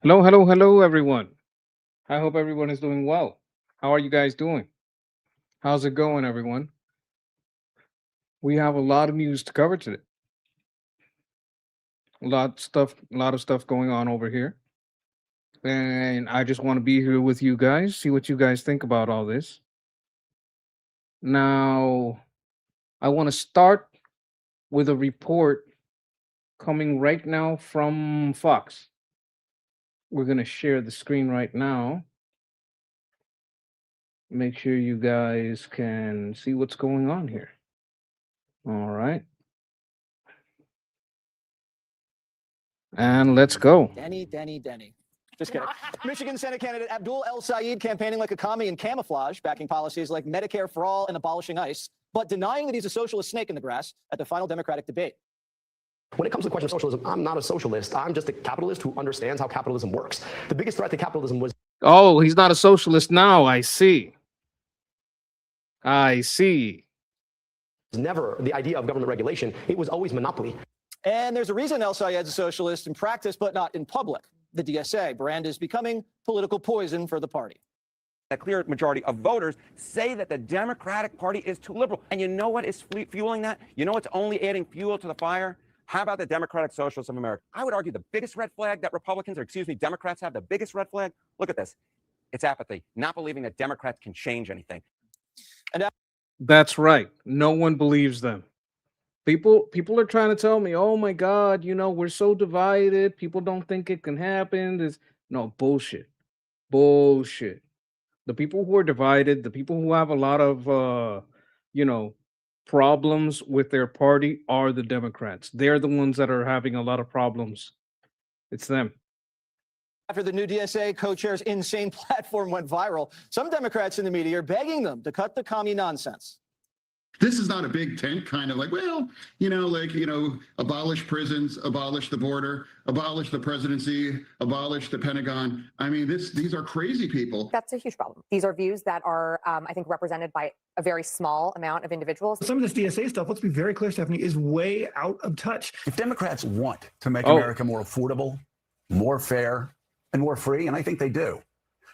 Hello, hello, hello, everyone. I hope everyone is doing well. How are you guys doing? How's it going, everyone? We have a lot of news to cover today. A lot of stuff going on over here, and I just want to be here with you guys, see what you guys think about all this. Now, I want to start with a report coming right now from Fox. We're gonna share the screen right now. Make sure you guys can see what's going on here. All right, and let's go. Denny. Just kidding. Michigan Senate candidate Abdul El Sayed campaigning like a commie in camouflage, backing policies like Medicare for all and abolishing ICE, but denying that he's a socialist snake in the grass at the final Democratic debate. When it comes to the question of socialism, I'm not a socialist. I'm just a capitalist who understands how capitalism works. The biggest threat to capitalism was Oh, he's not a socialist now. I see. I see. never the idea of government regulation. It was always monopoly. And there's a reason El Sayed's a socialist in practice, but not in public. The DSA brand is becoming political poison for the party. A clear majority of voters say that the Democratic Party is too liberal. And you know what is fueling that? You know what's only adding fuel to the fire? How about the Democratic Socialists of America? I would argue the biggest red flag that Democrats have, the biggest red flag, look at this. It's apathy, not believing that Democrats can change anything. That's right. No one believes them. People are trying to tell me, "Oh my god, we're so divided. People don't think it can happen." This no bullshit. Bullshit. The people who are divided, the people who have a lot of you know, problems with their party are the Democrats. They're the ones that are having a lot of problems. It's them. After the new DSA co-chair's insane platform went viral, some Democrats in the media are begging them to cut the commie nonsense. This is not a big tent kind of like, abolish prisons, abolish the border, abolish the presidency, abolish the Pentagon. I mean, these are crazy people. That's a huge problem. These are views that are, I think, represented by a very small amount of individuals. Some of this DSA stuff, let's be very clear, Stephanie, is way out of touch. If Democrats want to make America more affordable, more fair, and more free, and I think they do,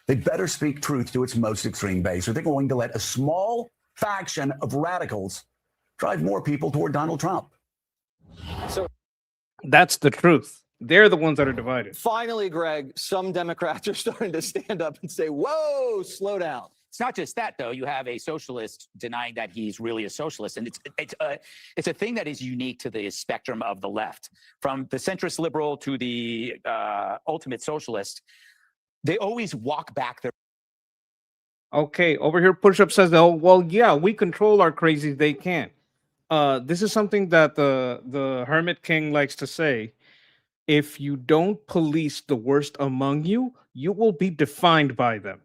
they better speak truth to its most extreme base, or they're going to let a small faction of radicals drive more people toward Donald Trump. So That's the truth. They're the ones that are divided. finally, Greg, some Democrats are starting to stand up and say, whoa, slow down. It's not just that, though. You have a socialist denying that he's really a socialist, and it's a thing that is unique to the spectrum of the left, from the centrist liberal to the ultimate socialist. They always walk back their. Okay, over here, Push Up says, "Oh, well, yeah, we control our crazies. They can't." This is something that the Hermit King likes to say. If you don't police the worst among you, you will be defined by them.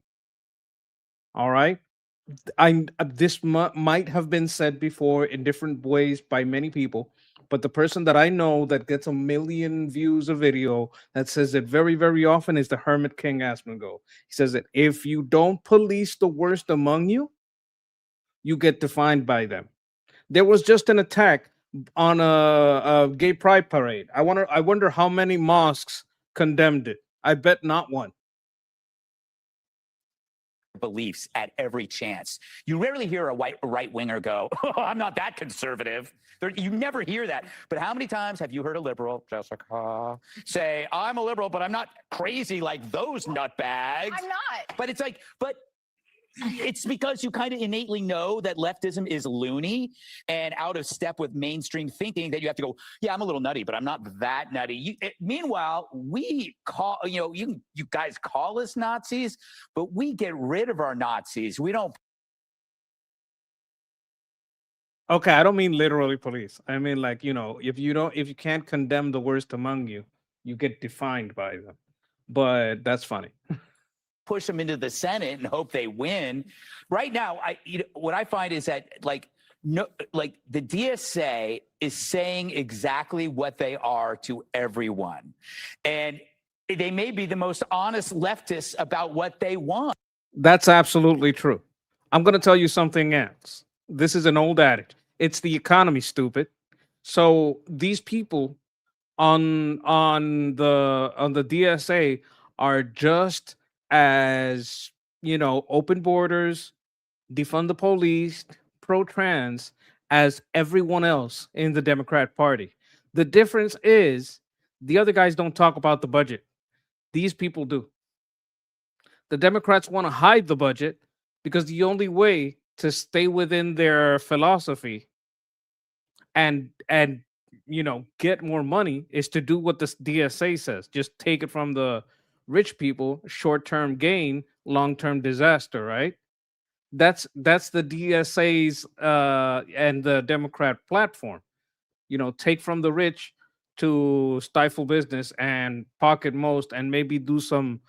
All right. This might have been said before in different ways by many people, but the person that I know that gets a million views a video that says it very, very often is the Hermit King Asmongold. He says that if you don't police the worst among you, you get defined by them. There was just an attack on a gay pride parade. I wonder how many mosques condemned it. I bet not one. Beliefs at every chance. You rarely hear a right winger go, oh, I'm not that conservative. You never hear that. But how many times have you heard a liberal, Jessica, say, I'm a liberal, but I'm not crazy like those nutbags? I'm not. But it's because you kind of innately know that leftism is loony and out of step with mainstream thinking that you have to go, yeah, I'm a little nutty, but I'm not that nutty. Meanwhile, we call, you guys call us Nazis, but we get rid of our Nazis. We don't. Okay, I don't mean literally police. I mean like, if you can't condemn the worst among you, you get defined by them. But that's funny. Push them into the Senate and hope they win. Right now, what I find is that the DSA is saying exactly what they are to everyone, and they may be the most honest leftists about what they want. That's absolutely true. I'm going to tell you something else. This is an old adage. It's the economy, stupid. So these people on the DSA are just as, open borders, defund the police, pro-trans as everyone else in the Democrat Party. The difference is the other guys don't talk about the budget. These people do. The Democrats want to hide the budget because the only way to stay within their philosophy and get more money is to do what the DSA says. Just take it from the rich people, short-term gain, long-term disaster, right? That's the DSA's and the Democrat platform. Take from the rich to stifle business and pocket most, and maybe do some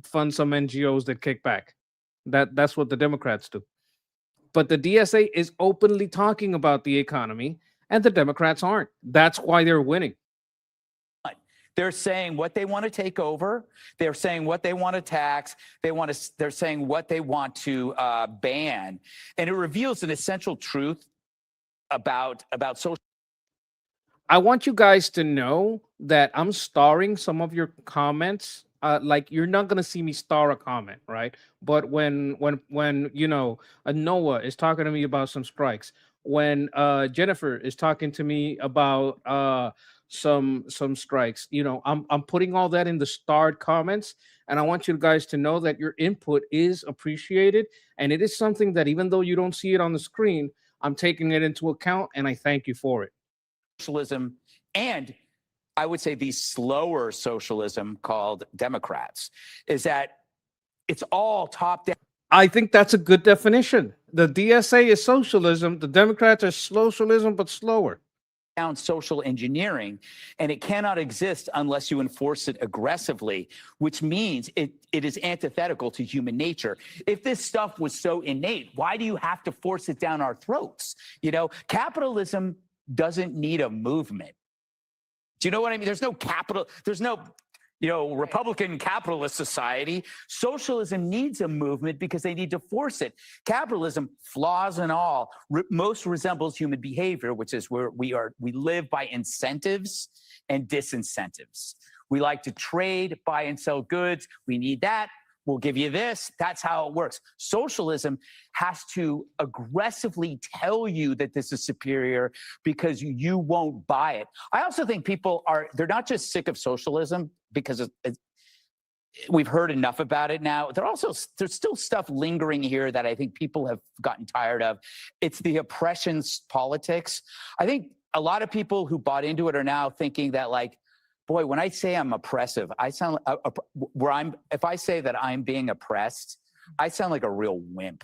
fund some NGOs that kick back. That's what the Democrats do. But the DSA is openly talking about the economy, and the Democrats aren't. That's why they're winning. They're saying what they want to take over. They're saying what they want to tax. They're saying what they want to ban, and it reveals an essential truth about social. I want you guys to know that I'm starring some of your comments. Like, you're not gonna see me star a comment, right? But when a Noah is talking to me about some strikes, when Jennifer is talking to me about some strikes, I'm putting all that in the starred comments, and I want you guys to know that your input is appreciated, and it is something that, even though you don't see it on the screen, I'm taking it into account, and I thank you for it. Socialism, and I would say the slower socialism called Democrats, is that it's all top down. I think that's a good definition. The DSA is socialism. The Democrats are socialism, but slower. Down social engineering, and it cannot exist unless you enforce it aggressively, which means it is antithetical to human nature. If this stuff was so innate, why do you have to force it down our throats? Capitalism doesn't need a movement. Do you know what I mean? There's no Republican capitalist society. Socialism needs a movement because they need to force it. Capitalism, flaws and all, most resembles human behavior, which is where we live by incentives and disincentives. We like to trade, buy and sell goods. We need that. We'll give you this. That's how it works. Socialism has to aggressively tell you that this is superior because you won't buy it. I also think they're not just sick of socialism because we've heard enough about it now. There's still stuff lingering here that I think people have gotten tired of. It's the oppression politics. I think a lot of people who bought into it are now thinking that, like, boy, when I say I'm oppressive, I sound if I say that I'm being oppressed, I sound like a real wimp.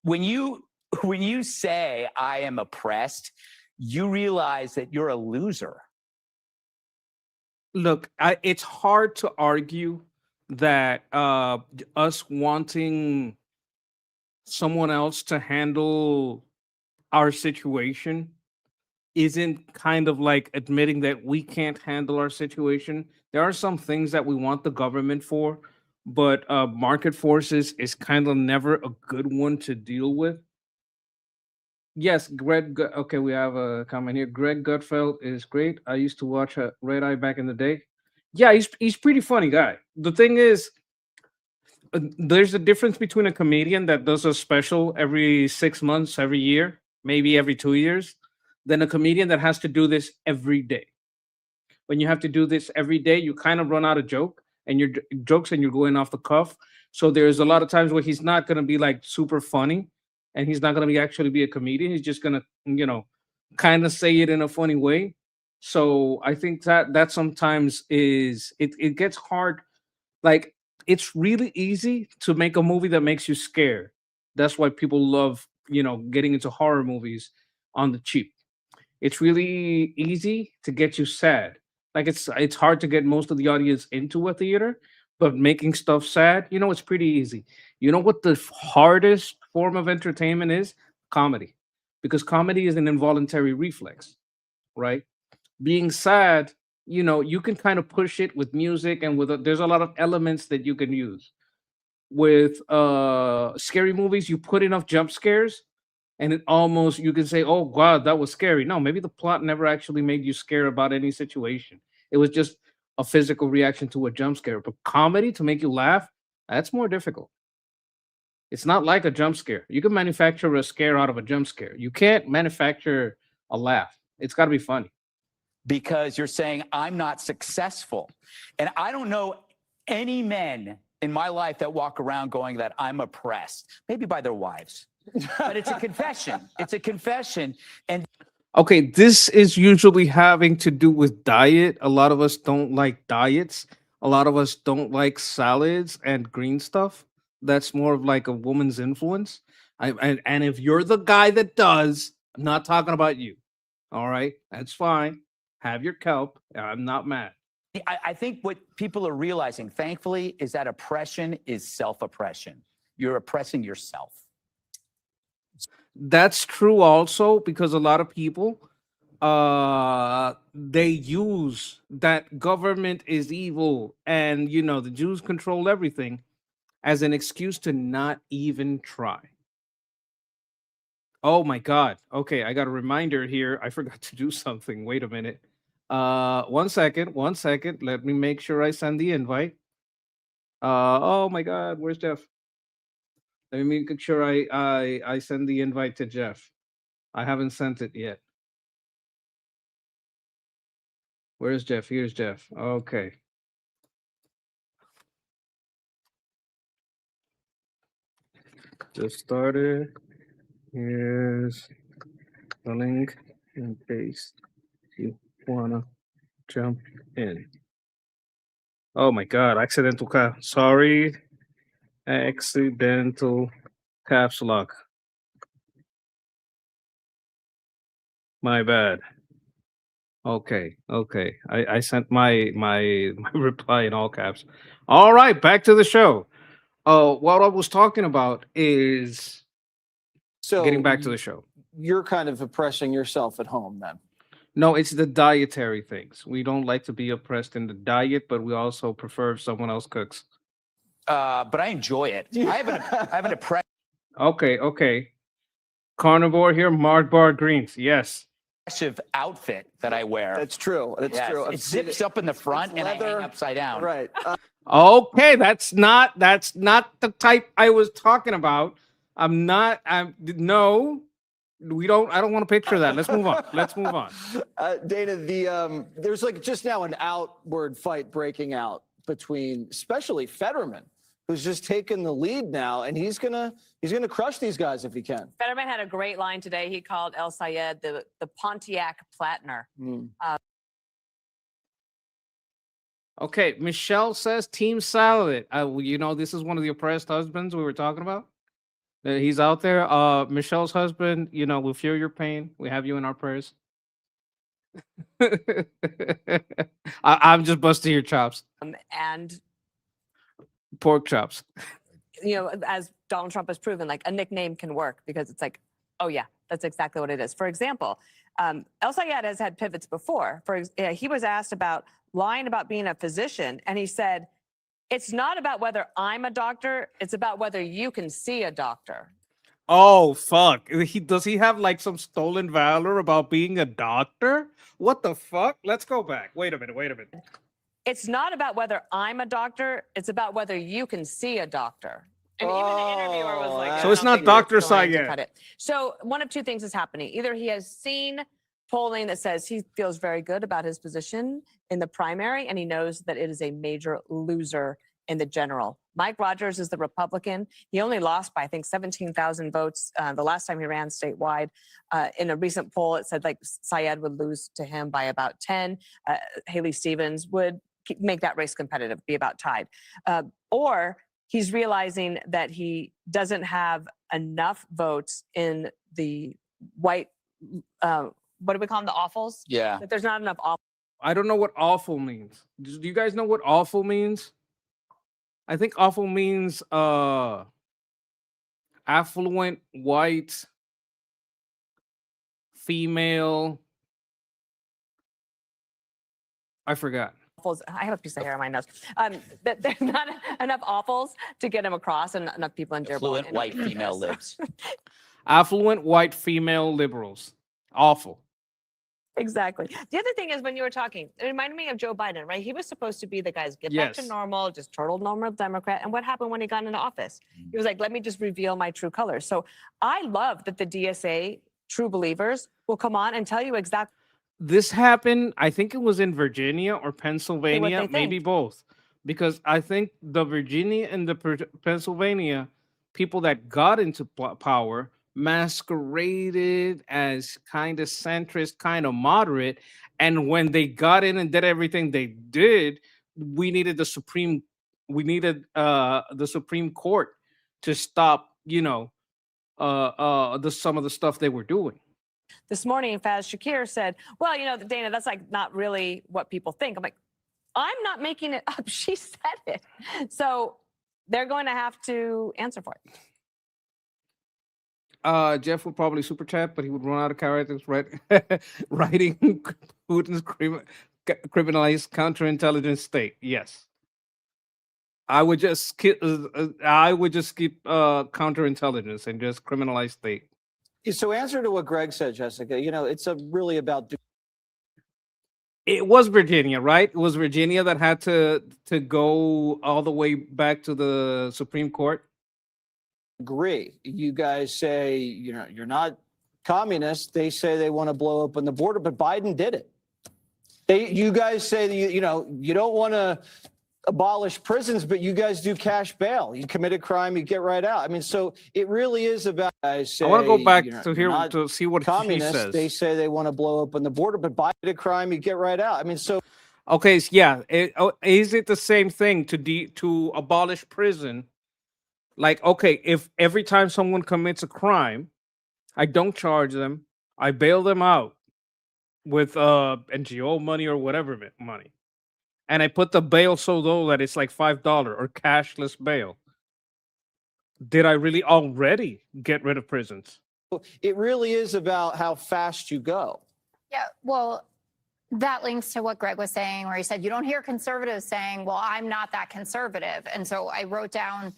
When you say I am oppressed, you realize that you're a loser. Look, it's hard to argue that us wanting someone else to handle our situation isn't kind of like admitting that we can't handle our situation. There are some things that we want the government for, but market forces is kind of never a good one to deal with. Yes, okay, we have a comment here. Greg Gutfeld is great. I used to watch Red Eye back in the day. Yeah, he's pretty funny guy. The thing is, there's a difference between a comedian that does a special every 6 months, every year, maybe every 2 years, than a comedian that has to do this every day. When you have to do this every day, you kind of run out of jokes and you're going off the cuff. So there's a lot of times where he's not going to be like super funny, and he's not going to actually be a comedian. He's just going to, kind of say it in a funny way. So I think that sometimes it gets hard. Like, it's really easy to make a movie that makes you scared. That's why people love, getting into horror movies on the cheap. It's really easy to get you sad. Like, it's hard to get most of the audience into a theater, but making stuff sad, it's pretty easy. You know what the hardest form of entertainment is? Comedy. Because comedy is an involuntary reflex, right? Being sad, you can kind of push it with music and there's a lot of elements that you can use. With scary movies, you put enough jump scares, and it almost, you can say, oh God, that was scary. No, maybe the plot never actually made you scared about any situation. It was just a physical reaction to a jump scare. But comedy to make you laugh, that's more difficult. It's not like a jump scare. You can manufacture a scare out of a jump scare. You can't manufacture a laugh. It's got to be funny. Because you're saying I'm not successful. And I don't know any men in my life that walk around going that I'm oppressed, maybe by their wives. But it's a confession. It's a confession. And Okay, this is usually having to do with diet. A lot of us don't like diets. A lot of us don't like salads and green stuff. That's more of like a woman's influence. And if you're the guy that does, I'm not talking about you. All right, that's fine. Have your kelp. I'm not mad. I think what people are realizing, thankfully, is that oppression is self-oppression. You're oppressing yourself. That's true also because a lot of people they use that government is evil and the Jews control everything as an excuse to not even try. Oh my God. Okay, I got a reminder here. I forgot to do something. Wait a minute. 1 second. Let me make sure I send the invite. Oh my God, where's Jeff? Let me make sure I send the invite to Jeff. I haven't sent it yet. Where's Jeff? Here's Jeff. Okay. Just started. Here's the link in case you wanna jump in. Oh my God, sorry. Accidental caps lock. My bad. Okay. I sent my reply in all caps. All right, back to the show. What I was talking about is So getting back to the show. you're kind of oppressing yourself at home then. No, it's the dietary things. We don't like to be oppressed in the diet, but we also prefer if someone else cooks. But I enjoy it. I have an oppressive Okay. Carnivore here, marked bar greens. Yes. outfit that I wear. That's true. That's Yes, true. it zips up in the front and I hang upside down. Right. Okay, that's not the type I was talking about. No. I don't want to picture that. Let's move on. Dana, there's like just now an outward fight breaking out between especially Fetterman, who's just taken the lead now, and he's gonna crush these guys if he can. Fetterman had a great line today. He called El Sayed the Pontiac Platner. Okay, Michelle says Team Salad. This is one of the oppressed husbands we were talking about. He's out there. Michelle's husband, we'll feel your pain. We have you in our prayers. I'm just busting your chops. And, Pork chops. as Donald Trump has proven, like a nickname can work because it's like, oh yeah, that's exactly what it is. For example, El Sayed has had pivots before. He was asked about lying about being a physician, and he said, it's not about whether I'm a doctor, it's about whether you can see a doctor. Oh, fuck. Does he have like some stolen valor about being a doctor? What the fuck? Let's go back. Wait a minute. It's not about whether I'm a doctor, it's about whether you can see a doctor. And even the interviewer was like, So it's not Dr. Sayed. So one of two things is happening. Either he has seen polling that says he feels very good about his position in the primary, and he knows that it is a major loser in the general. Mike Rogers is the Republican. He only lost by, I think, 17,000 votes the last time he ran statewide. In a recent poll, it said like Sayed would lose to him by about 10. Haley Stevens would make that race competitive, be about tied. Or he's realizing that he doesn't have enough votes in the white, what do we call them, the awfuls? Yeah. That there's not enough awful. I don't know what awful means. Do you guys know what awful means? I think awful means affluent, white, female. I forgot. I have a piece of hair on my nose. That there's not enough awfuls to get him across, and enough people in Dearborn. Affluent white female libs. Affluent, white, female liberals. Awful. Exactly. The other thing is when you were talking, it reminded me of Joe Biden, right? He was supposed to be the guy's get back to Yes. normal, just total normal Democrat. And what happened when he got into office? He was like, let me just reveal my true colors. So I love that the DSA true believers will come on and tell you exactly This happened, I think it was in Virginia or Pennsylvania, they maybe think. both. Because I think the Virginia and the Pennsylvania people that got into power masqueraded as kind of centrist, kind of moderate. And when they got in and did everything they did, we needed the Supreme Court to stop, some of the stuff they were doing. This morning, Faz Shakir said, well, Dana, that's like not really what people think. I'm like, I'm not making it up. She said it. So they're going to have to answer for it. Jeff would probably super chat, but he would run out of characters writing Putin's criminalized counterintelligence state. Yes, I would just skip. Counterintelligence and just criminalized state. So answer to what Greg said, Jessica. It's really about. It was Virginia, right? It was Virginia that had to go all the way back to the Supreme Court. Agree. You guys say you're not communists. They say they want to blow open the border, but Biden did it. You guys say that you don't want to abolish prisons, but you guys do cash bail. You commit a crime, you get right out. I mean, so it really is about. I want to go back to hear to see what he says. They say they want to blow open the border, but Biden did a crime, you get right out. I mean, so. Okay, so yeah, is it the same thing to abolish prison? Like, okay, if every time someone commits a crime, I don't charge them, I bail them out with NGO money or whatever money, and I put the bail so low that it's like $5 or cashless bail. Did I really already get rid of prisons? It really is about how fast you go. Yeah, well, that links to what Greg was saying, where he said, you don't hear conservatives saying, well, I'm not that conservative. And so I wrote down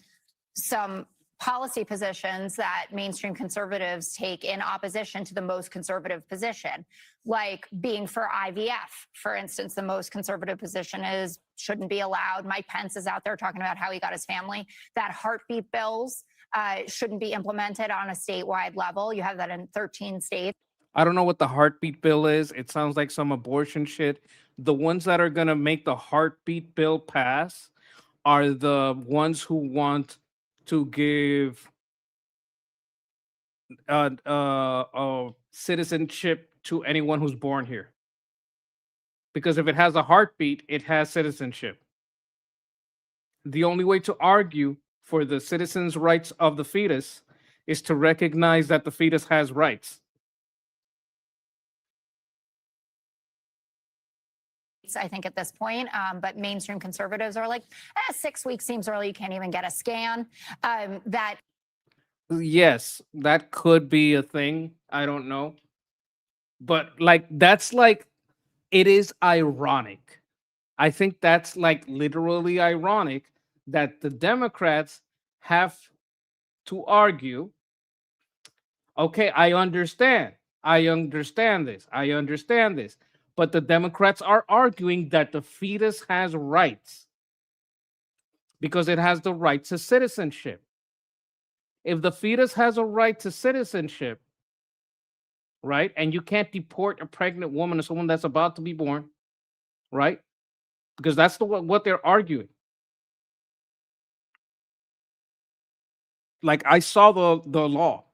some policy positions that mainstream conservatives take in opposition to the most conservative position, like being for IVF. For instance, the most conservative position is shouldn't be allowed. Mike Pence is out there talking about how he got his family. That heartbeat bills shouldn't be implemented on a statewide level. You have that in 13 states. I don't know what the heartbeat bill is. It sounds like some abortion shit. The ones that are going to make the heartbeat bill pass are the ones who want to give citizenship to anyone who's born here. Because if it has a heartbeat, it has citizenship. The only way to argue for the citizens' rights of the fetus is to recognize that the fetus has rights. I think at this point, but mainstream conservatives are like, 6 weeks seems early. You can't even get a scan. Yes, that could be a thing. I don't know. But it is ironic. I think that's literally ironic that the Democrats have to argue, okay, I understand this. But the Democrats are arguing that the fetus has rights because it has the right to citizenship. If the fetus has a right to citizenship, right, and you can't deport a pregnant woman or someone that's about to be born, right? Because that's what they're arguing. Like, I saw the law.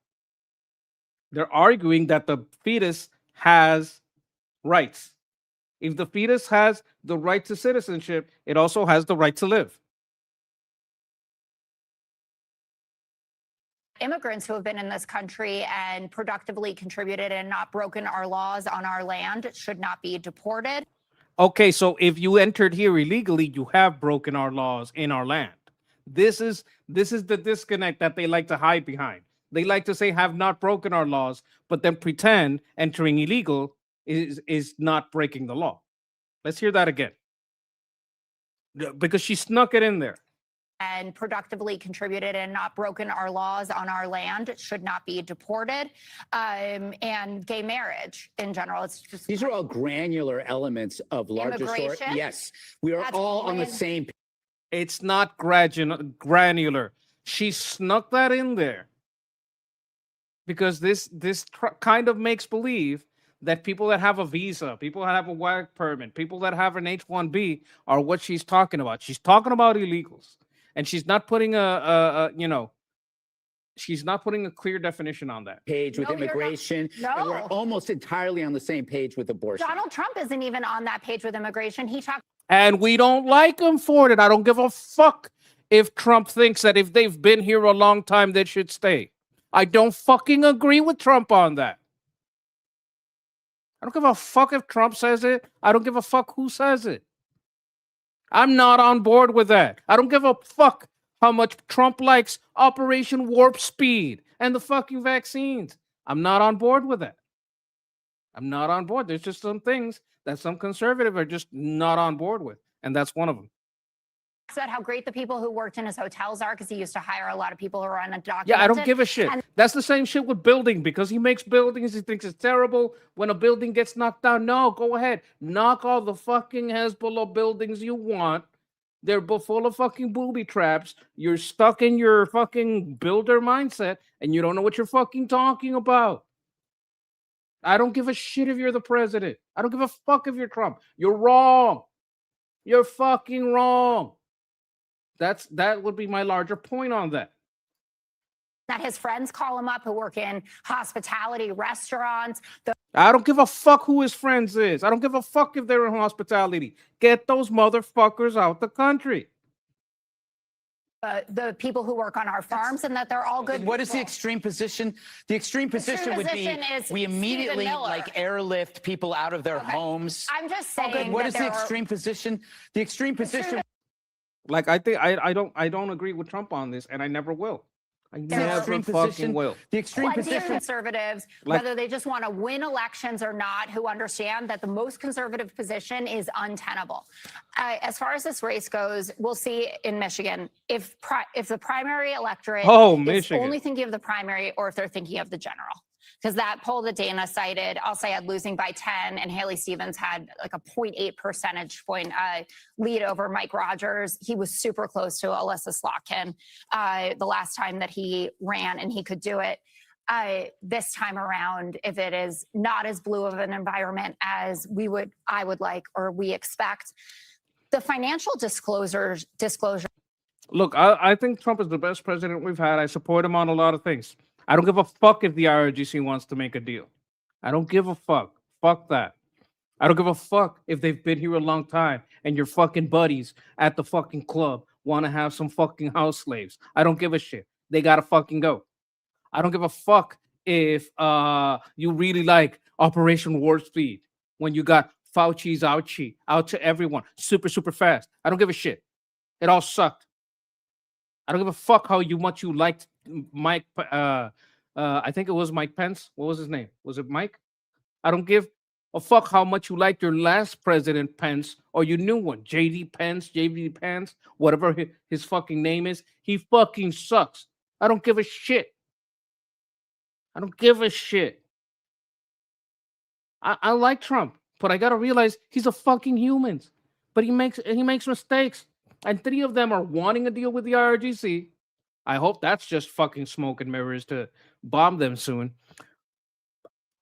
They're arguing that the fetus has rights. If the fetus has the right to citizenship, it also has the right to live. Immigrants who have been in this country and productively contributed and not broken our laws on our land should not be deported. Okay, so if you entered here illegally, you have broken our laws in our land. This is the disconnect that they like to hide behind. They like to say have not broken our laws, but then pretend entering illegal is not breaking the law. Let's hear that again. Because she snuck it in there. and productively contributed and not broken our laws on our land should not be deported. And gay marriage in general. It's just These are all granular elements of larger story. Immigration? Yes, we are That's all on the gran- same page. It's not granular. She snuck that in there because this kind of makes believe that people that have a visa, people that have a work permit, people that have an H-1B are what she's talking about. She's talking about illegals, and she's not putting she's not putting a clear definition on that. Page with No, you're not. immigration. And we're No. almost entirely on the same page with abortion. Donald Trump isn't even on that page with immigration. He talked And we don't like him for it. I don't give a fuck if Trump thinks that if they've been here a long time, they should stay. I don't fucking agree with Trump on that. I don't give a fuck if Trump says it. I don't give a fuck who says it. I'm not on board with that. I don't give a fuck how much Trump likes Operation Warp Speed and the fucking vaccines. I'm not on board with that. I'm not on board. There's just some things that some conservatives are just not on board with, and that's one of them. about how great the people who worked in his hotels are because he used to hire a lot of people who are undocumented. Yeah, I don't give a shit. And That's the same shit with building because he makes buildings. He thinks it's terrible when a building gets knocked down. No, go ahead. Knock all the fucking Hezbollah buildings you want. They're full of fucking booby traps. You're stuck in your fucking builder mindset and you don't know what you're fucking talking about. I don't give a shit if you're the president. I don't give a fuck if you're Trump. You're wrong. You're fucking wrong. That would be my larger point on that. that his friends call him up who work in hospitality, restaurants. I don't give a fuck who his friends is. I don't give a fuck if they're in hospitality. Get those motherfuckers out the country. The people who work on our farms, and that they're all good. What is the people. extreme position? The extreme position would be is we immediately Stephen Miller. like airlift people out of their Okay. homes. I'm just Okay, saying. what that is the there are- extreme position? The extreme position. Like I think I don't agree with Trump on this, and I never will. I are never extreme fucking position. will. The extreme Plenty of position. conservatives, Like- whether they just want to win elections or not, who understand that the most conservative position is untenable. As far as this race goes, we'll see in Michigan if the primary electorate is Michigan. only thinking of the primary or if they're thinking of the general. Because that poll that Dana cited, Al-Sayed losing by 10, and Haley Stevens had like a 0.8 percentage point lead over Mike Rogers. He was super close to Alyssa Slotkin the last time that he ran, and he could do it. This time around, if it is not as blue of an environment as I would like, or we expect, the financial disclosure. Look, I think Trump is the best president we've had. I support him on a lot of things. I don't give a fuck if the IRGC wants to make a deal. I don't give a fuck. Fuck that. I don't give a fuck if they've been here a long time and your fucking buddies at the fucking club want to have some fucking house slaves. I don't give a shit. They gotta fucking go. I don't give a fuck if you really like Operation Warp Speed when you got Fauci's ouchie out to everyone super, super fast. I don't give a shit. It all sucked. I don't give a fuck how much you liked Mike. I think it was Mike Pence. What was his name? Was it Mike? I don't give a fuck how much you liked your last president, Pence, or your new one, JD Pence, whatever his fucking name is. He fucking sucks. I don't give a shit. I don't give a shit. I like Trump, but I gotta realize he's a fucking human. But he makes mistakes. And 3 of them are wanting a deal with the IRGC. I hope that's just fucking smoke and mirrors to bomb them soon.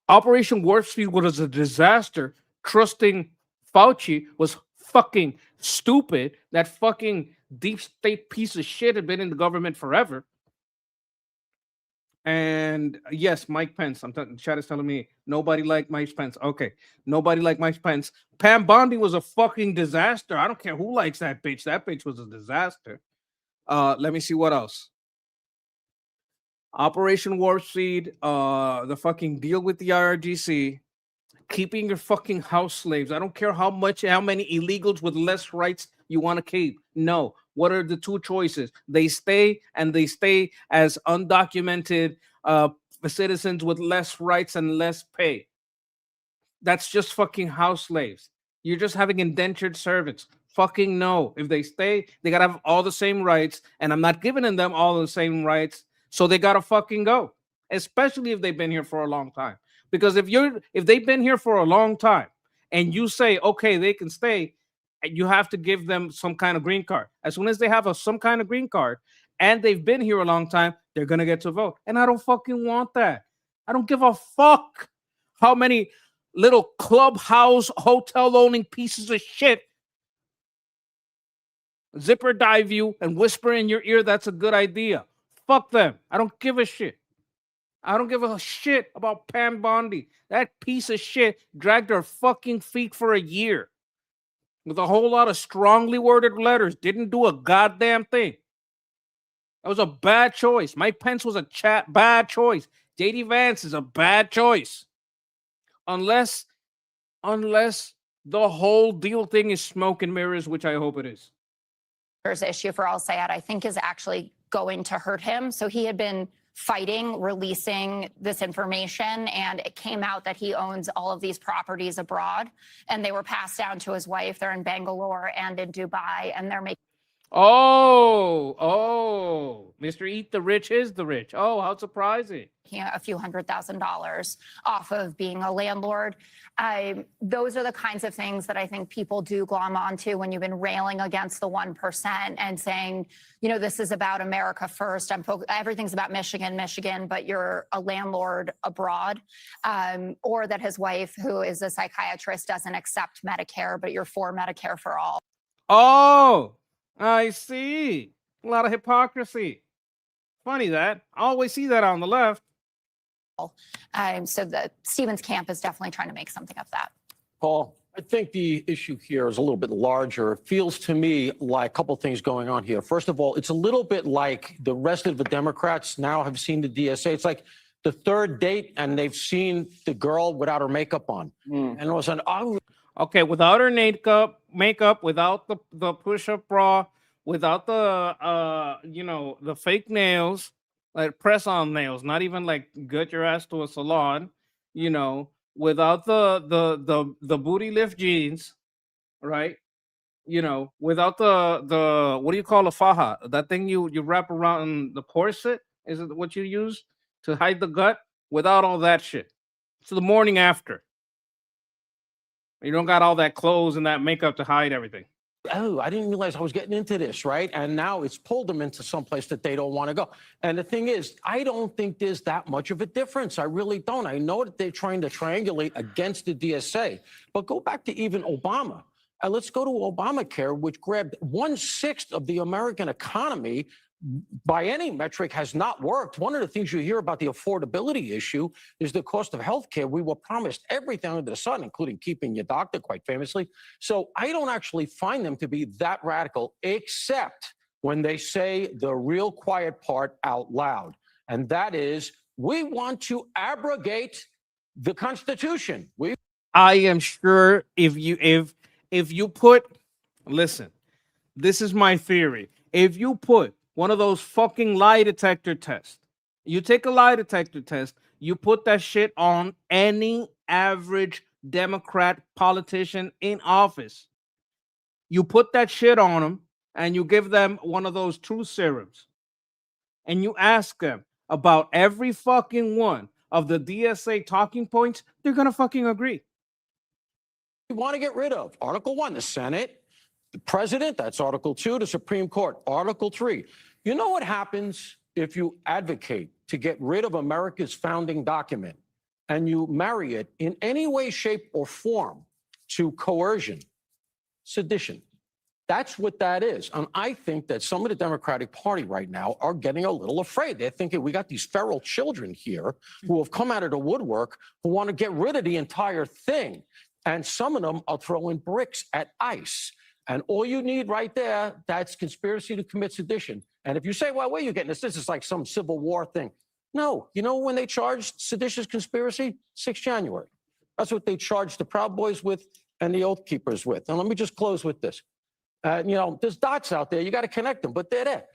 Operation Warp Speed was a disaster. Trusting Fauci was fucking stupid. That fucking deep state piece of shit had been in the government forever. And yes, Mike Pence. Chat is telling me nobody liked Mike Pence. Okay, nobody liked Mike Pence. Pam Bondi was a fucking disaster. I don't care who likes that bitch. That bitch was a disaster. Let me see what else. Operation Warp Speed, the fucking deal with the IRGC, keeping your fucking house slaves. I don't care how many illegals with less rights you want to keep. No. What are the 2 choices? They stay, and they stay as undocumented citizens with less rights and less pay. That's just fucking house slaves. You're just having indentured servants. Fucking no. If they stay, they gotta have all the same rights, and I'm not giving them all the same rights, so they gotta fucking go. Especially if they've been here for a long time. Because if they've been here for a long time, and you say okay, they can stay, you have to give them some kind of green card. As soon as they have some kind of green card, and they've been here a long time, they're gonna get to vote. And I don't fucking want that. I don't give a fuck how many little clubhouse hotel owning pieces of shit zipper dive you and whisper in your ear that's a good idea. Fuck them. I don't give a shit. I don't give a shit about Pam Bondi. That piece of shit dragged her fucking feet for a year with a whole lot of strongly worded letters. Didn't do a goddamn thing. That was a bad choice. Mike Pence was a bad choice. JD Vance is a bad choice. Unless the whole deal thing is smoke and mirrors, which I hope it is. Issue for Al Sayed, I think, is actually going to hurt him. So he had been fighting releasing this information, and it came out that he owns all of these properties abroad, and they were passed down to his wife. They're in Bangalore and in Dubai, and they're making Mr. Eat the Rich is the rich. Oh, how surprising. a few $100,000 off of being a landlord. Those are the kinds of things that I think people do glom onto when you've been railing against the 1% and saying, this is about America first. Everything's about Michigan, but you're a landlord abroad. Or that his wife, who is a psychiatrist, doesn't accept Medicare, but you're for Medicare for all. Oh, I see. A lot of hypocrisy. Funny that. I always see that on the left. So the Stevens camp is definitely trying to make something of that. Paul, I think the issue here is a little bit larger. It feels to me like a couple of things going on here. First of all, it's a little bit like the rest of the Democrats now have seen the DSA. It's like the third date and they've seen the girl without her makeup on. And all of a sudden, okay, without her makeup, without the push-up bra, without the fake nails, like press-on nails, not even like get your ass to a salon, without the booty lift jeans, right? Without the what do you call a faja? That thing you wrap around the corset? Is it what you use to hide the gut? Without all that shit. So the morning after. You don't got all that clothes and that makeup to hide everything. Oh, I didn't realize I was getting into this, right? And now it's pulled them into someplace that they don't want to go. And the thing is, I don't think there's that much of a difference. I really don't. I know that they're trying to triangulate against the DSA, but go back to even Obama. Let's go to Obamacare, which grabbed 1/6 of the American economy. By any metric, has not worked. One of the things you hear about the affordability issue is the cost of health care. We were promised everything under the sun, including keeping your doctor, quite famously. So I don't actually find them to be that radical, except when they say the real quiet part out loud. And that is, we want to abrogate the Constitution. I am sure if you put, listen, this is my theory. If you put one of those fucking lie detector tests. You take a lie detector test, you put that shit on any average Democrat politician in office. You put that shit on them and you give them one of those truth serums. And you ask them about every fucking one of the DSA talking points, they're going to fucking agree. We want to get rid of Article 1, the Senate, the President, that's Article 2, the Supreme Court, Article 3. You know what happens if you advocate to get rid of America's founding document and you marry it in any way, shape, or form to coercion? Sedition. That's what that is. And I think that some of the Democratic Party right now are getting a little afraid. They're thinking we got these feral children here who have come out of the woodwork who want to get rid of the entire thing. And some of them are throwing bricks at ICE. And all you need right there, that's conspiracy to commit sedition. And if you say, well, where are you getting this? This is like some Civil War thing. No, you know when they charged seditious conspiracy? 6 January. That's what they charged the Proud Boys with and the Oath Keepers with. And let me just close with this. There's dots out there. You got to connect them, but they're there.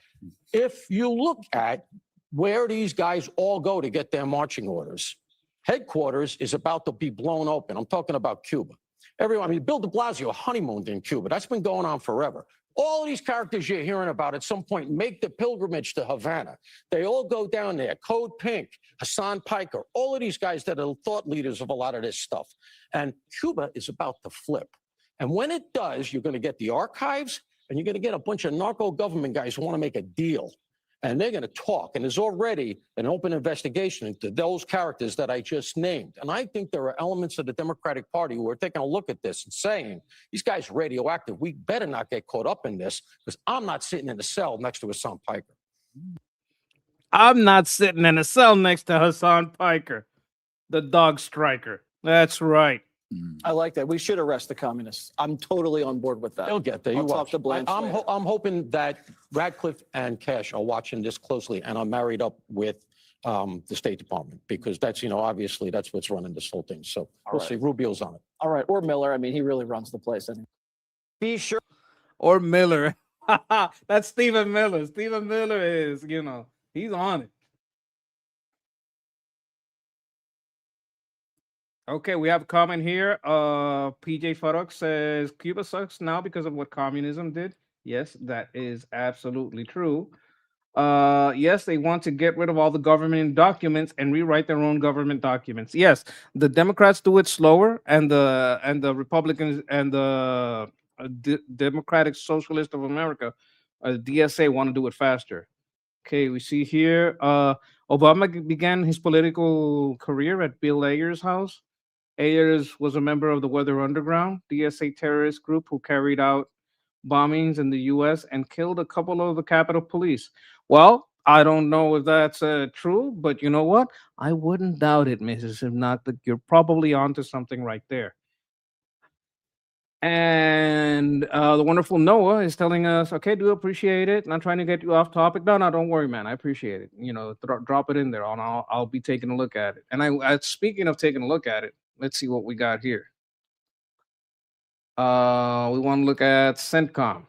If you look at where these guys all go to get their marching orders, headquarters is about to be blown open. I'm talking about Cuba. Everyone, I mean, Bill de Blasio honeymooned in Cuba. That's been going on forever. All of these characters you're hearing about at some point make the pilgrimage to Havana. They all go down there. Code Pink, Hassan Piker, all of these guys that are thought leaders of a lot of this stuff. And Cuba is about to flip. And when it does, you're going to get the archives and you're going to get a bunch of narco government guys who want to make a deal. And they're going to talk. And there's already an open investigation into those characters that I just named. And I think there are elements of the Democratic Party who are taking a look at this and saying, these guys are radioactive. We better not get caught up in this because I'm not sitting in the cell next to Hassan Piker. I'm not sitting in a cell next to Hassan Piker, the dog striker. That's right. I like that. We should arrest the communists. I'm totally on board with that. They'll get there. You I'll talk watch. to Blanche I'm later. hoping that Radcliffe and Cash are watching this closely and are married up with the State Department because that's, you know, obviously that's what's running this whole thing. So we'll right. see. Rubio's on it. All right. Or Miller. I mean, he really runs the place. Be sure. Or Miller. That's Stephen Miller. Stephen Miller is, you know, he's on it. Okay, we have a comment here. PJ Farok says Cuba sucks now because of what communism did. Yes, that is absolutely true. Yes, they want to get rid of all the government documents and rewrite their own government documents. Yes, the Democrats do it slower, and the Republicans and the Democratic Socialist of America, DSA, want to do it faster. Okay, we see here. Obama began his political career at Bill Ayers' house. Ayers was a member of the Weather Underground, DSA terrorist group who carried out bombings in the U.S. and killed a couple of the Capitol Police. Well, I don't know if that's true, but you know what? I wouldn't doubt it, Mrs. Hipnotic. You're probably onto something right there. And the wonderful Noah is telling us, okay, do appreciate it. Not trying to get you off topic. No, don't worry, man. I appreciate it. You know, drop it in there, and I'll be taking a look at it. And I speaking of taking a look at it, let's see what we got here. We want to look at CENTCOM.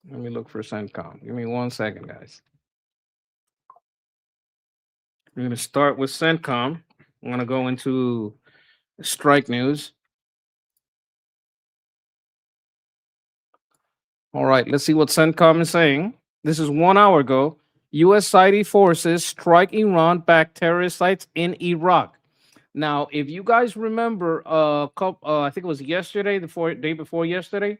Let me look for CENTCOM. Give me 1 second, guys. We're going to start with CENTCOM. I'm going to go into strike news. All right, let's see what CENTCOM is saying. This is 1 hour ago. U.S. Saudi forces strike Iran-backed terrorist sites in Iraq. Now, if you guys remember, I think it was yesterday, day before yesterday,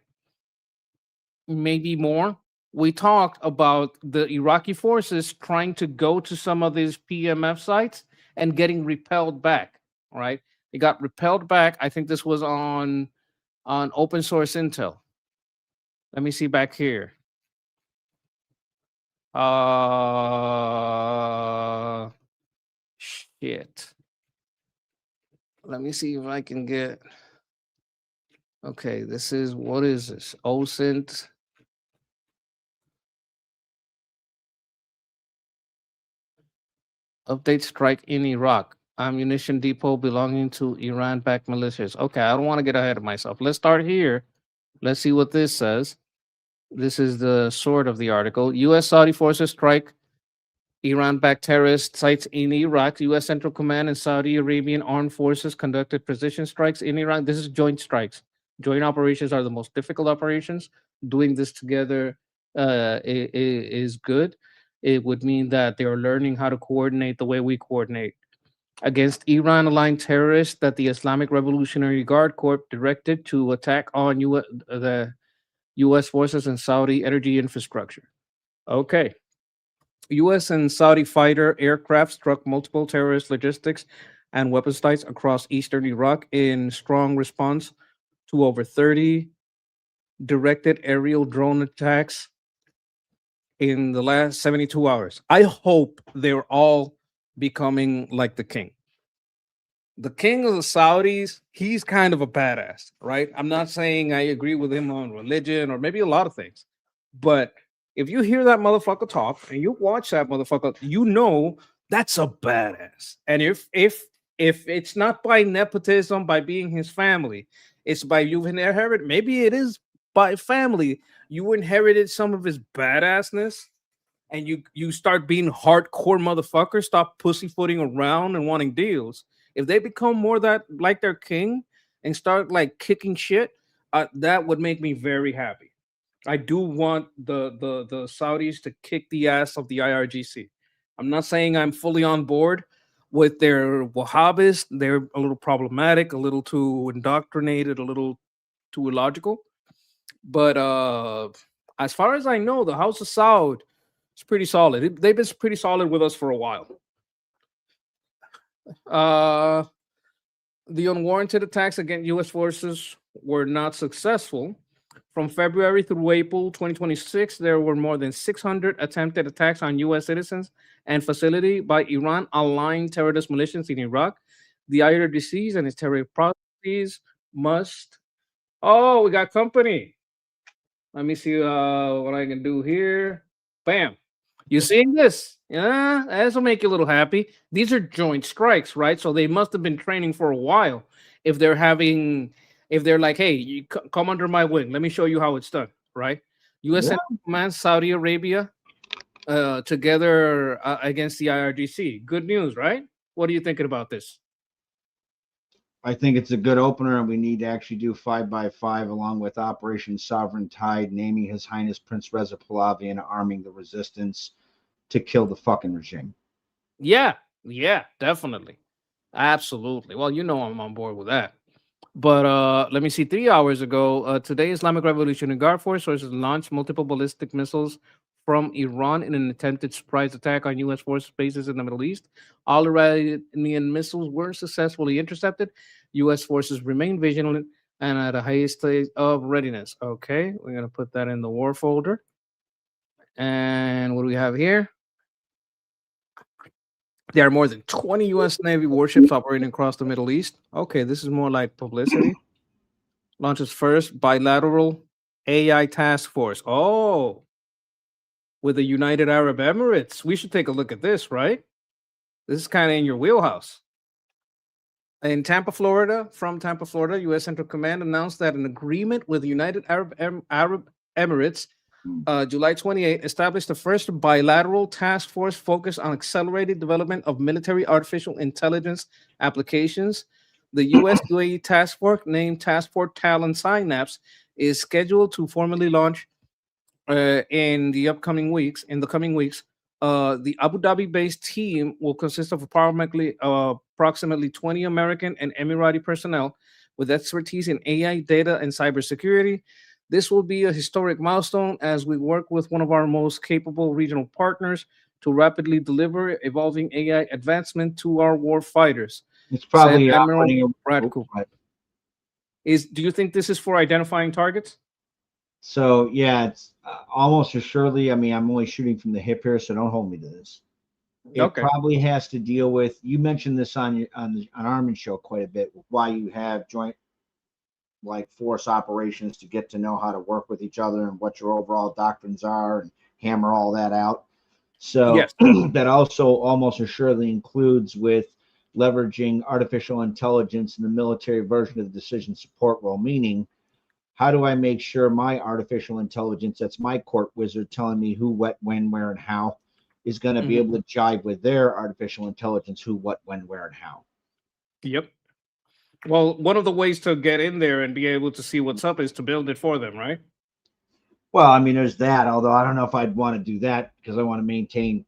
maybe more, we talked about the Iraqi forces trying to go to some of these PMF sites and getting repelled back, right? They got repelled back. I think this was on open source intel. Let me see back here. Shit. Let me see if I can get. Okay, this is, what is this? OSINT. Update strike in Iraq. Ammunition depot belonging to Iran-backed militias. Okay, I don't want to get ahead of myself. Let's start here. Let's see what this says. This is the sword of the article. U.S. Saudi forces strike Iran-backed terrorist sites in Iraq. U.S. Central Command and Saudi Arabian armed forces conducted precision strikes in Iraq. This is joint strikes. Joint operations are the most difficult operations. Doing this together is good. It would mean that they are learning how to coordinate the way we coordinate against Iran-aligned terrorists that the Islamic Revolutionary Guard Corps directed to attack on the U.S. forces and Saudi energy infrastructure. Okay. U.S. and Saudi fighter aircraft struck multiple terrorist logistics and weapons sites across eastern Iraq in strong response to over 30 directed aerial drone attacks in the last 72 hours. I hope they're all becoming like the king. The king of the Saudis, he's kind of a badass, right? I'm not saying I agree with him on religion or maybe a lot of things, but if you hear that motherfucker talk and you watch that motherfucker, you know that's a badass. And if it's not by nepotism, by being his family, it's by you've inherited, maybe it is by family, you inherited some of his badassness, and you start being hardcore motherfucker, stop pussyfooting around and wanting deals. If they become more that like their king and start like kicking shit, that would make me very happy. I do want the Saudis to kick the ass of the IRGC. I'm not saying I'm fully on board with their Wahhabists. They're a little problematic, a little too indoctrinated, a little too illogical. But as far as I know, the House of Saud is pretty solid. They've been pretty solid with us for a while. The unwarranted attacks against U.S. forces were not successful. From February through April 2026, there were more than 600 attempted attacks on U.S. citizens and facility by Iran-aligned terrorist militias in Iraq. The IRGC and its terror processes must. Oh, we got company. Let me see what I can do here. Bam. You seeing this? Yeah, this will make you a little happy. These are joint strikes, right? So they must have been training for a while. If they're like, hey, you come under my wing, let me show you how it's done, right? U.S. Command Saudi Arabia together against the IRGC. Good news, right? What are you thinking about this? I think it's a good opener, and we need to actually do 5x5 along with Operation Sovereign Tide, naming His Highness Prince Reza Pahlavi and arming the resistance to kill the fucking regime. Yeah, definitely. Absolutely. Well, you know I'm on board with that. But let me see. 3 hours ago, today, Islamic Revolutionary Guard forces launched multiple ballistic missiles from Iran in an attempted surprise attack on U.S. force bases in the Middle East. All Iranian missiles were successfully intercepted. U.S. forces remain vigilant and at a highest state of readiness. Okay, we're going to put that in the war folder. And what do we have here? There are more than 20 U.S. Navy warships operating across the Middle East. Okay, this is more like publicity. Launches first bilateral AI task force. Oh, with the United Arab Emirates. We should take a look at this, right? This is kind of in your wheelhouse. In Tampa, Florida, U.S. Central Command announced that an agreement with the United Arab Emirates, July 28, established the first bilateral task force focused on accelerated development of military artificial intelligence applications. The U.S. UAE task force, named Task Force Talon Synapse, is scheduled to formally launch in the coming weeks. The Abu Dhabi-based team will consist of approximately 20 American and Emirati personnel with expertise in AI, data, and cybersecurity. This will be a historic milestone as we work with one of our most capable regional partners to rapidly deliver evolving AI advancement to our war fighters. It's probably Admiral Brad Cooper. Do you think this is for identifying targets? So yeah, it's almost assuredly. I mean, I'm only shooting from the hip here, so don't hold me to this. It probably has to deal with. You mentioned this on Armin's show quite a bit. Why you have joint like force operations to get to know how to work with each other and what your overall doctrines are and hammer all that out. So yes. That also almost assuredly includes with leveraging artificial intelligence in the military version of the decision support role, meaning how do I make sure my artificial intelligence, that's my court wizard telling me who, what, when, where, and how, is going to be able to jive with their artificial intelligence, who, what, when, where, and how. Yep. Well, one of the ways to get in there and be able to see what's up is to build it for them, right? Well, I mean, there's that, although I don't know if I'd want to do that because I want to maintain,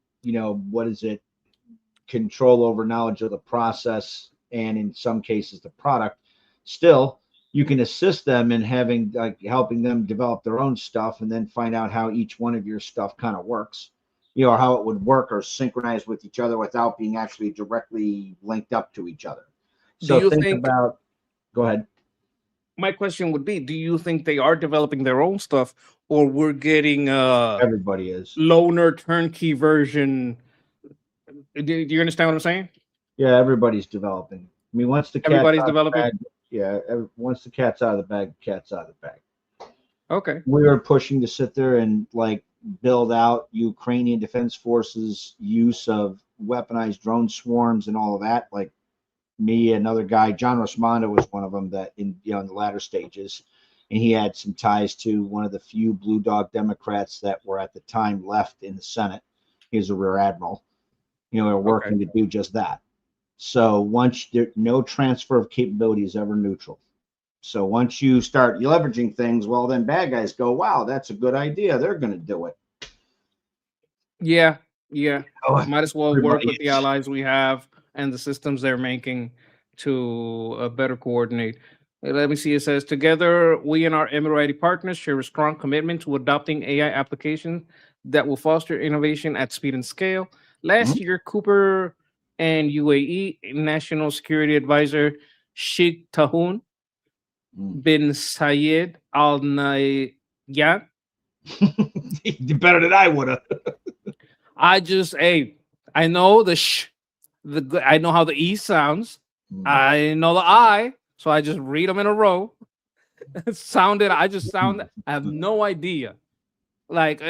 control over knowledge of the process and in some cases the product. Still, you can assist them in helping them develop their own stuff and then find out how each one of your stuff kind of works, or how it would work or synchronize with each other without being actually directly linked up to each other. So think about, go ahead. My question would be, do you think they are developing their own stuff or we're getting everybody is loner turnkey version? Do you understand what I'm saying? Yeah, everybody's developing. I mean, once the everybody's developing. Once the cat's out of the bag, the cat's out of the bag. Okay. We are pushing to sit there and build out Ukrainian Defense Forces use of weaponized drone swarms and all of that. Like me, another guy, John Rosmanda was one of them that in the latter stages, and he had some ties to one of the few Blue Dog Democrats that were at the time left in the Senate. He was a rear admiral. Are working to do just that. So once there, no transfer of capability is ever neutral. So once you start leveraging things, well, then bad guys go, wow, that's a good idea. They're going to do it. Yeah, yeah. Oh, Might as well work everybody with the is- allies we have and the systems they're making to better coordinate. Let me see. It says, together, we and our Emirati partners share a strong commitment to adopting AI applications that will foster innovation at speed and scale. Last year, Cooper and UAE National Security Advisor Sheikh Tahun bin Sayed Al Nahyan. You did better than I would have. I know I know how the E sounds. I know the I, so I just read them in a row. I have no idea. Like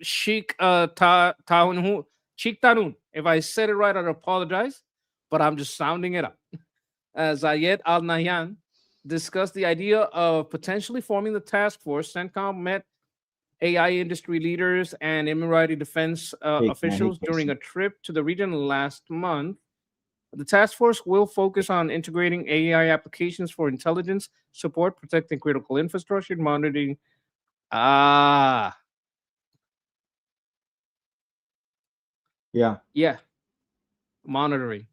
Sheikh Tahun, Sheikh Tahun. If I said it right, I'd apologize, but I'm just sounding it up. Zayed Al Nahyan discussed the idea of potentially forming the task force. CENTCOM met AI industry leaders and Emirati defense officials during a trip to the region last month. The task force will focus on integrating AI applications for intelligence support, protecting critical infrastructure, monitoring. Yeah. Monitoring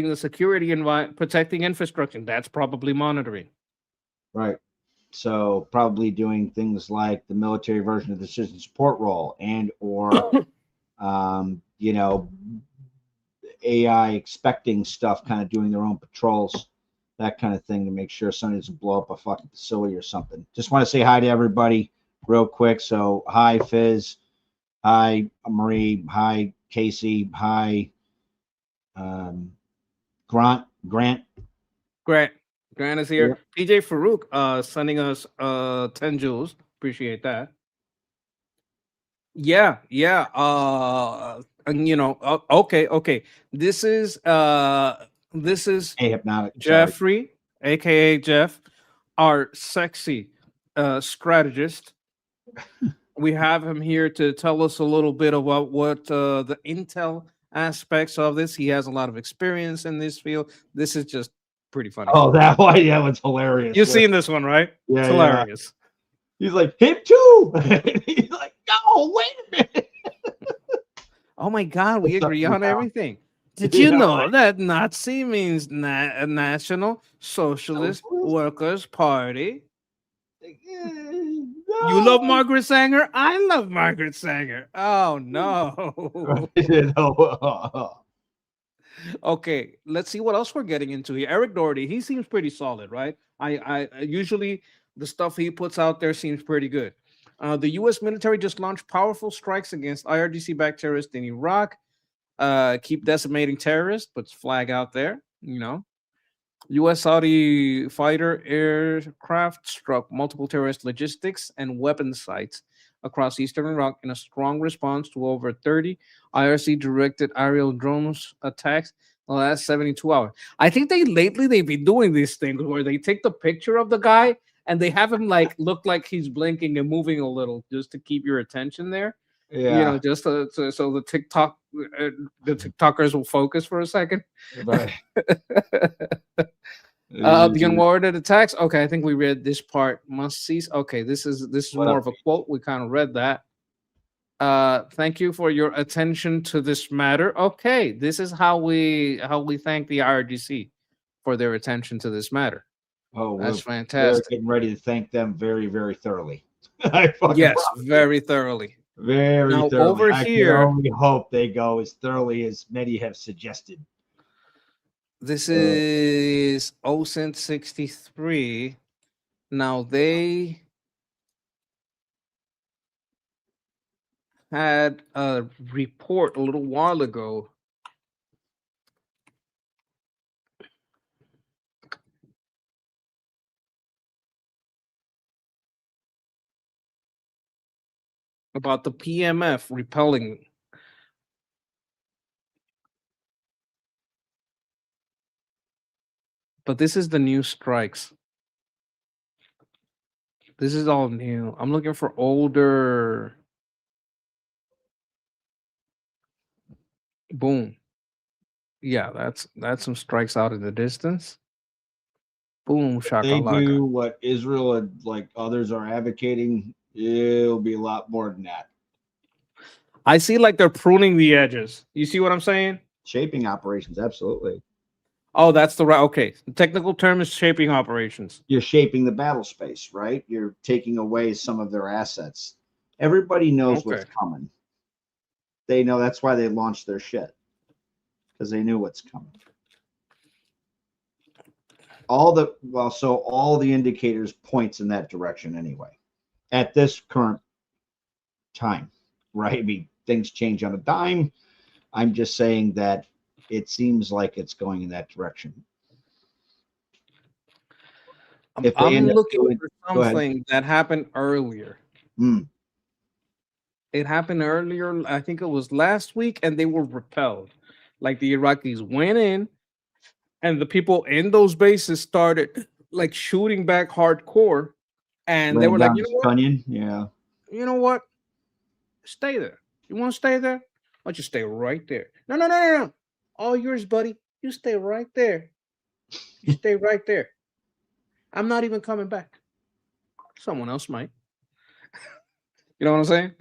the security and protecting infrastructure. That's probably monitoring. Right. So probably doing things like the military version of the decision support role and or AI expecting stuff, kind of doing their own patrols, that kind of thing, to make sure somebody doesn't blow up a fucking facility or something. Just want to say hi to everybody real quick. So hi Fizz, hi Marie, hi Casey, hi Grant. Grant is here. PJ Farouk sending us 10 joules. Appreciate that. Yeah. And okay. This is Hypnotic Jeffrey, aka Jeff, our sexy strategist. We have him here to tell us a little bit about what the intel aspects of this. He has a lot of experience in this field. This is just pretty funny. Oh, that one, yeah, was hilarious. You've seen this one, right? Yeah, it's hilarious. He's like, him too. He's like, no, wait a minute. Oh my God, we agree on everything. Did you know that Nazi means National Socialist Workers Party? You love Margaret Sanger? I love Margaret Sanger. Oh no. Okay, let's see what else we're getting into here. Eric Doherty, he seems pretty solid, right? I usually the stuff he puts out there seems pretty good. The U.S. military just launched powerful strikes against IRGC-backed terrorists in Iraq. Keep decimating terrorists, puts flag out there. U.S. Saudi fighter aircraft struck multiple terrorist logistics and weapons sites across eastern Iraq in a strong response to over 30 IRC-directed aerial drones attacks in the last 72 hours. I think they've been doing these things where they take the picture of the guy and they have him like look like he's blinking and moving a little just to keep your attention there. Yeah. Just so the TikTokers will focus for a second. Right. The unwarranted attacks. Okay, I think we read this part. Must cease. Okay, this is more of a quote. We kind of read that. Thank you for your attention to this matter. Okay, this is how we thank the IRGC for their attention to this matter. Oh, that's fantastic. We're getting ready to thank them very, very thoroughly. Yes, very thoroughly. Very now, thoroughly. over I here, can only hope they go as thoroughly as many have suggested. This is OSINT 63. Now they had a report a little while ago about the PMF repelling. But this is the new strikes. This is all new. I'm looking for older. Boom. Yeah, that's some strikes out in the distance. Boom, They shakalaka. do what Israel and like others are advocating. It'll be a lot more than that. I see like they're pruning the edges. You see what I'm saying? Shaping operations, absolutely. Oh, that's the right. Okay, the technical term is shaping operations. You're shaping the battle space, right? You're taking away some of their assets. Everybody knows what's coming. They know that's why they launched their shit, because they knew what's coming. All the indicators points in that direction anyway. At this current time, right? I mean, things change on a dime. I'm just saying that it seems like it's going in that direction. I'm looking for something that happened earlier. It happened earlier. I think it was last week, and they were repelled. Like the Iraqis went in, and the people in those bases started like shooting back hardcore, and they were like, you know what? Yeah. You know what? Stay there. You want to stay there? Why don't you stay right there? No. All yours, buddy. You stay right there. You stay right there. I'm not even coming back. Someone else might. You know what I'm saying?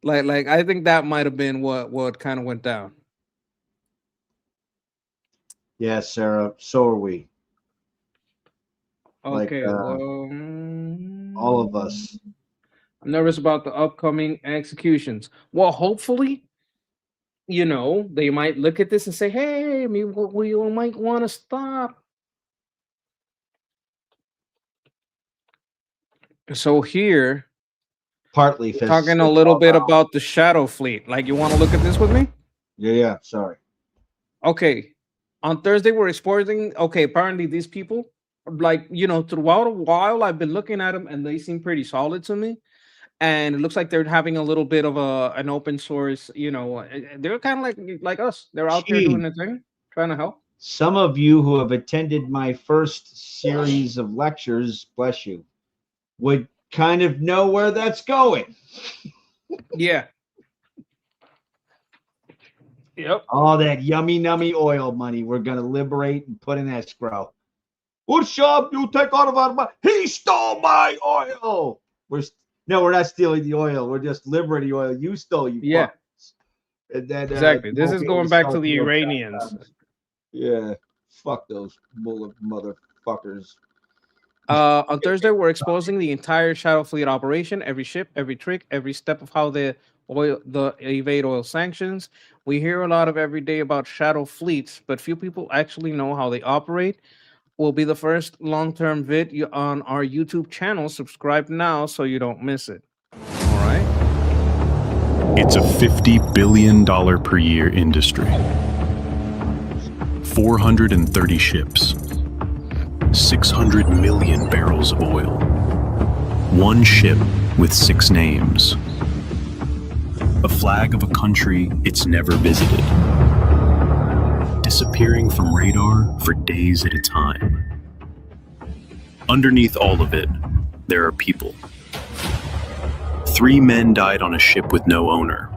like I think that might have been what kind of went down. Yeah, Sarah. So are we. Okay, all of us. I'm nervous about the upcoming executions. Well, hopefully, you know, they might look at this and say, hey, we might want to stop. So here, partly talking a little bit about the Shadow Fleet. Like, you want to look at this with me? Yeah. Sorry. Okay. On Thursday, we're exporting. Okay, apparently these people, like, you know, throughout a while, I've been looking at them and they seem pretty solid to me. And it looks like they're having a little bit of an open source, you know, they're kind of like us. They're out there doing their thing, trying to help. Some of you who have attended my first series of lectures, bless you, would kind of know where that's going. Yeah. Yep. All that yummy nummy oil money we're going to liberate and put in escrow. What's up? You take out of our money. He stole my oil. We're not stealing the oil. We're just liberating the oil. You stole. Yeah. And then, exactly. This is going back to the Iranians. Yeah. Fuck those motherfuckers. On Thursday, we're exposing the entire Shadow Fleet operation, every ship, every trick, every step of how they evade oil sanctions. We hear a lot of every day about Shadow Fleets, but few people actually know how they operate. Will be the first long-term vid on our YouTube channel. Subscribe now so you don't miss it. All right. It's a $50 billion per year industry. 430 ships. 600 million barrels of oil. One ship with 6 names. A flag of a country it's never visited. Disappearing from radar for days at a time. Underneath all of it, there are people. 3 men died on a ship with no owner.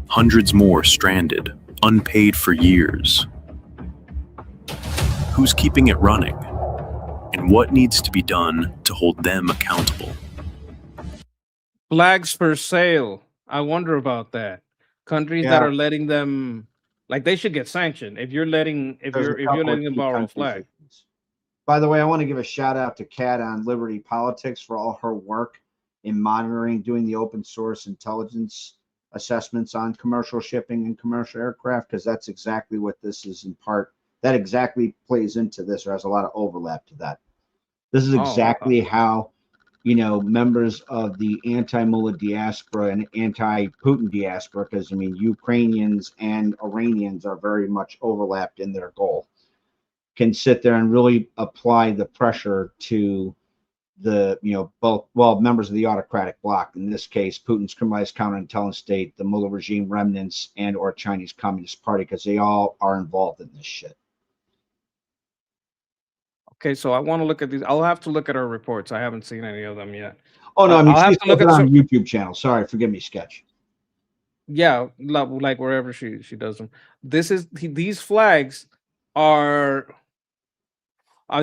Hundreds more stranded, unpaid for years. Who's keeping it running? And what needs to be done to hold them accountable? Flags for sale. I wonder about that. Countries that are letting them, like, they should get sanctioned if you're letting them borrow a flag. By the way, I want to give a shout out to Kat on Liberty Politics for all her work in monitoring, doing the open source intelligence assessments on commercial shipping and commercial aircraft, because that's exactly what this is in part. That exactly plays into this, or has a lot of overlap to that. This is exactly how, you know, members of the anti-Mullah diaspora and anti-Putin diaspora, because I mean, Ukrainians and Iranians are very much overlapped in their goal, can sit there and really apply the pressure to the, you know, both, well, members of the autocratic bloc, in this case, Putin's criminalized counterintelligence state, the Mullah regime remnants, and or Chinese Communist Party, because they all are involved in this shit. Okay, so I want to look at these. I'll have to look at our reports. I haven't seen any of them yet. Oh no, I mean, I'll have to look at on the YouTube channel. Sorry, forgive me, Sketch. Yeah, like wherever she does them. These flags are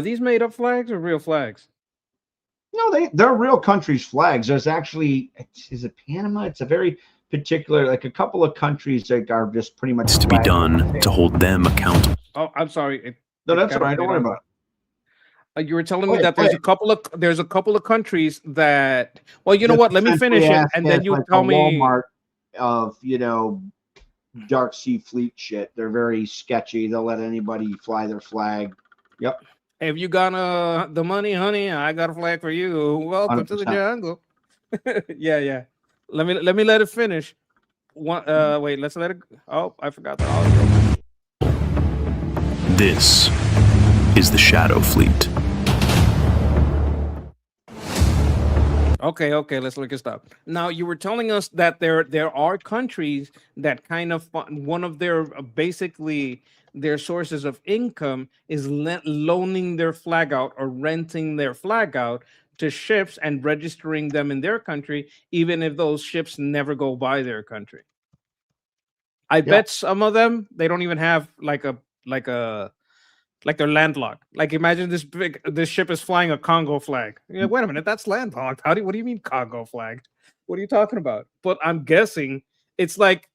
these made up flags or real flags? No, they're real countries' flags. There's actually, is it Panama? It's a very particular, like a couple of countries that are just pretty much to be done to hold them accountable. Oh, I'm sorry. No, that's all right. Don't worry about it. You were telling me that there's a couple of countries that. Well, you know what? Let me finish it, and then you like tell a me. Walmart of dark sea fleet shit. They're very sketchy. They'll let anybody fly their flag. Yep. If you got the money, honey, I got a flag for you. Welcome to the 100%. jungle. Yeah. Let me let it finish. Wait, let's let it. Oh, I forgot the audio. This is the Shadow Fleet. Okay, let's look it up. Now, you were telling us that there are countries that kind of one of their basically their sources of income is loaning their flag out or renting their flag out to ships and registering them in their country, even if those ships never go by their country. I bet some of them they don't even have like they're landlocked. Like imagine this ship is flying a Congo flag. Yeah, wait a minute, that's landlocked. What do you mean Congo flag? What are you talking about? But I'm guessing it's like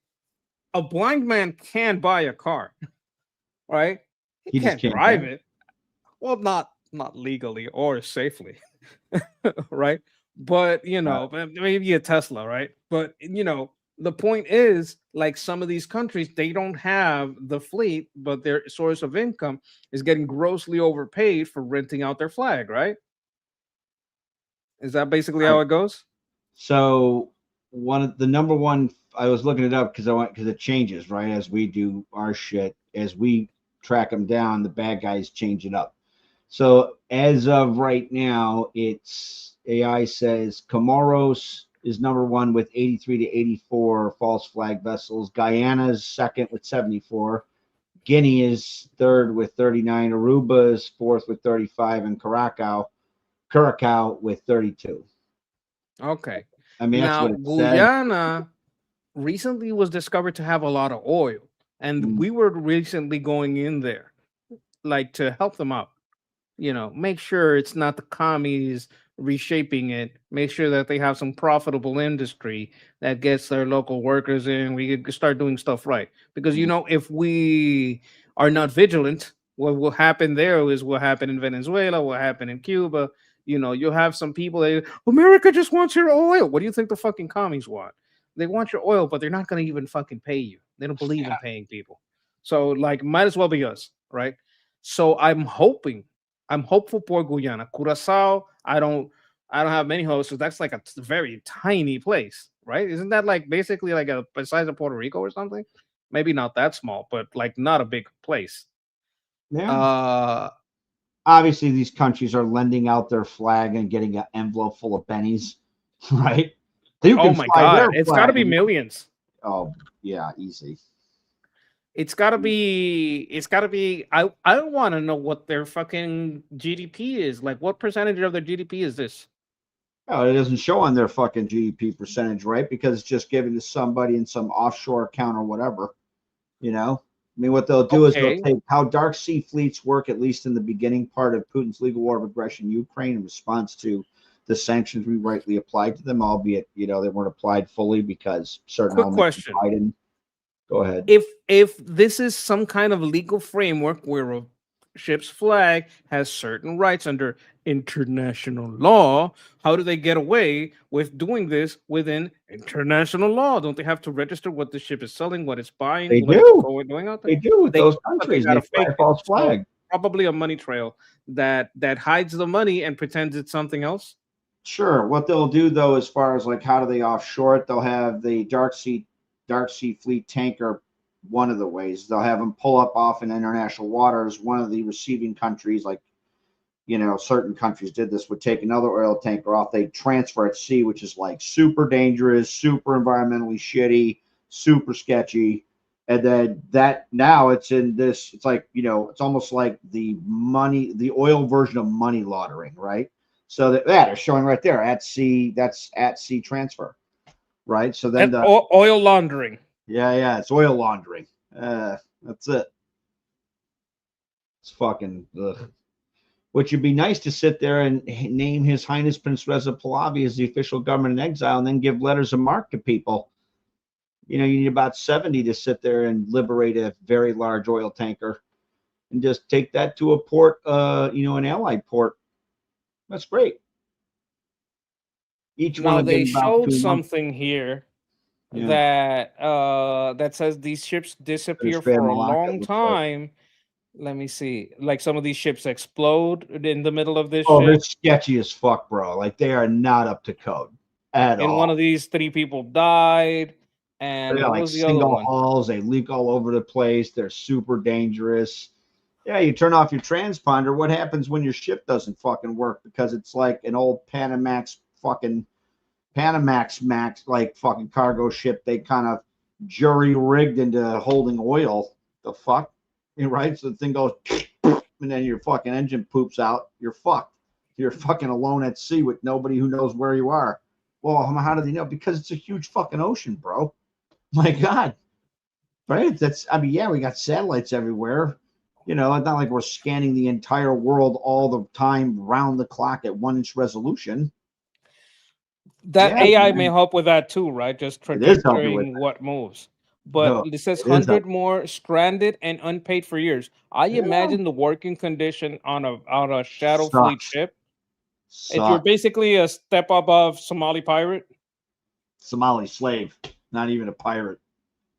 a blind man can buy a car, right? He just can't can't drive drive. it. Well, not legally or safely, right? But maybe a Tesla, right? But the point is, like some of these countries, they don't have the fleet, but their source of income is getting grossly overpaid for renting out their flag, right? Is that basically how it goes? So the number one, I was looking it up because it changes, right? As we do our shit, as we track them down, the bad guys change it up. So as of right now, it's AI says Comoros is number one with 83 to 84 false flag vessels. Guyana's second with 74. Guinea is third with 39. Aruba is fourth with 35, and Curacao with 32. Okay. I mean, that's Now, what it said. Guyana recently was discovered to have a lot of oil, and we were recently going in there, like to help them out. Make sure it's not the commies reshaping it. Make sure that they have some profitable industry that gets their local workers in. We could start doing stuff right. Because, if we are not vigilant, what will happen there is what happened in Venezuela, what happened in Cuba. You'll have some people that America just wants your oil. What do you think the fucking commies want? They want your oil, but they're not going to even fucking pay you. They don't believe in paying people. So, like, might as well be us, right? So I'm hopeful for Guyana. Curacao, I don't have many hopes. That's like a very tiny place, right? Isn't that like basically like a size of Puerto Rico or something? Maybe not that small, but like not a big place. Yeah. Obviously, these countries are lending out their flag and getting an envelope full of pennies, right? Oh my God, it's got to be millions. Oh yeah, easy. It's gotta be. I want to know what their fucking GDP is. Like, what percentage of their GDP is this? Oh, it doesn't show on their fucking GDP percentage, right? Because it's just given to somebody in some offshore account or whatever. I mean, what they'll do is they'll take how dark sea fleets work, at least in the beginning part of Putin's legal war of aggression in Ukraine in response to the sanctions we rightly applied to them, albeit they weren't applied fully because certain Quick question. Biden. Go ahead. If this is some kind of legal framework where a ship's flag has certain rights under international law, how do they get away with doing this within international law? Don't they have to register what the ship is selling, what it's buying? They what do. It's going out there? They do with those countries. They fly a false flag. So probably a money trail that hides the money and pretends it's something else. Sure. What they'll do though, as far as like how do they offshore it, they'll have the dark sea fleet tanker. One of the ways they'll have them pull up off in international waters. One of the receiving countries, like certain countries did this, would take another oil tanker off. They transfer at sea, which is like super dangerous, super environmentally shitty, super sketchy. And then now it's in this. It's like it's almost like the oil version of money laundering, right? So they're showing right there at sea. That's at sea transfer. right? So then And oil laundering. yeah, it's oil laundering. That's it. It's fucking ugh. Which would be nice to sit there and name His Highness Prince Reza Pahlavi as the official government in exile, and then give letters of marque to people. You know, you need about 70 to sit there and liberate a very large oil tanker, and just take that to a port, an allied port. That's great. Each one Now of they them about showed 2 months. something here Yeah. that says these ships disappear Straight for a Malacca, long looks like. time. Let me see. Like some of these ships explode in the middle of this Oh, they're ship. sketchy as fuck, bro. Like they are not up to code at In all. one of these, 3 people died. And They're what like was the other single one? hulls. They leak all over the place. They're super dangerous. Yeah, you turn off your transponder. What happens when your ship doesn't fucking work? Because it's like an old Panamax Max like fucking cargo ship. They kind of jury rigged into holding oil. The fuck, right? So the thing goes, and then your fucking engine poops out. You're fucked. You're fucking alone at sea with nobody who knows where you are. Well, how do they know? Because it's a huge fucking ocean, bro. My God. Right? We got satellites everywhere. You know, it's not like we're scanning the entire world all the time, round the clock at 1-inch resolution. That Yeah, AI man. may help with that too, right? Just It is helping with trajectorying what moves. But No, it says it is 100 more stranded and unpaid for years. I Yeah. imagine the working condition on a Shadow Fleet Sucks. ship. If you're Sucks. basically a step above Somali pirate. Somali slave, not even a pirate.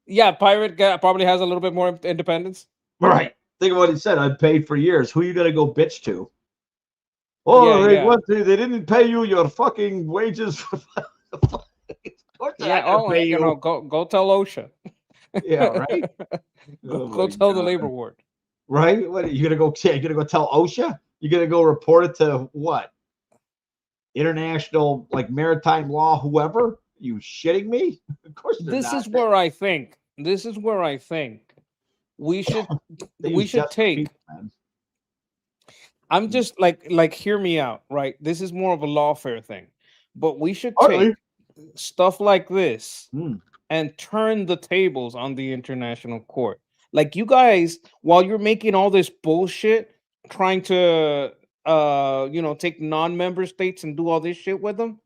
Yeah, pirate guy probably has a little bit more independence. Right. Think of what he said. Unpaid for years. Who you gonna go bitch to? Oh, Yeah. they didn't pay you your fucking wages. Of course they're not gonna pay you. Go tell OSHA. Yeah, right. Go tell the labor ward. Right? What are you gonna go? You're gonna go tell OSHA? You're gonna go report it to what? International, like maritime law, whoever? You shitting me? Of course they're This not. is where I think we should take. People, man. I'm just like hear me out, right? This is more of a lawfare thing, but we should Partly. take stuff like this Hmm. and turn the tables on the international court. Like you guys, while you're making all this bullshit, trying to take non-member states and do all this shit with them,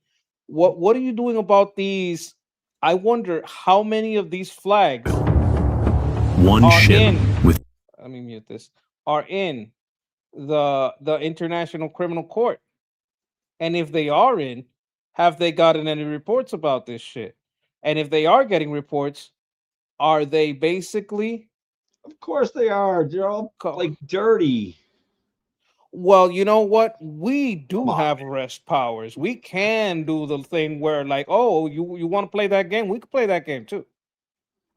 what are you doing about these? I wonder how many of these flags One are ship in. with Let me mute this. Are in the International Criminal Court, and if they are in, have they gotten any reports about this shit? And if they are getting reports, are they basically? Of course they are. They're all like dirty. Well, you know what? We do Come on, have arrest powers. We can do the thing where, like, oh, you want to play that game? We could play that game too.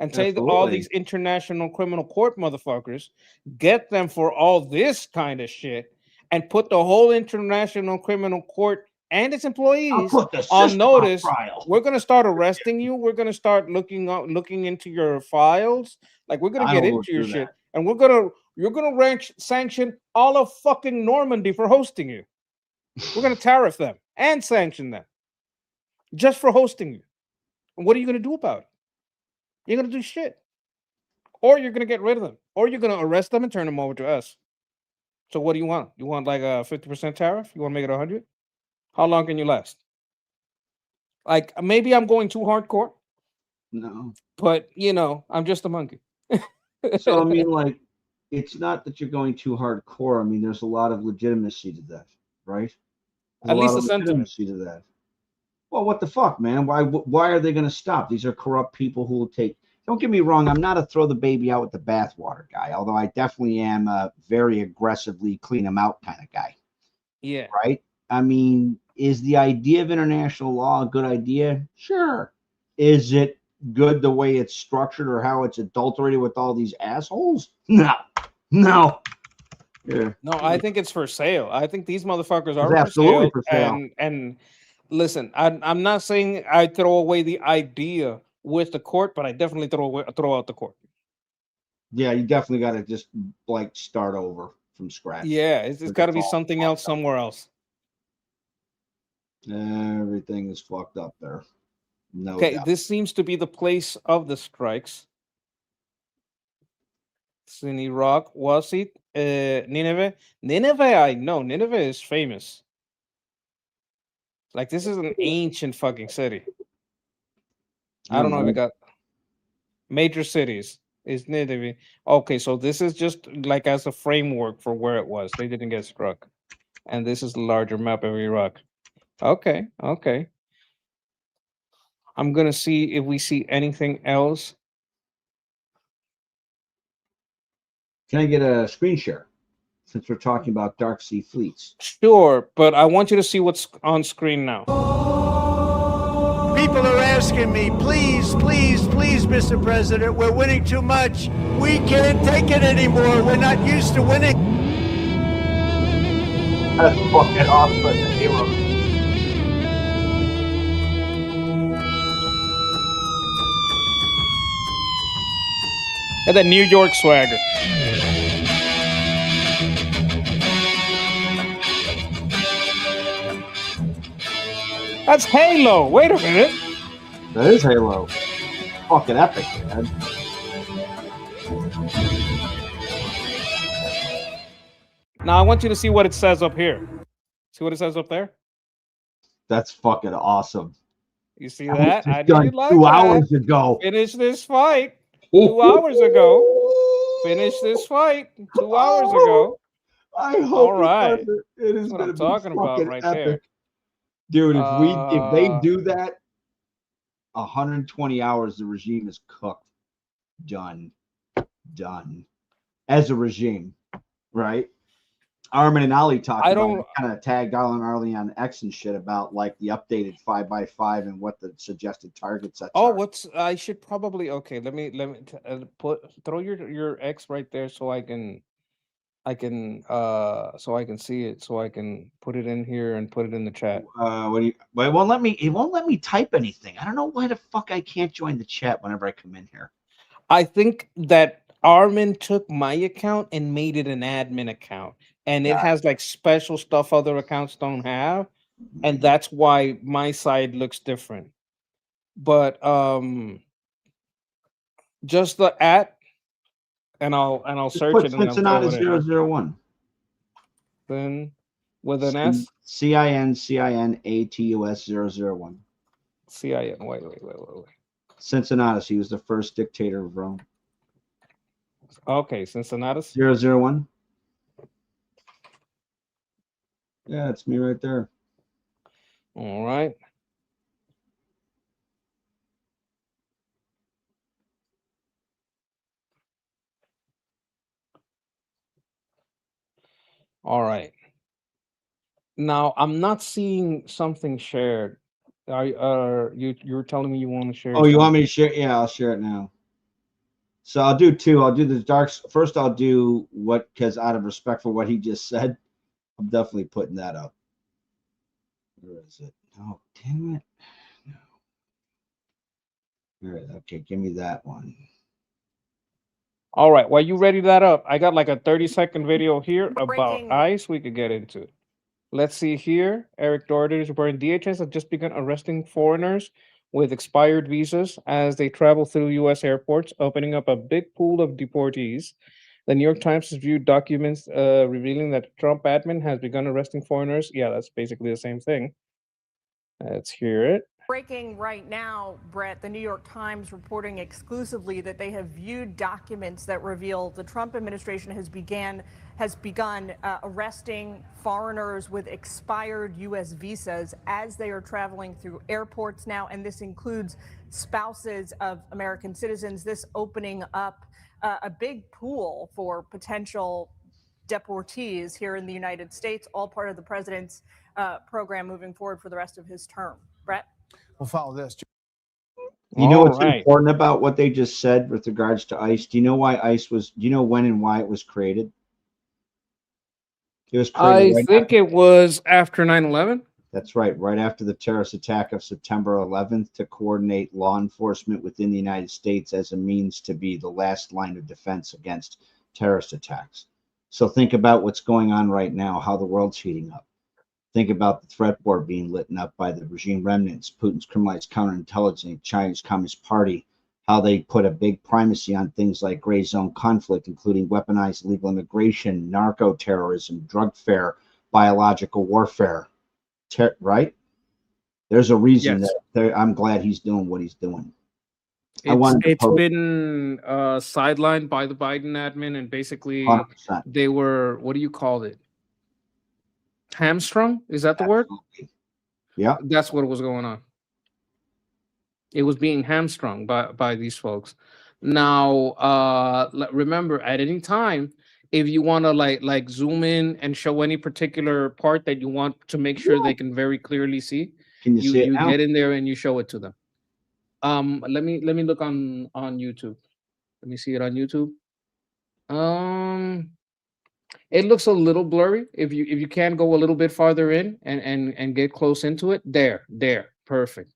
And take all Absolutely. these International Criminal Court motherfuckers, get them for all this kind of shit, and put the whole International Criminal Court and its employees put the on system notice. on trial. We're gonna start arresting you. We're gonna start looking into your files. Like we're gonna I get don't into your do shit, that. and you're gonna sanction all of fucking Normandy for hosting you. We're gonna tariff them and sanction them just for hosting you. And what are you gonna do about it? You're gonna do shit. Or you're gonna get rid of them, or you're gonna arrest them and turn them over to us. So what do you want? You want like a 50% tariff? You want to make it 100? How long can you last? Like maybe I'm going too hardcore, No. but I'm just a monkey. So I mean, like, it's not that you're going too hardcore. I mean, there's a lot of legitimacy to that, right? There's At a least lot the of sentiment. legitimacy to that. Well, what the fuck, man? Why are they going to stop? These are corrupt people who will take. Don't get me wrong. I'm not a throw the baby out with the bathwater guy, although I definitely am a very aggressively clean them out kind of guy. Yeah. Right. I mean, is the idea of international law a good idea? Sure. Is it good the way it's structured or how it's adulterated with all these assholes? No. Yeah. No, I think it's for sale. I think these motherfuckers are It's absolutely for sale. And listen, I'm not saying I throw away the idea with the court, but I definitely throw out the court. Yeah, you definitely got to just like start over from scratch. Yeah, it's got to be something else somewhere else. Everything is fucked up there. No Okay, doubt. this seems to be the place of the strikes. It's in Iraq. Was it Nineveh? Nineveh, I know. Nineveh is famous. Like, this is an ancient fucking city. I don't know if it got major cities. Is Nineveh. Okay, so this is just like as a framework for where it was. They didn't get struck. And this is the larger map of Iraq. Okay, okay. I'm gonna see if we see anything else. Can I get a screen share? Since we're talking about dark sea fleets. Sure, but I want you to see what's on screen now. People are asking me, please, please, please, Mr. President, we're winning too much. We can't take it anymore. We're not used to winning. That's fucking awesome, hero. And the New York swagger. That's Halo. Wait a minute. That is Halo. Fucking epic, man. Now I want you to see what it says up here. See what it says up there? That's fucking awesome. You see that? I done did like 2 that. hours ago. Finish this fight 2 hours ago. Finish this fight 2 hours ago. I hope All right. it is That's what gonna I'm be talking about fucking right epic. there. Dude, if they Uh, do that, 120 hours, the regime is cooked. Done. As a regime, right? Armin and Ali talked about kind of tagged Ali on X and shit about like the updated 5x5 and what the suggested targets are. Oh, I should probably let me throw your X right there so I can see it, so I can put it in here and put it in the chat. Well, it won't let me type anything. I don't know why the fuck I can't join the chat whenever I come in here. I think that Armin took my account and made it an admin account, and it has like special stuff other accounts don't have, and that's why my side looks different. But just the @ and I'll search Put it and I'll Cincinnati throw it in. 001. Then with an S. CINCINATUS 001. CIN. Wait. Cincinnatus. He was the first dictator of Rome. Okay, Cincinnatus. 001. Yeah, it's me right there. All right. All right. Now I'm not seeing something shared. You're telling me you want to share? Oh, you want me to share? Yeah, I'll share it now. So I'll do two. I'll do the darks first. I'll do what, because out of respect for what he just said, I'm definitely putting that up. Where is it? Oh, damn it. No. All right. Okay, give me that one. All right. While you ready that up, I got like a 30-second video here about ICE we could get into. Let's see here. Eric Doherty is reporting DHS has just begun arresting foreigners with expired visas as they travel through U.S. airports, opening up a big pool of deportees. The New York Times has viewed documents revealing that Trump admin has begun arresting foreigners. Yeah, that's basically the same thing. Let's hear it. Breaking right now, Brett, the New York Times reporting exclusively that they have viewed documents that reveal the Trump administration has begun arresting foreigners with expired U.S. visas as they are traveling through airports now. And this includes spouses of American citizens, this opening up a big pool for potential deportees here in the United States, all part of the president's program moving forward for the rest of his term. Brett? We'll follow this. You know what's important about what they just said with regards to ICE? Do you know why ICE was? Do you know when and why it was created? It was created. I think it was after 9/11. That's right, right after the terrorist attack of September 11th, to coordinate law enforcement within the United States as a means to be the last line of defense against terrorist attacks. So think about what's going on right now, how the world's heating up. Think about the threat board being lit up by the regime remnants, Putin's criminalized counterintelligence, China's Communist Party, how they put a big primacy on things like gray zone conflict, including weaponized illegal immigration, narco-terrorism, drug fare, biological warfare, right? There's a reason that I'm glad he's doing what he's doing. It's been sidelined by the Biden admin, and basically 100%. they were, what do you call it? Hamstrung? Is that the word? Yeah. That's what was going on. It was being hamstrung by these folks. Now, remember, at any time, if you want to like zoom in and show any particular part that you want to make sure they can very clearly see, can you see it now? get in there and you show it to them. Let me look on YouTube. Let me see it on YouTube. It looks a little blurry. If you can go a little bit farther in and get close into it, there, perfect.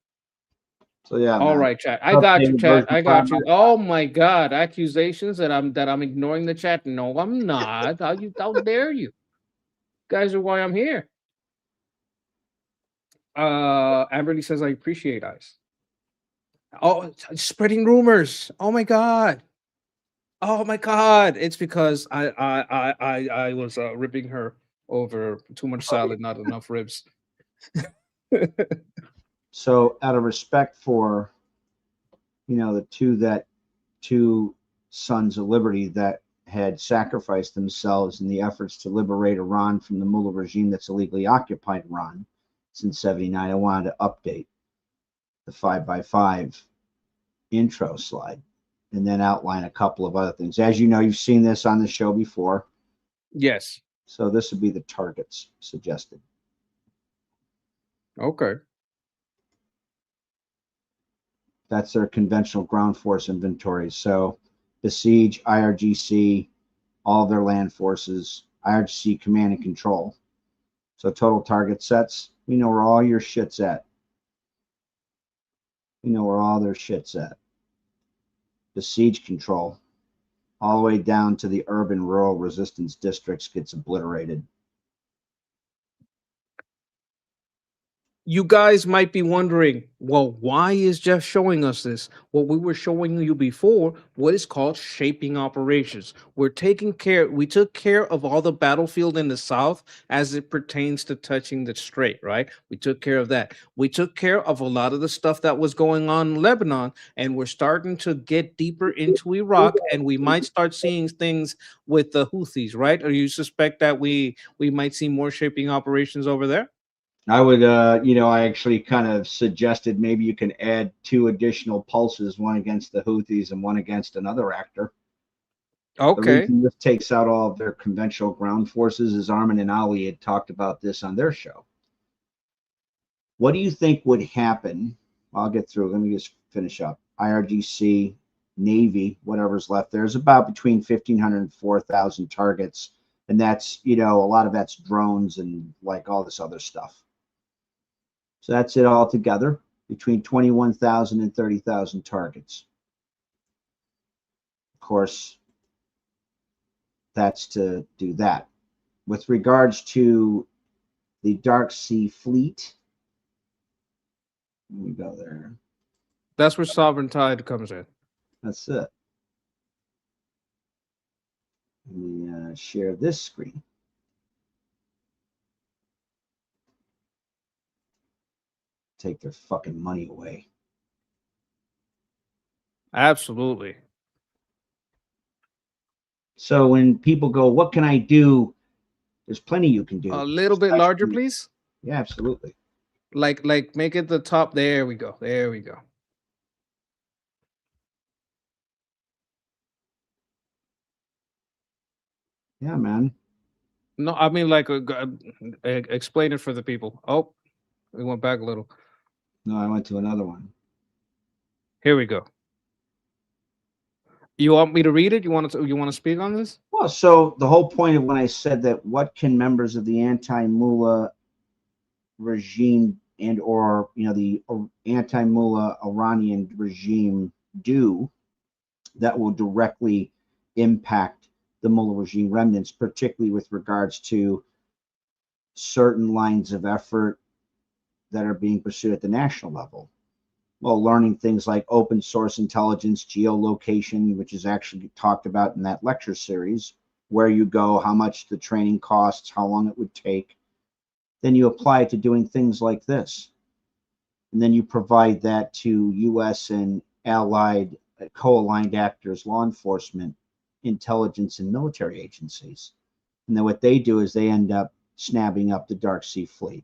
So yeah. All right, chat. I got you, chat. I got you. Oh my God, accusations that I'm ignoring the chat. No, I'm not. How dare you? Guys are why I'm here. Amberly says I appreciate ice. Oh, spreading rumors. Oh my God. Oh my God. It's because I was ripping her over too much salad, not enough ribs. So out of respect for, the two sons of liberty that had sacrificed themselves in the efforts to liberate Iran from the mullah regime that's illegally occupied Iran since '79, I wanted to update the 5x5 intro slide and then outline a couple of other things. As you know, you've seen this on the show before. Yes. So this would be the targets suggested. Okay. That's their conventional ground force inventory. So Besiege, IRGC, all of their land forces, IRGC command and control. So total target sets, we know where all your shit's at. We know where all their shit's at. Besiege control, all the way down to the urban rural resistance districts gets obliterated. You guys might be wondering, well, why is Jeff showing us this? Well, we were showing you before what is called shaping operations. We took care of all the battlefield in the South as it pertains to touching the strait, right? We took care of that. We took care of a lot of the stuff that was going on in Lebanon, and we're starting to get deeper into Iraq, and we might start seeing things with the Houthis, right? Or you suspect that we might see more shaping operations over there? I would, I actually kind of suggested maybe you can add 2 additional pulses, one against the Houthis and one against another actor. Okay. The reason this takes out all of their conventional ground forces is Armin and Ali had talked about this on their show. What do you think would happen? I'll get through. Let me just finish up. IRGC, Navy, whatever's left, there's about between 1,500 and 4,000 targets. And that's, a lot of that's drones and like all this other stuff. So that's it all together, between 21,000 and 30,000 targets. Of course, that's to do that. With regards to the Dark Sea Fleet, let me go there. That's where Sovereign Tide comes in. That's it. Let me share this screen. Take their fucking money away. Absolutely. So when people go, what can I do? There's plenty you can do. A little bit larger, please. Yeah, absolutely. Like make it the top. There we go. There we go. Yeah, man. No, I mean explain it for the people. Oh, we went back a little. No, I went to another one. Here we go. You want me to read it? You want to speak on this? Well, so the whole point of when I said that, what can members of the anti-mullah regime and or the anti-mullah Iranian regime do that will directly impact the mullah regime remnants, particularly with regards to certain lines of effort that are being pursued at the national level. Well, learning things like open source intelligence, geolocation, which is actually talked about in that lecture series, where you go, how much the training costs, how long it would take. Then you apply it to doing things like this. And then you provide that to U.S. and allied, co-aligned actors, law enforcement, intelligence, and military agencies. And then what they do is they end up snapping up the Dark Sea Fleet.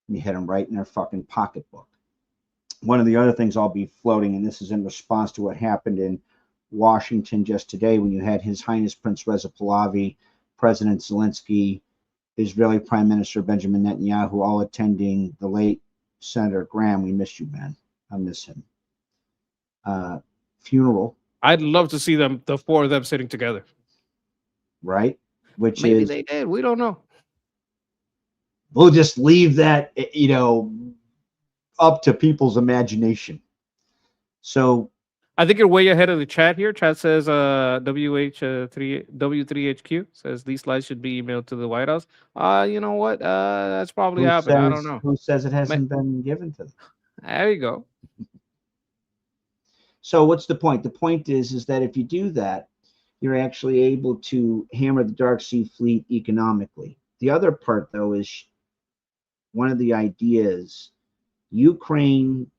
And you hit them right in their fucking pocketbook. One of the other things I'll be floating, and this is in response to what happened in Washington just today when you had His Highness Prince Reza Pahlavi, President Zelensky, Israeli Prime Minister Benjamin Netanyahu, all attending the late Senator Graham. We miss you, man. I miss him. Funeral. I'd love to see them, the four of them, sitting together. Right? Which Maybe is, they did. We don't know. We'll just leave that, up to people's imagination. So I think you're way ahead of the chat here. Chat says W3HQ says these slides should be emailed to the White House. You know what? That's probably happened. I don't know. Who says it hasn't been given to them? There you go. So what's the point? The point is that if you do that, you're actually able to hammer the Dark Sea Fleet economically. The other part, though, is one of the ideas. Ukraine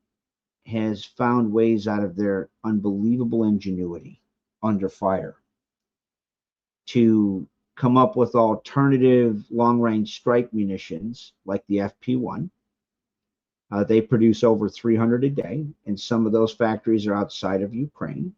has found ways out of their unbelievable ingenuity under fire to come up with alternative long-range strike munitions like the FP1. They produce over 300 a day, and some of those factories are outside of Ukraine.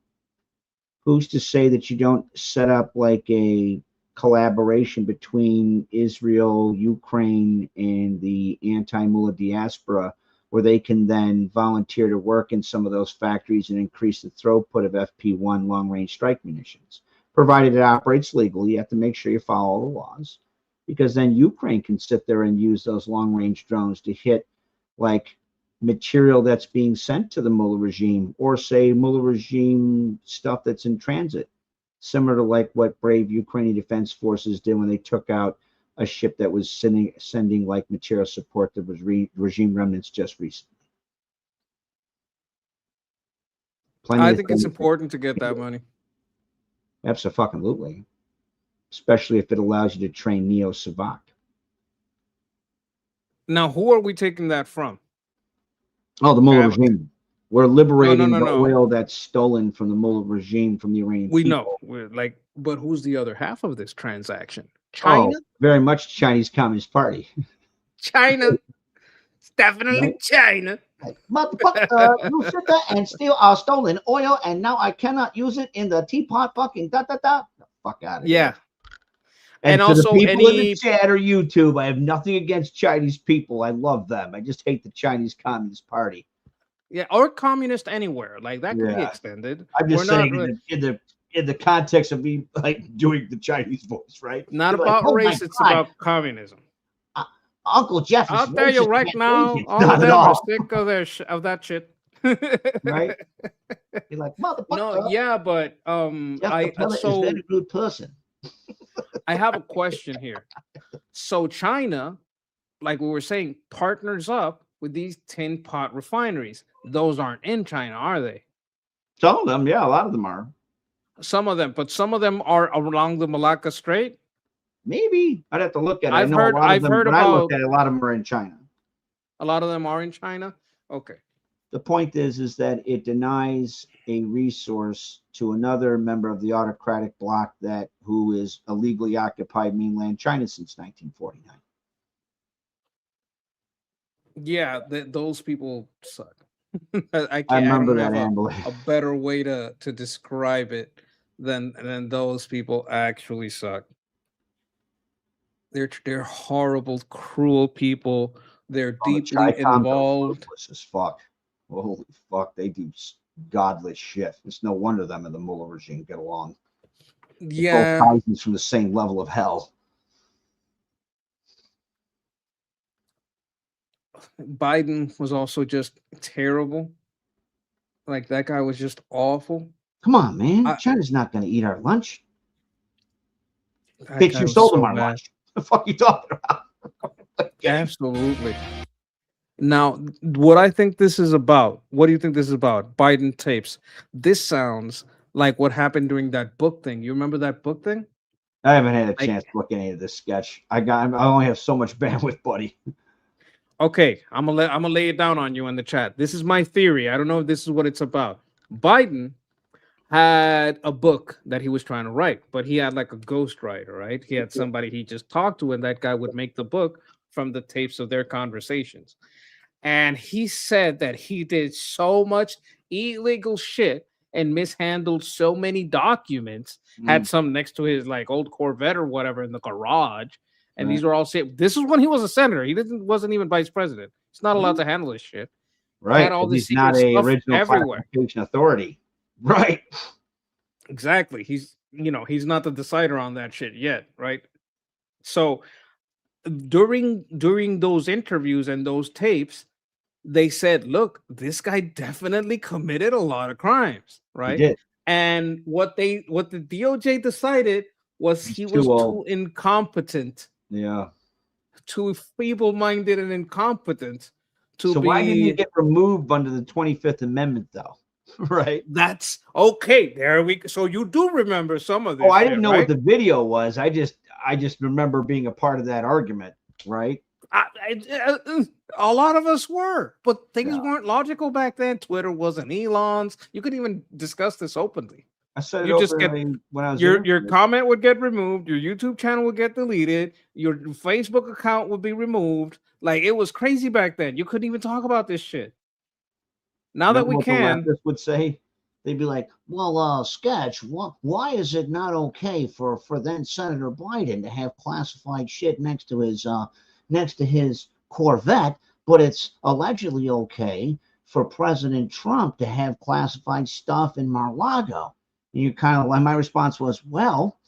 Who's to say that you don't set up like a collaboration between Israel, Ukraine, and the anti-Mullah diaspora, where they can then volunteer to work in some of those factories and increase the throughput of FP1 long-range strike munitions, provided it operates legally. You have to make sure you follow all the laws, because then Ukraine can sit there and use those long-range drones to hit like material that's being sent to the Mullah regime, or say Mullah regime stuff that's in transit, similar to like what brave Ukrainian Defense Forces did when they took out a ship that was sending like material support to regime remnants just recently. I think it's important to get that money. Absolutely. Especially if it allows you to train Neo-Savak. Now, who are we taking that from? Oh, the Mullah regime. We're liberating the oil that's stolen from the Mullah regime from the Iranian We people. know. We're like, but who's the other half of this transaction? China? Oh, very much Chinese Communist Party. China. It's definitely China. Motherfucker, you sit there and steal our stolen oil, and now I cannot use it in the teapot fucking da-da-da. The fuck out of here. Yeah. And to also the people in any the chat or YouTube, I have nothing against Chinese people. I love them. I just hate the Chinese Communist Party. Yeah, or communist anywhere. Like that could be Yeah. extended. I'm just We're saying not, in the context of me like doing the Chinese voice, right? not You're about like, "Oh my race, it's God, about communism. Uncle Jeff is I'll tell you racist right against now, Asians." all Not of at them all. are sick of their of that shit. Right? You're like, motherfucker. No, yeah, but Jeff Capella is a very good person. I have a question here. So China, like we were saying, partners up with these tin pot refineries. Those aren't in China, are they? Some of them, yeah, a lot of them are. Some of them, but some of them are along the Malacca Strait. Maybe I'd have to look at it. I've I know heard- a lot of I've them, heard when I looked about- at it, a lot of them are in China. A lot of them are in China. Okay. The point is that it denies a resource to another member of the autocratic bloc who is illegally occupied mainland China since 1949. Yeah, those people suck. I can't. I remember don't that have ambulance. a better way to describe it than those people actually suck. They're horrible, cruel people. They're deeply involved. As fuck. Holy fuck, they do godless shit. It's no wonder them and the Mullah regime get along. Yeah. Both Bisons from the same level of hell. Biden was also just terrible. Like that guy was just awful. Come on, man. China's not going to eat our lunch. That Bitch, guy you was sold so them our bad. lunch. The fuck you talking about? Absolutely. Now, what I think this is about, what do you think this is about? Biden tapes. This sounds like what happened during that book thing. You remember that book thing? I haven't had a Like- chance to look at any of this sketch. I only have so much bandwidth, buddy. Okay, I'm gonna lay it down on you in the chat. This is my theory. I don't know if this is what it's about. Biden had a book that he was trying to write, but he had like a ghostwriter, right? He had somebody he just talked to, and that guy would make the book from the tapes of their conversations. And he said that he did so much illegal shit and mishandled so many documents, had some next to his like old Corvette or whatever in the garage. And these were all shit. This is when he was a senator. He wasn't even vice president. He's not allowed to handle this shit. Right. Had all 'cause this he's not secret a stuff original everywhere. classification authority. Right. Exactly. He's he's not the decider on that shit yet, right? So during those interviews and those tapes, they said, look, this guy definitely committed a lot of crimes, right? did. And what the DOJ decided was he was too old. too incompetent, Yeah. too feeble-minded and incompetent to So be. why didn't he get removed under the 25th Amendment, though? Right. That's okay. There we go. So you do remember some of this. Oh, I shit, didn't know right? what the video was. I just remember being a part of that argument, right? A lot of us were, but things weren't logical back then. Twitter wasn't Elon's. You couldn't even discuss this openly. I said it You just over get when I was your there. comment would get removed, your YouTube channel would get deleted, your Facebook account would be removed. Like it was crazy back then. You couldn't even talk about this shit. Now that we what the can, leftists would say, they'd be like, "Well, Sketch, why is it not okay for then Senator Biden to have classified shit next to his Corvette, but it's allegedly okay for President Trump to have classified stuff in Mar-a-Lago?" And you kind of, my response was, well,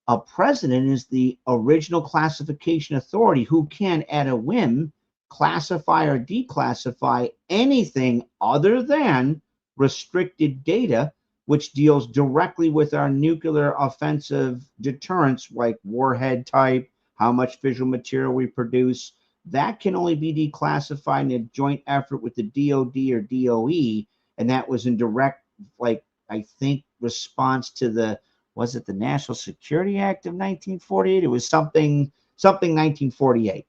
a president is the original classification authority who can, at a whim, classify or declassify anything other than restricted data, which deals directly with our nuclear offensive deterrents, like warhead type, how much visual material we produce. That can only be declassified in a joint effort with the DOD or DOE, and that was in direct, like, I think, response to the National Security Act of 1948? It was something 1948.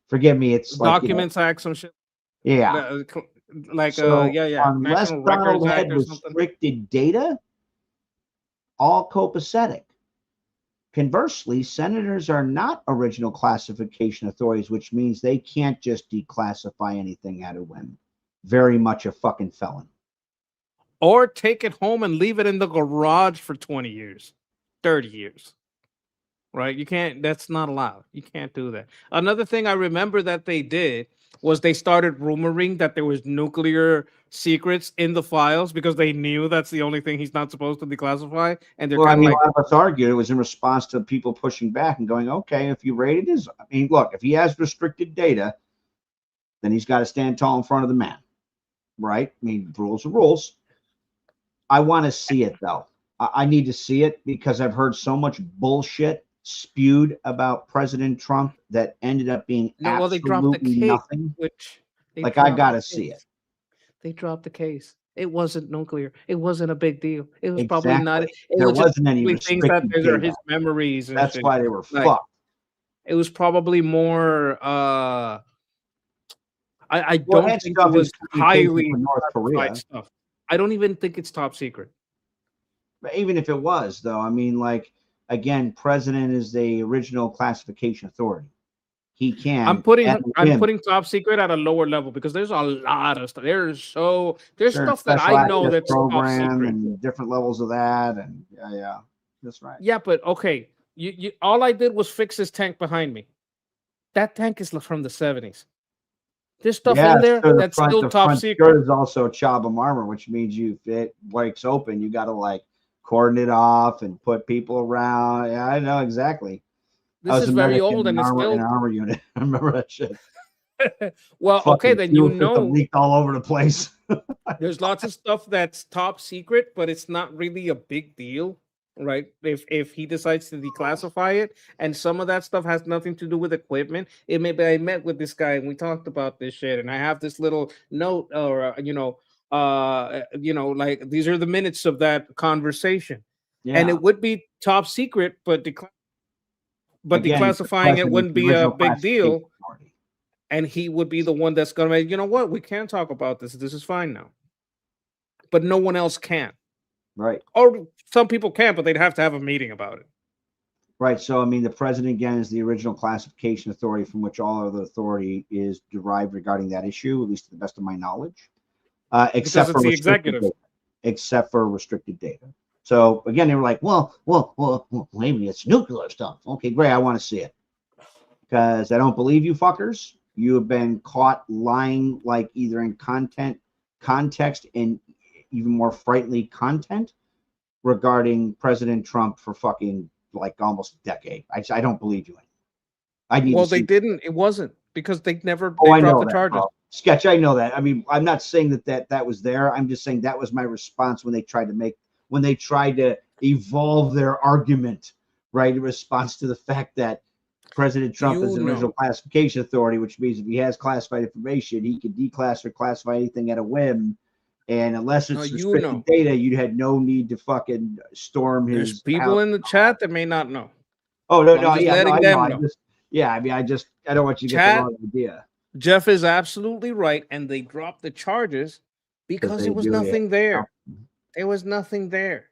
Forgive me, it's like, Documents Act, some shit. yeah. Like So yeah. unless National Donald Records had Act or something. restricted data, all copacetic. Conversely, senators are not original classification authorities, which means they can't just declassify anything at a whim. Very much a fucking felon. Or take it home and leave it in the garage for 20 years, 30 years. Right? You can't, that's not allowed. You can't do that. Another thing I remember that they did was they started rumoring that there was nuclear secrets in the files because they knew that's the only thing he's not supposed to declassify. And they're Well, I kind mean, of a lot of us argued it was in response to people pushing back and going, okay, if you rate it as, I mean, look, if he has restricted data, then he's got to stand tall in front of the man, right? I mean, rules are rules. I want to see it, though. I need to see it because I've heard so much bullshit spewed about President Trump that ended up being well, they dropped the absolutely case, nothing. which they Like, I dropped got the to see case. it. They dropped the case. It wasn't nuclear. It wasn't a big deal. It was probably not. Exactly. It There was just wasn't any probably things that restricted those are data. his memories. And That's shit. why they were Like, fucked. It was probably more. I Well, don't that think stuff it was is communication highly with North classified Korea. stuff. I don't even think it's top secret. But even if it was, though, I mean, like, again, president is the original classification authority. He can. I'm putting top secret at a lower level because there's a lot of stuff. There's stuff that I know that's top program secret. and different levels of that, and yeah, that's right. Yeah, but okay, you all I did was fix this tank behind me. That tank is from the 70s. There's stuff in there that's still the top front secret. skirt is also Chabam armor, which means if it breaks open, you got to like cordon it off and put people around. Yeah, I know exactly. This is very old and it's an still armor unit. I remember that shit. well, okay, then you know leaked all over the place. there's lots of stuff that's top secret, but it's not really a big deal. right? If he decides to declassify it, and some of that stuff has nothing to do with equipment, it may be I met with this guy and we talked about this shit, and I have this little note, or like these are the minutes of that conversation, and Yeah. it would be top secret, but Again, it's the declassifying it president, wouldn't the be a original big classification deal, authority. and he would be the one that's gonna make, you know what, we can talk about this. This is fine now, but no one else can. Right. Or some people can, but they'd have to have a meeting about it. Right. So, I mean, the president, again, is the original classification authority from which all other authority is derived regarding that issue, at least to the best of my knowledge, except for it's the restricted executive. data, except for restricted data. So, again, they were like, well, maybe it's nuclear stuff. Okay, great. I want to see it because I don't believe you fuckers. You have been caught lying, like either in context, and even more frighteningly content regarding President Trump for fucking like almost a decade. I don't believe you. They didn't. It wasn't because they never I dropped know the that, charges. bro. Sketch, I know that. I mean, I'm not saying that was there. I'm just saying that was my response when they tried to evolve their argument, right, in response to the fact that President Trump is an original classification authority, which means if he has classified information, he can declass or classify anything at a whim. And unless it's restricted data, you had no need to fucking storm his. There's people in the chat that may not know. Oh no, I'm just letting them know. I don't want you to get the wrong idea. Jeff is absolutely right, and they dropped the charges because there was nothing there. There was nothing there.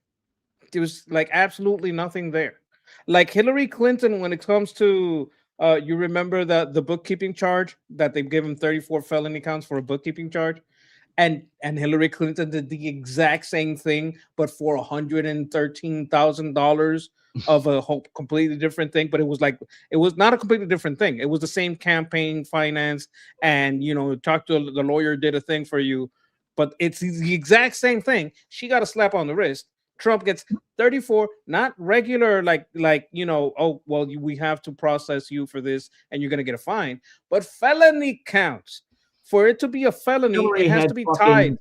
There was like absolutely nothing there. Like Hillary Clinton, when it comes to you remember the bookkeeping charge that they've given 34 felony counts for a bookkeeping charge, and Hillary Clinton did the exact same thing, but for $113,000 of a whole completely different thing. But it was not a completely different thing. It was the same campaign finance, and talk to the lawyer did a thing for you, but it's the exact same thing. She got a slap on the wrist. Trump gets 34, not regular, we have to process you for this and you're going to get a fine, but felony counts. For it to be a felony, it has to be tied.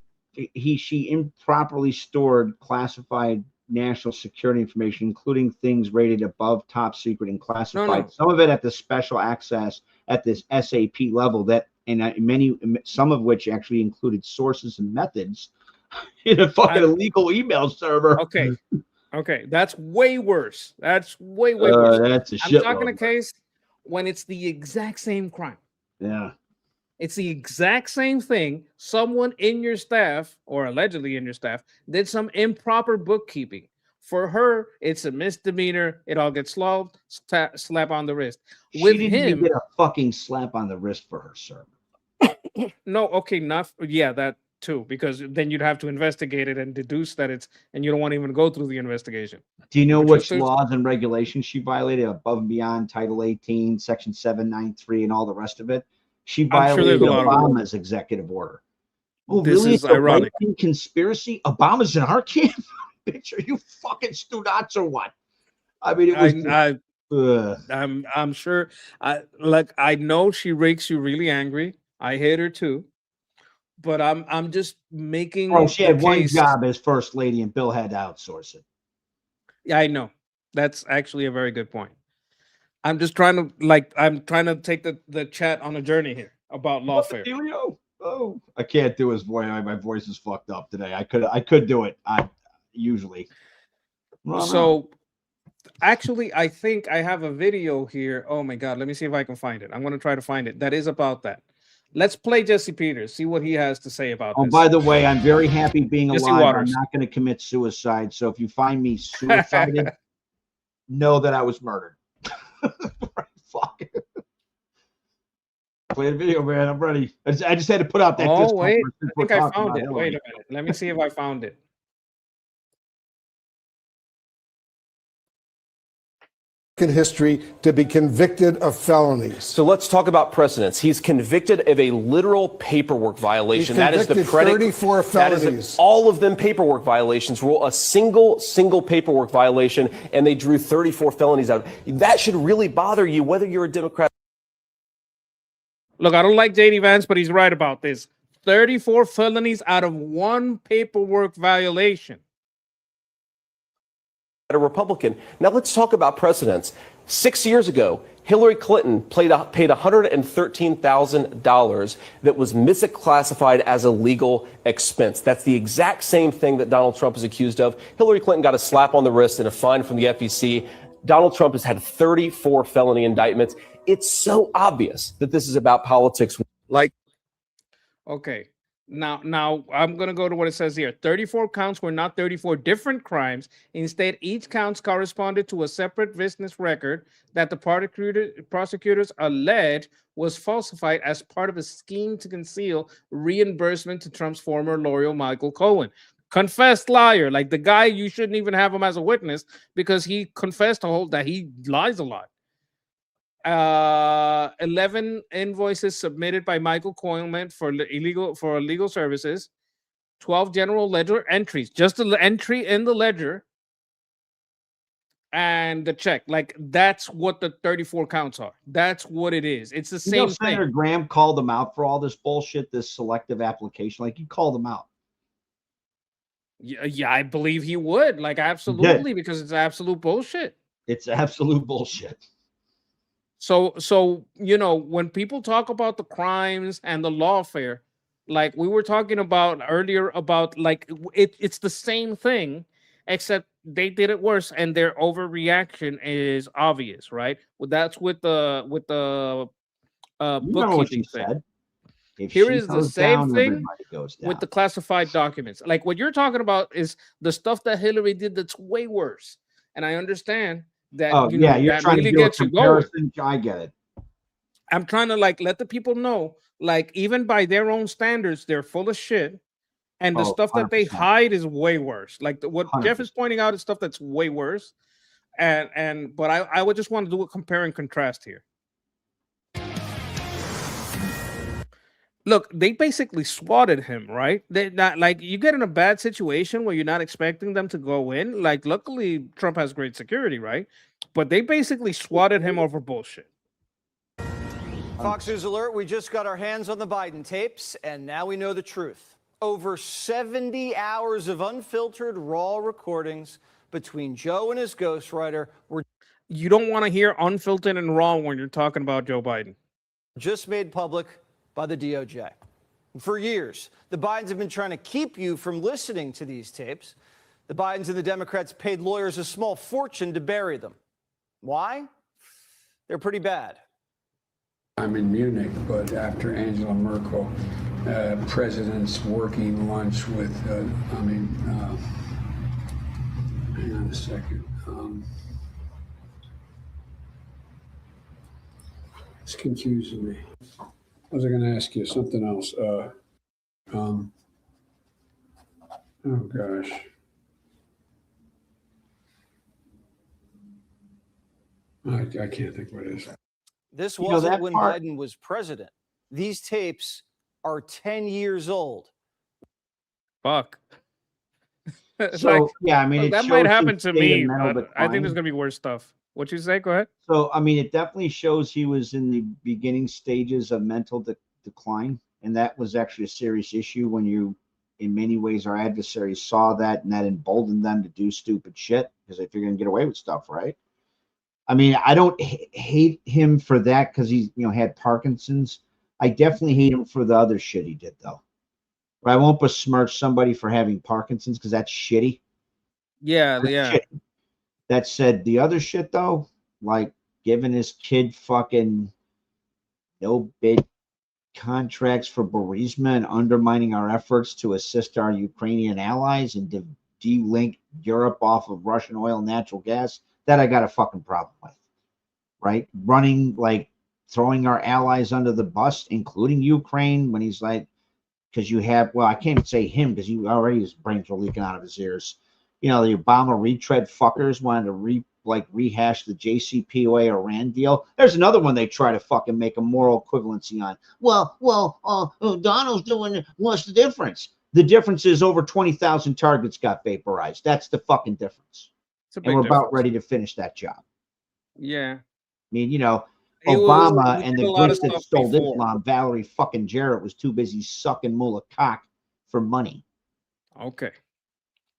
She improperly stored classified national security information, including things rated above top secret and classified. Some of it at the special access at this SAP level some of which actually included sources and methods in a fucking illegal email server. Okay, that's way worse. That's way worse. That's a I'm talking a case when it's the exact same crime. Yeah. It's the exact same thing. Someone in your staff, or allegedly in your staff, did some improper bookkeeping. For her, it's a misdemeanor. It all gets slap on the wrist. With him, even get a fucking slap on the wrist for her, sir. No, okay, that too, because then you'd have to investigate it and deduce that and you don't want to even go through the investigation. Do you know which laws and regulations she violated above and beyond Title 18, Section 793, and all the rest of it? She violated Obama's executive order. Oh, this really? is ironic. Conspiracy? Obama's in our camp? Bitch, are you fucking students or what? I mean, it was. I'm sure. I know she rakes you really angry. I hate her too. But I'm just making. Oh, she had one job as first lady, and Bill had to outsource it. Yeah, I know. That's actually a very good point. I'm just trying to take the chat on a journey here about lawfare. Oh, I can't do his voice. My voice is fucked up today. I could do it. Usually. So, actually, I think I have a video here. Oh my God, let me see if I can find it. I'm going to try to find it. That is about that. Let's play Jesse Peters. See what he has to say about this. Oh, by the way, I'm very happy being alive. I'm not going to commit suicide. So if you find me suicided, know that I was murdered. Fuck. Play the video, man. I'm ready. I just had to put out that. Oh wait, I think I found it. Wait a minute. Let me see if I found it. In history to be convicted of felonies. So let's talk about precedents. He's convicted of a literal paperwork violation. That is the 34 felonies. All of them paperwork violations. A single paperwork violation, and they drew 34 felonies out. That should really bother you, whether you're a Democrat. Look, I don't like JD Vance, but he's right about this. 34 felonies out of one paperwork violation. a Republican. Now let's talk about precedents. 6 years ago, Hillary Clinton paid $113,000 that was misclassified as a legal expense. That's the exact same thing that Donald Trump is accused of. Hillary Clinton got a slap on the wrist and a fine from the FEC. Donald Trump has had 34 felony indictments. It's so obvious that this is about politics. Okay. Now I'm going to go to what it says here. 34 counts were not 34 different crimes. Instead, each count corresponded to a separate business record that the prosecutors alleged was falsified as part of a scheme to conceal reimbursement to Trump's former lawyer, Michael Cohen. Confessed liar, like the guy, you shouldn't even have him as a witness because he confessed that he lies a lot. 11 invoices submitted by Michael Cohen for legal services, 12 general ledger entries, just the entry in the ledger, and the check. Like that's what the 34 counts are. That's what it is. It's the same thing. Senator Graham called them out for all this bullshit, this selective application. Like, you called them out. Yeah, I believe he would. Like, absolutely, because it's absolute bullshit. It's absolute bullshit. So you know, when people talk about the crimes and the lawfare, like we were talking about earlier about like it's the same thing, except they did it worse and their overreaction is obvious, right? Well, that's with the bookkeeping thing. Here is the same thing with the classified documents. Like what you're talking about is the stuff that Hillary did that's way worse. And I understand that you're that trying really to do a gets you going. I get it. I'm trying to like let the people know, like even by their own standards, they're full of shit. And the stuff that they hide is way worse. Like what 100%. Jeff is pointing out is stuff that's way worse. But I would just want to do a compare and contrast here. Look, they basically swatted him, right? They not like you get in a bad situation where you're not expecting them to go in. Like, luckily, Trump has great security, right? But they basically swatted him over bullshit. Fox News alert, we just got our hands on the Biden tapes, and now we know the truth. Over 70 hours of unfiltered, raw recordings between Joe and his ghostwriter were you don't want to hear unfiltered and raw when you're talking about Joe Biden. Just made public by the DOJ. For years, the Bidens have been trying to keep you from listening to these tapes. The Bidens and the Democrats paid lawyers a small fortune to bury them. Why? They're pretty bad. I'm in Munich, but after Angela Merkel, president's working lunch with, hang on a second. It's confusing me. I was going to ask you something else. Oh gosh. I can't think what it is. This wasn't when Biden was president. These tapes are 10 years old. Fuck. So, yeah, I mean, that might happen to me, but I think there's going to be worse stuff. What you say? Go ahead. So, I mean, it definitely shows he was in the beginning stages of mental decline. And that was actually a serious issue when you, in many ways, our adversaries saw that and that emboldened them to do stupid shit because they figured they can get away with stuff, right? I mean, I don't hate him for that because he's, had Parkinson's. I definitely hate him for the other shit he did, though. But I won't besmirch somebody for having Parkinson's because that's shitty. Yeah, that's yeah. Shitty. That said, the other shit, though, like giving his kid fucking no bid contracts for Burisma and undermining our efforts to assist our Ukrainian allies and to de-link Europe off of Russian oil and natural gas, that I got a fucking problem with, right? Running, like, throwing our allies under the bus, including Ukraine, when he's like, because you have, well, I can't say him because he already his brains were leaking out of his ears. The Obama retread fuckers wanted to rehash the JCPOA Iran deal. There's another one they try to fucking make a moral equivalency on. Donald's doing it. What's the difference? The difference is over 20,000 targets got vaporized. That's the fucking difference. And we're about ready to finish that job. Yeah. I mean, Obama and the Greeks that stole Islam, Valerie fucking Jarrett, was too busy sucking mullah cock for money. Okay.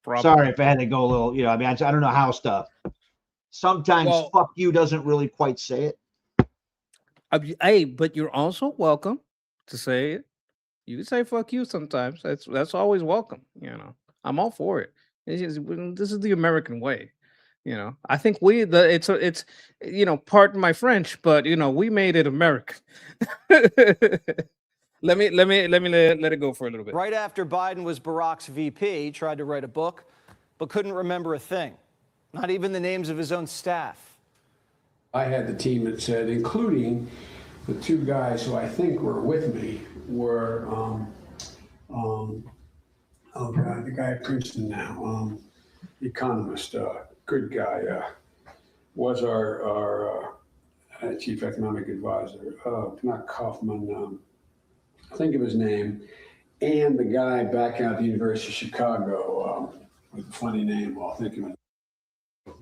Probably. Sorry if I had to go a little, I mean, I don't know how stuff. Sometimes fuck you doesn't really quite say it. Hey, but you're also welcome to say it. You can say fuck you sometimes. That's always welcome. I'm all for it. This is the American way. I think it's pardon my French, but we made it American. let it go for a little bit. Right after Biden was Barack's VP, he tried to write a book, but couldn't remember a thing, not even the names of his own staff. I had the team that said, including the two guys who I think were with me, were, oh God, the guy at Princeton now, economist, good guy, was our chief economic advisor, not Kaufman, think of his name, and the guy back out at the University of Chicago with a funny name, I'll think of it.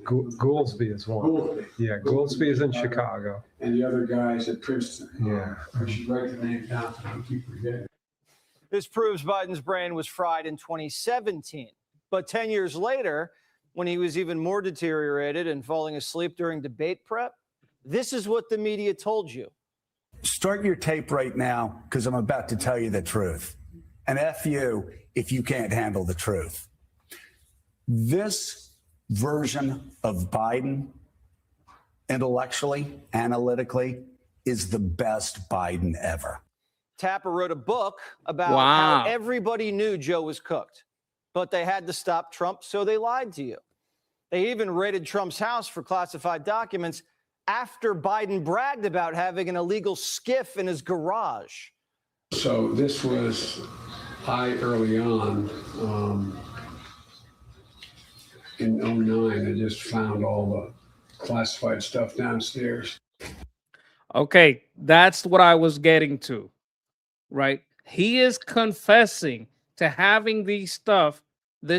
Goolsby is one. Goolsby. Yeah, Goolsby is in Chicago. And the other guys at Princeton. Yeah. I should write the name down so I don't keep forgetting. This proves Biden's brain was fried in 2017. But 10 years later, when he was even more deteriorated and falling asleep during debate prep, this is what the media told you. Start your tape right now, because I'm about to tell you the truth. And F you if you can't handle the truth. This version of Biden, intellectually, analytically, is the best Biden ever. Tapper wrote a book about how everybody knew Joe was cooked, but they had to stop Trump, so they lied to you. They even raided Trump's house for classified documents after Biden bragged about having an illegal skiff in his garage. So this was early on. In 2009, I just found all the classified stuff downstairs. Okay, that's what I was getting to, right? He is confessing to having this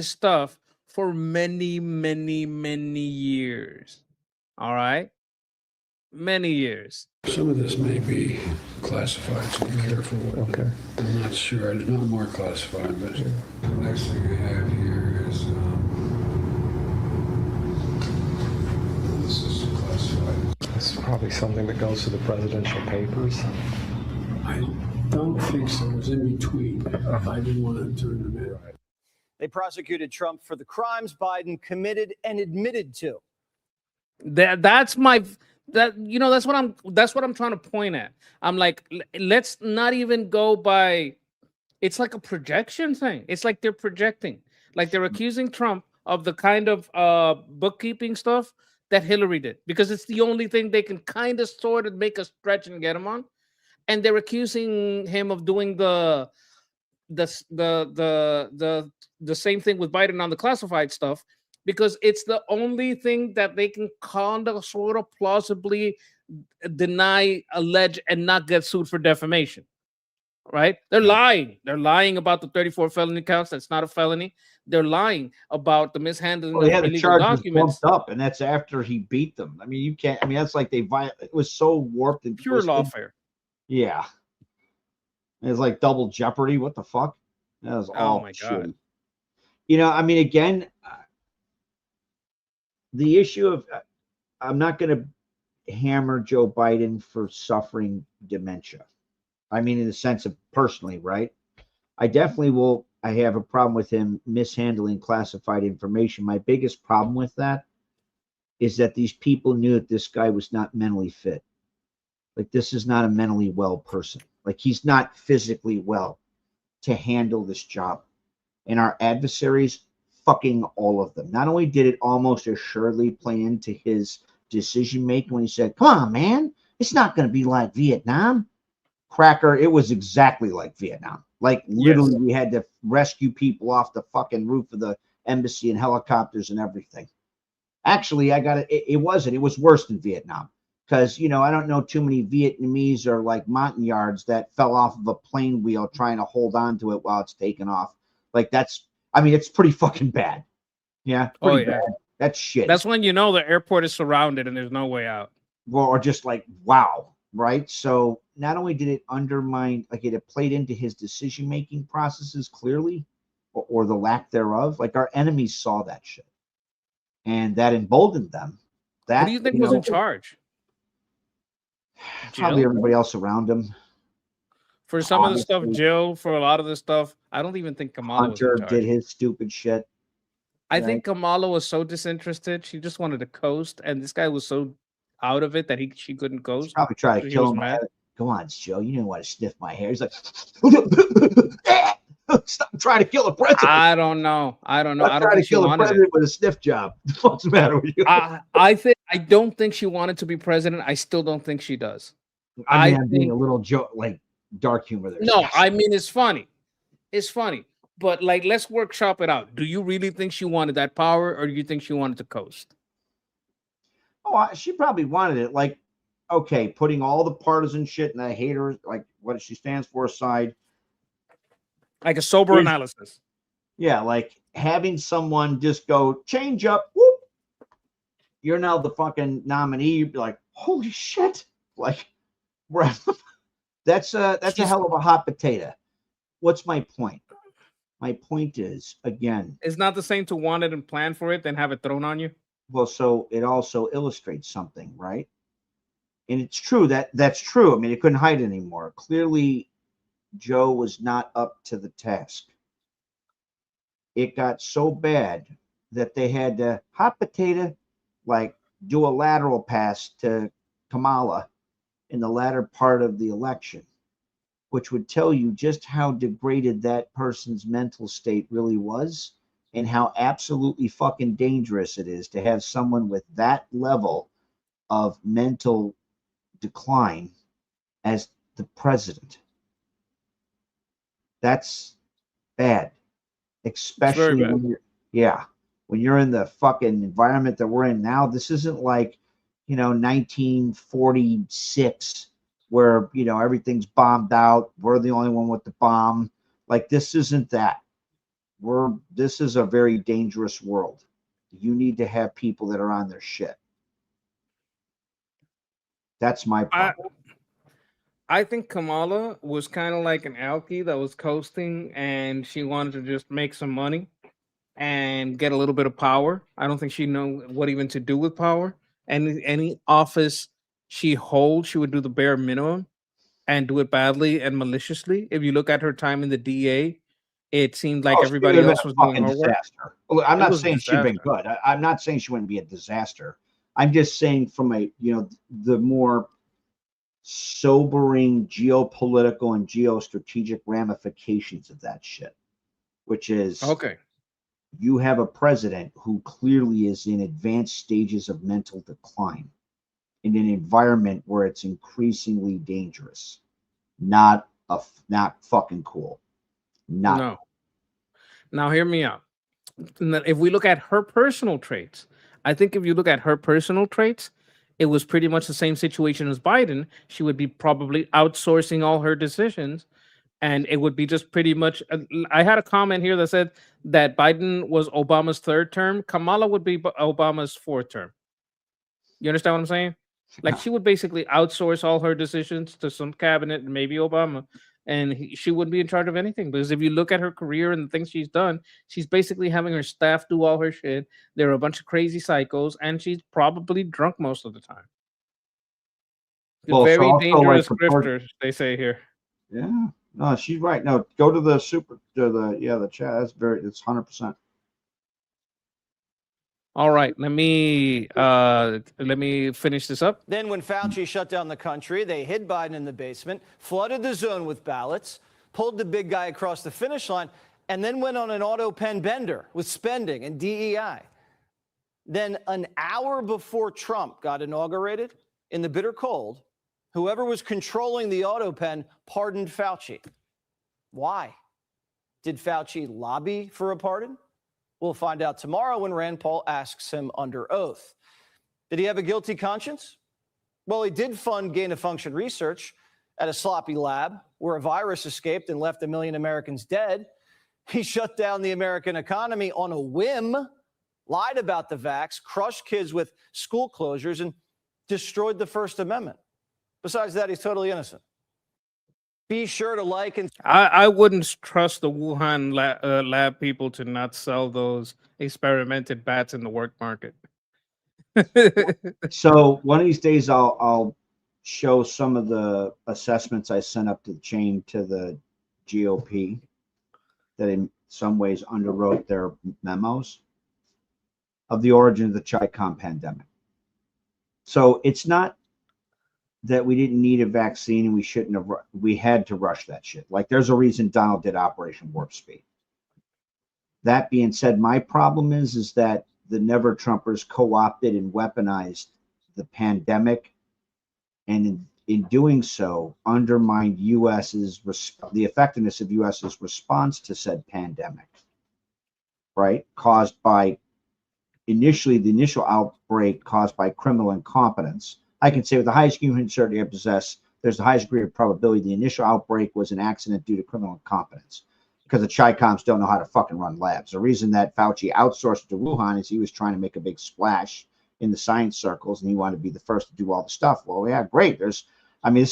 stuff for many, many, many years. All right? Many years. Some of this may be classified, so be careful. Okay. I'm not sure. It's not more classified, but the next thing I have here is this is classified. This is probably something that goes to the presidential papers. I don't think so. It was in between. I didn't want to turn them in. They prosecuted Trump for the crimes Biden committed and admitted to. That's what I'm trying to point at. I'm like, let's not even go by. It's like a projection thing. It's like they're projecting, like they're accusing Trump of the kind of bookkeeping stuff that Hillary did, because it's the only thing they can kind of sort of make a stretch and get him on. And they're accusing him of doing the same thing with Biden on the classified stuff, because it's the only thing that they can kind of sort of plausibly deny, allege, and not get sued for defamation. Right? They're lying. They're lying about the 34 felony counts. That's not a felony. They're lying about the mishandling of the illegal charges documents. bumped up, and that's after he beat them. I mean, you can't. I mean, that's like it was so warped and Pure twisted. lawfare. Yeah, it's like double jeopardy. What the fuck? That was all my God. shitty. I mean, again, the issue of I'm not going to hammer Joe Biden for suffering dementia. I mean, in the sense of personally, right? I definitely will. I have a problem with him mishandling classified information. My biggest problem with that is that these people knew that this guy was not mentally fit. Like, this is not a mentally well person. Like, he's not physically well to handle this job. And our adversaries, fucking all of them. Not only did it almost assuredly play into his decision making when he said, "Come on, man, it's not going to be like Vietnam." Cracker, it was exactly like Vietnam. Like, literally, we had to rescue people off the fucking roof of the embassy in helicopters and everything. Actually, it wasn't. It was worse than Vietnam. Because, I don't know too many Vietnamese or like Montagnards that fell off of a plane wheel trying to hold on to it while it's taking off. Like, it's pretty fucking bad. Yeah. Pretty bad. That's shit. That's when the airport is surrounded and there's no way out. Well, or just like, wow. Right. So not only did it undermine, like, it played into his decision-making processes clearly, or the lack thereof. Like our enemies saw that shit, and that emboldened them. That, Who do you think was in charge? Probably Jill? everybody else around him. For some of the stuff, Obviously, Jill. For a lot of the stuff, I don't even think Kamala was in Hunter charge. did his stupid shit. I think Kamala was so disinterested. She just wanted to coast, and this guy was so out of it that she couldn't coast. Probably try to so kill was him. mad. Come on, Joe. You didn't want to sniff my hair. He's like, stop trying to kill the president. I don't know. I don't I'm trying to kill the president with a sniff job. What's the matter with you? I don't think she wanted to be president. I still don't think she does. I mean, I'm being a little joke, like dark humor there. No, I mean it's funny. It's funny. But like, let's workshop it out. Do you really think she wanted that power, or do you think she wanted to coast? Oh, she probably wanted it. Like, okay, putting all the partisan shit and the haters, like what she stands for, aside. Like a sober analysis. Yeah, like having someone just go change up. Whoop, you're now the fucking nominee. You'd be like, holy shit! Like, that's a hell of a hot potato. What's my point? My point is, again, it's not the same to want it and plan for it than have it thrown on you. Well, so it also illustrates something, right? And it's true that's true. I mean, it couldn't hide anymore. Clearly, Joe was not up to the task. It got so bad that they had to hot potato, like do a lateral pass to Kamala in the latter part of the election, which would tell you just how degraded that person's mental state really was and how absolutely fucking dangerous it is to have someone with that level of mental decline as the president. That's bad, especially bad. When you're in the fucking environment that we're in now. This isn't like, 1946 where, everything's bombed out. We're the only one with the bomb. Like, this isn't that. This is a very dangerous world. You need to have people that are on their shit. That's my problem. I think Kamala was kind of like an alkie that was coasting, and she wanted to just make some money and get a little bit of power. I don't think she knew what even to do with power. And any office she holds, she would do the bare minimum and do it badly and maliciously. If you look at her time in the DA, it seemed like everybody else was doing her work. Well, I'm not saying she'd been good. I'm not saying she wouldn't be a disaster. I'm just saying from a, the more sobering geopolitical and geostrategic ramifications of that shit, which is, okay, you have a president who clearly is in advanced stages of mental decline in an environment where it's increasingly dangerous. Not fucking cool. No. Now hear me out. If we look at her personal traits, I think if you look at her personal traits, it was pretty much the same situation as Biden. She would be probably outsourcing all her decisions, and it would be just pretty much. I had a comment here that said that Biden was Obama's third term. Kamala would be Obama's fourth term. You understand what I'm saying? Like, she would basically outsource all her decisions to some cabinet and maybe Obama, and she wouldn't be in charge of anything. Because if you look at her career and the things she's done, she's basically having her staff do all her shit. There are a bunch of crazy psychos, and she's probably drunk most of the time. Well, very so dangerous like grifters, they say here. Yeah, no, she's right. No, go to the the chat. It's 100%. All right, let me finish this up. Then when Fauci shut down the country, they hid Biden in the basement, flooded the zone with ballots, pulled the big guy across the finish line, and then went on an auto pen bender with spending and DEI. Then an hour before Trump got inaugurated, in the bitter cold, whoever was controlling the auto pen pardoned Fauci. Why? Did Fauci lobby for a pardon? We'll find out tomorrow when Rand Paul asks him under oath. Did he have a guilty conscience? Well, he did fund gain-of-function research at a sloppy lab where a virus escaped and left 1 million Americans dead. He shut down the American economy on a whim, lied about the vax, crushed kids with school closures, and destroyed the First Amendment. Besides that, he's totally innocent. Be sure to like and I wouldn't trust the Wuhan lab people to not sell those experimented bats in the work market. So one of these days, I'll show some of the assessments I sent up to the chain to the GOP that in some ways underwrote their memos of the origin of the Chi-Com pandemic. So it's not that we didn't need a vaccine and we shouldn't have, we had to rush that shit. Like there's a reason Donald did Operation Warp Speed. That being said, my problem is that the Never Trumpers co-opted and weaponized the pandemic, and in doing so, undermined the effectiveness of US's response to said pandemic, right? Caused by the initial outbreak caused by criminal incompetence. I can say with the highest human certainty I possess, there's the highest degree of probability the initial outbreak was an accident due to criminal incompetence, because the Chi-Coms don't know how to fucking run labs. The reason that Fauci outsourced to Wuhan is he was trying to make a big splash in the science circles and he wanted to be the first to do all the stuff. Well, yeah, great. This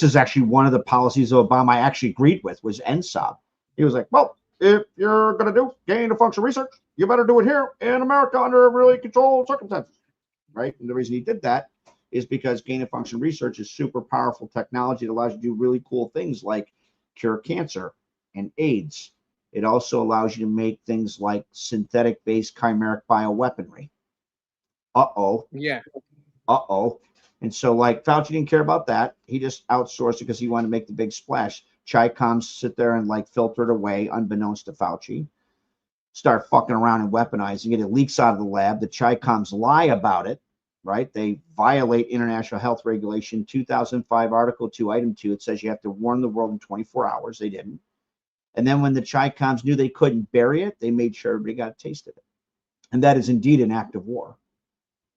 is actually one of the policies of Obama I actually agreed with was NSOB. He was like, well, if you're going to do gain of function research, you better do it here in America under really controlled circumstances, right? And the reason he did that is because gain of function research is super powerful technology that allows you to do really cool things like cure cancer and AIDS. It also allows you to make things like synthetic-based chimeric bioweaponry. Yeah. And so, like, Fauci didn't care about that. He just outsourced it because he wanted to make the big splash. Chi-Coms sit there and, like, filter it away, unbeknownst to Fauci. Start fucking around and weaponizing it. It leaks out of the lab. The Chi-Coms lie about it, right? They violate international health regulation 2005 Article 2, Item 2. It says you have to warn the world in 24 hours. They didn't. And then when the Chi-Coms knew they couldn't bury it, they made sure everybody got a taste of it. And that is indeed an act of war.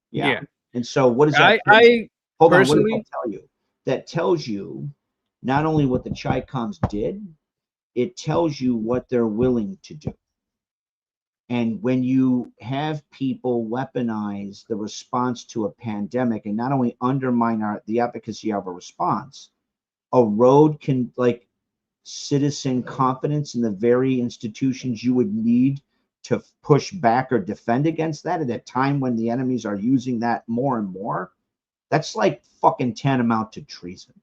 Yeah. And so what does that hold on, what does that tell you? That tells you not only what the Chi-Coms did, it tells you what they're willing to do. And when you have people weaponize the response to a pandemic and not only undermine the efficacy of a response, erode citizen confidence in the very institutions you would need to push back or defend against that at a time when the enemies are using that more and more, that's like fucking tantamount to treason.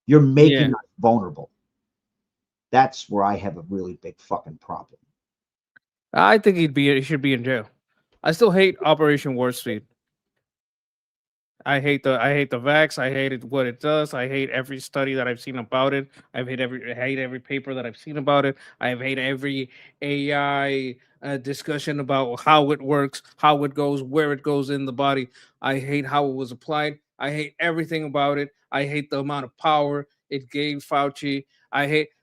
You're making us vulnerable. That's where I have a really big fucking problem. I think he should be in jail. I still hate Operation Warp Speed. I hate the vax. I hate what it does. I hate every study that I've seen about it. I hate every paper that I've seen about it. I hate every AI discussion about how it works, how it goes, where it goes in the body. I hate how it was applied. I hate everything about it. I hate the amount of power it gave Fauci.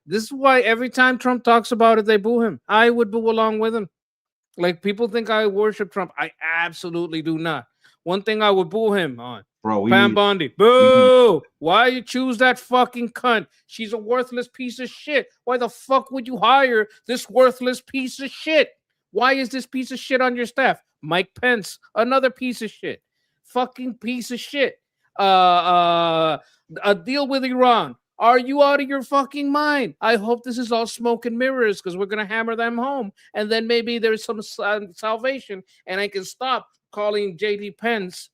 This is why every time Trump talks about it, they boo him. I would boo along with him. Like, people think I worship Trump. I absolutely do not. One thing I would boo him on. Bro, Pam Bondi. Boo! Why you choose that fucking cunt? She's a worthless piece of shit. Why the fuck would you hire this worthless piece of shit? Why is this piece of shit on your staff? Mike Pence, another piece of shit. Fucking piece of shit. A deal with Iran. Are you out of your fucking mind? I hope this is all smoke and mirrors because we're going to hammer them home. And then maybe there's some salvation and I can stop calling JD Pence.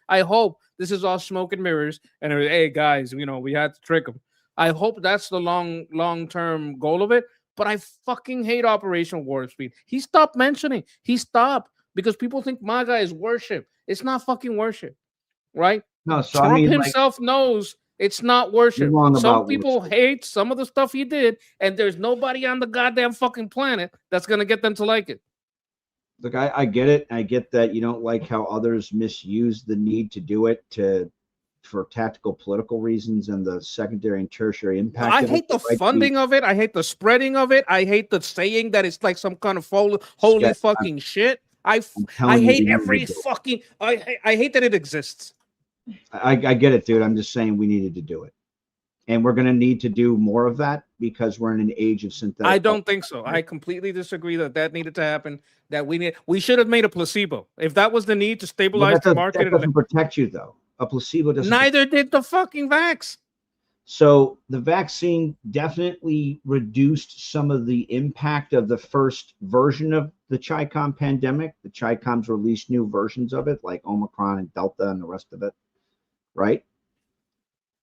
I hope this is all smoke and mirrors. And hey, guys, we had to trick them. I hope that's the long-term goal of it. But I fucking hate Operation Warp Speed. He stopped mentioning. He stopped because people think MAGA is worship. It's not fucking worship, right? No, so Trump himself knows it's not worship. Some people hate some of the stuff he did, and there's nobody on the goddamn fucking planet that's gonna get them to like it. Look, I get it. I get that you don't like how others misuse the need to do it for tactical political reasons and the secondary and tertiary impact. I hate the funding of it. I hate the spreading of it. I hate the saying that it's like some kind of holy fucking shit. I hate every fucking. I hate that it exists. I get it, dude. I'm just saying we needed to do it. And we're going to need to do more of that because we're in an age of synthetic. I don't think so. I completely disagree that needed to happen. That we should have made a placebo. If that was the need to stabilize the market. That doesn't protect you, though. A placebo doesn't. Neither did the fucking vax. So the vaccine definitely reduced some of the impact of the first version of the Chi-Com pandemic. The Chi-Coms released new versions of it, like Omicron and Delta and the rest of it, right?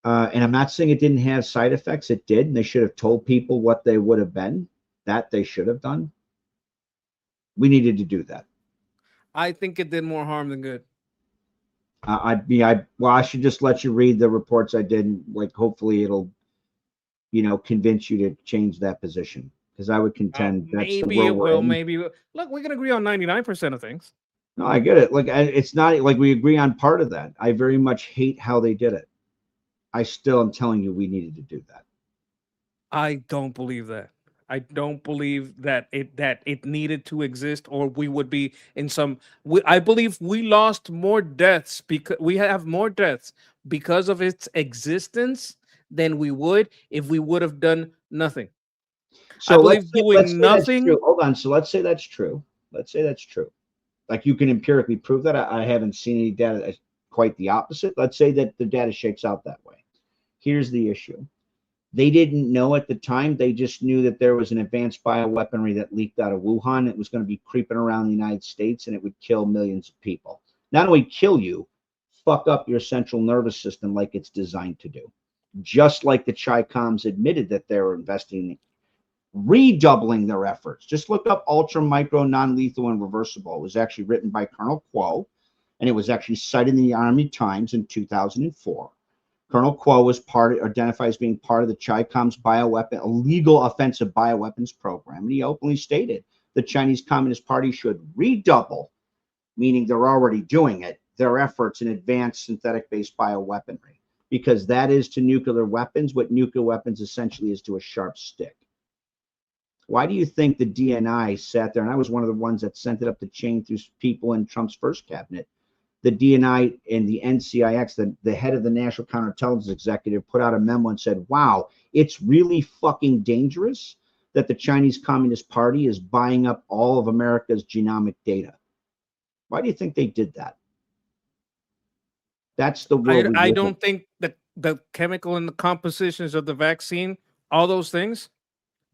And I'm not saying it didn't have side effects. It did, and they should have told people what they would have been. That they should have done. We needed to do that. I think it did more harm than good. I should just let you read the reports I did, and like hopefully it'll, convince you to change that position. Because I would contend that's the Maybe world it we're will. in. Maybe look, we can agree on 99% of things. No, I get it. Like it's not like we agree on part of that. I very much hate how they did it. I still am telling you we needed to do that. I don't believe that. I don't believe that it needed to exist, or we would be in some. I believe we lost more deaths because we have more deaths because of its existence than we would if we would have done nothing. So I believe let's doing say that's nothing. true. Hold on. So let's say that's true. Let's say that's true. Like you can empirically prove that. I haven't seen any data that's quite the opposite. Let's say that the data shakes out that way. Here's the issue. They didn't know at the time. They just knew that there was an advanced bioweaponry that leaked out of Wuhan. It was going to be creeping around the United States, and it would kill millions of people. Not only kill you, fuck up your central nervous system like it's designed to do. Just like the Chi-Coms admitted that they were investing, redoubling their efforts. Just look up ultra, micro, non-lethal, and reversible. It was actually written by Colonel Kuo, and it was actually cited in the Army Times in 2004. Colonel Kuo was identified as being part of the Chi-Com's illegal offensive bioweapons program. And he openly stated the Chinese Communist Party should redouble, meaning they're already doing it, their efforts in advanced synthetic-based bioweaponry, because that is to nuclear weapons what nuclear weapons essentially is to a sharp stick. Why do you think the DNI sat there, and I was one of the ones that sent it up the chain through people in Trump's first cabinet, the DNI and the NCIX, the head of the National Counterintelligence Executive, put out a memo and said, wow, it's really fucking dangerous that the Chinese Communist Party is buying up all of America's genomic data. Why do you think they did that? That's the world. I don't think that the chemical and the compositions of the vaccine, all those things,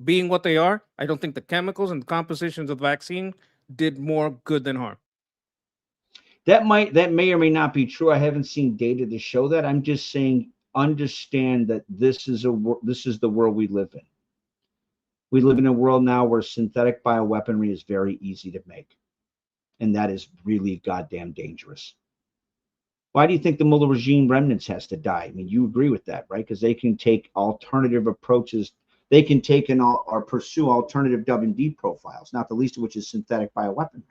being what they are, I don't think the chemicals and the compositions of the vaccine did more good than harm. That may or may not be true. I haven't seen data to show that. I'm just saying, understand that this is the world we live in. We live in a world now where synthetic bioweaponry is very easy to make, and that is really goddamn dangerous. Why do you think the Mullah regime remnants has to die? I mean, you agree with that, right? Because they can take alternative approaches. They can take or pursue alternative W&D profiles, not the least of which is synthetic bioweaponry.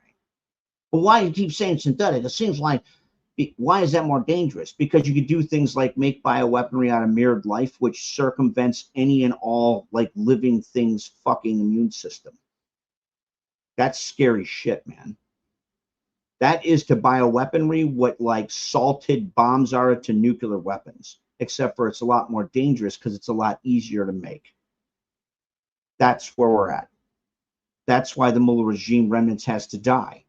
But why do you keep saying synthetic? It seems like, why is that more dangerous? Because you could do things like make bioweaponry out of mirrored life, which circumvents any and all like living things fucking immune system. That's scary shit, man. That is to bioweaponry what like salted bombs are to nuclear weapons, except for it's a lot more dangerous because it's a lot easier to make. That's where we're at. That's why the Mullah regime remnants has to die.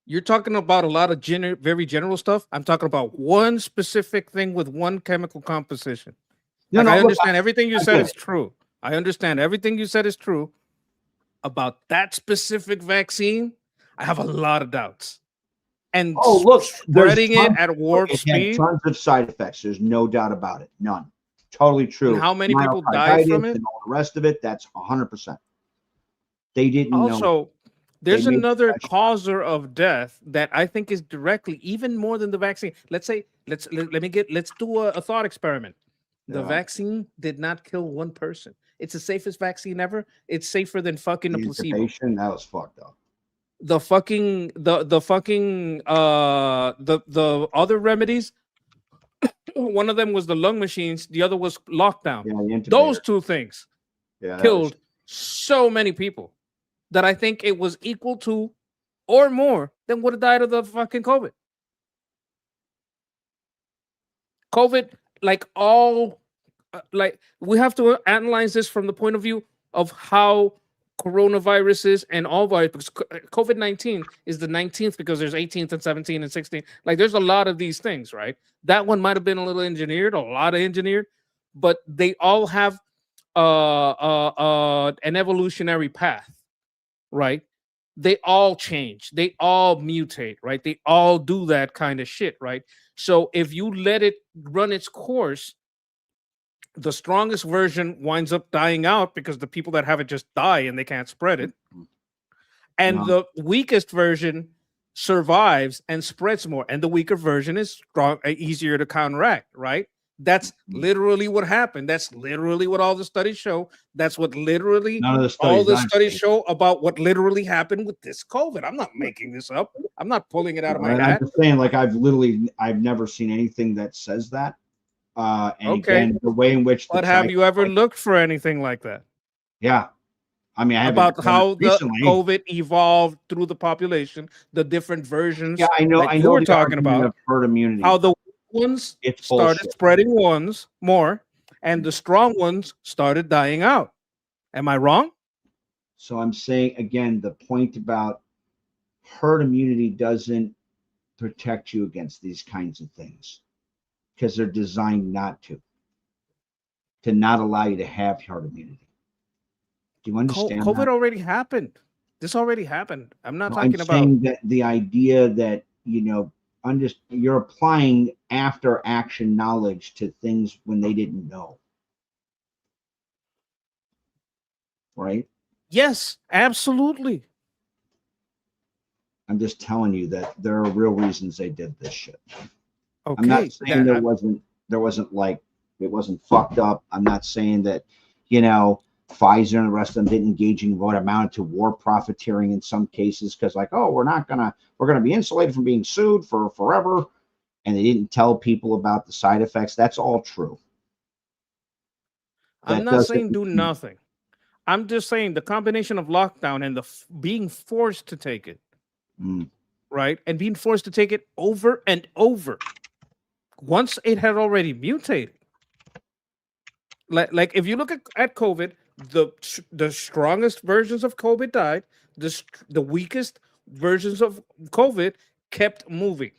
You're talking about a lot of very general stuff. I'm talking about one specific thing with one chemical composition. I understand everything you said is true. I understand everything you said is true. About that specific vaccine, I have a lot of doubts. And spreading it at warp speed. Tons of side effects. There's no doubt about it. None. Totally true. And how many people died from it? And all the rest of it, that's 100%. They didn't know. Also, there's another causer of death that I think is directly even more than the vaccine. Let's say, let's do a thought experiment. The vaccine did not kill one person. It's the safest vaccine ever. It's safer than fucking a placebo. That was fucked up. The other remedies. One of them was the lung machines. The other was lockdown. Yeah, those two things killed so many people that I think it was equal to or more than would have died of the fucking COVID. COVID, like we have to analyze this from the point of view of how coronaviruses and all viruses. Because COVID-19 is the 19th because there's 18th and 17th and 16th. Like there's a lot of these things, right? That one might have been a little engineered, a lot of engineered, but they all have an evolutionary path, right? They all change, they all mutate, right? They all do that kind of shit, right? So if you let it run its course, the strongest version winds up dying out because the people that have it just die and they can't spread it. And the weakest version survives and spreads more. And the weaker version is strong, easier to counteract, right? That's literally what happened. That's literally what all the studies show. That's what literally all the studies show about what literally happened with this COVID. I'm not making this up. I'm not pulling it out of my hat. I'm just saying, like, I've never seen anything that says that. And again, the way in which. But have you ever looked for anything like that? Yeah. I mean, I about how the COVID evolved through the population, the different versions. Yeah, I know. Like I you know were talking about herd immunity. how the ones started spreading ones more, and the strong ones started dying out. Am I wrong? So I'm saying again, the point about herd immunity doesn't protect you against these kinds of things because they're designed not to not allow you to have herd immunity. Do you understand? COVID already happened. This already happened. I'm not I'm talking about saying that the idea that, you know, you're applying after action knowledge to things when they didn't know. Right? Yes, absolutely. I'm just telling you that there are real reasons they did this shit. Okay. I'm not saying there wasn't like it wasn't fucked up. I'm not saying that, you know, Pfizer and the rest of them didn't engage in what amounted to war profiteering in some cases because, like, oh, we're gonna be insulated from being sued for forever, and they didn't tell people about the side effects. That's all true. I'm not saying do nothing. I'm just saying the combination of lockdown and the being forced to take it, right, and being forced to take it over and over. Once it had already mutated, like if you look at COVID. The strongest versions of COVID died. The weakest versions of COVID kept moving.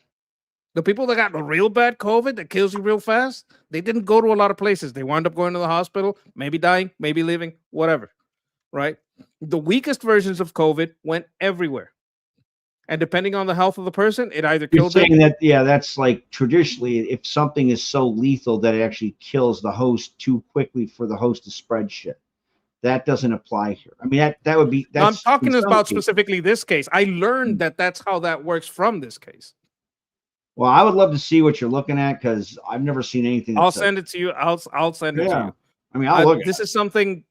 The people that got the real bad COVID that kills you real fast, they didn't go to a lot of places. They wound up going to the hospital, maybe dying, maybe living, whatever, right? The weakest versions of COVID went everywhere. And depending on the health of the person, it either You're killed them. saying that, yeah, that's like traditionally, if something is so lethal that it actually kills the host too quickly for the host to spread shit. That doesn't apply here. I mean, that would be. I'm talking about specifically this case. I learned that that's how that works from this case. Well, I would love to see what you're looking at because I've never seen anything. I'll send it to you. I'll send it to you. I mean, I'll look. This is something.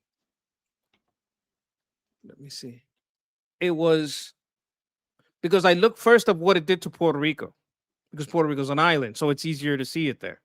Let me see. It was because I looked first of what it did to Puerto Rico, because Puerto Rico's an island, so it's easier to see it there.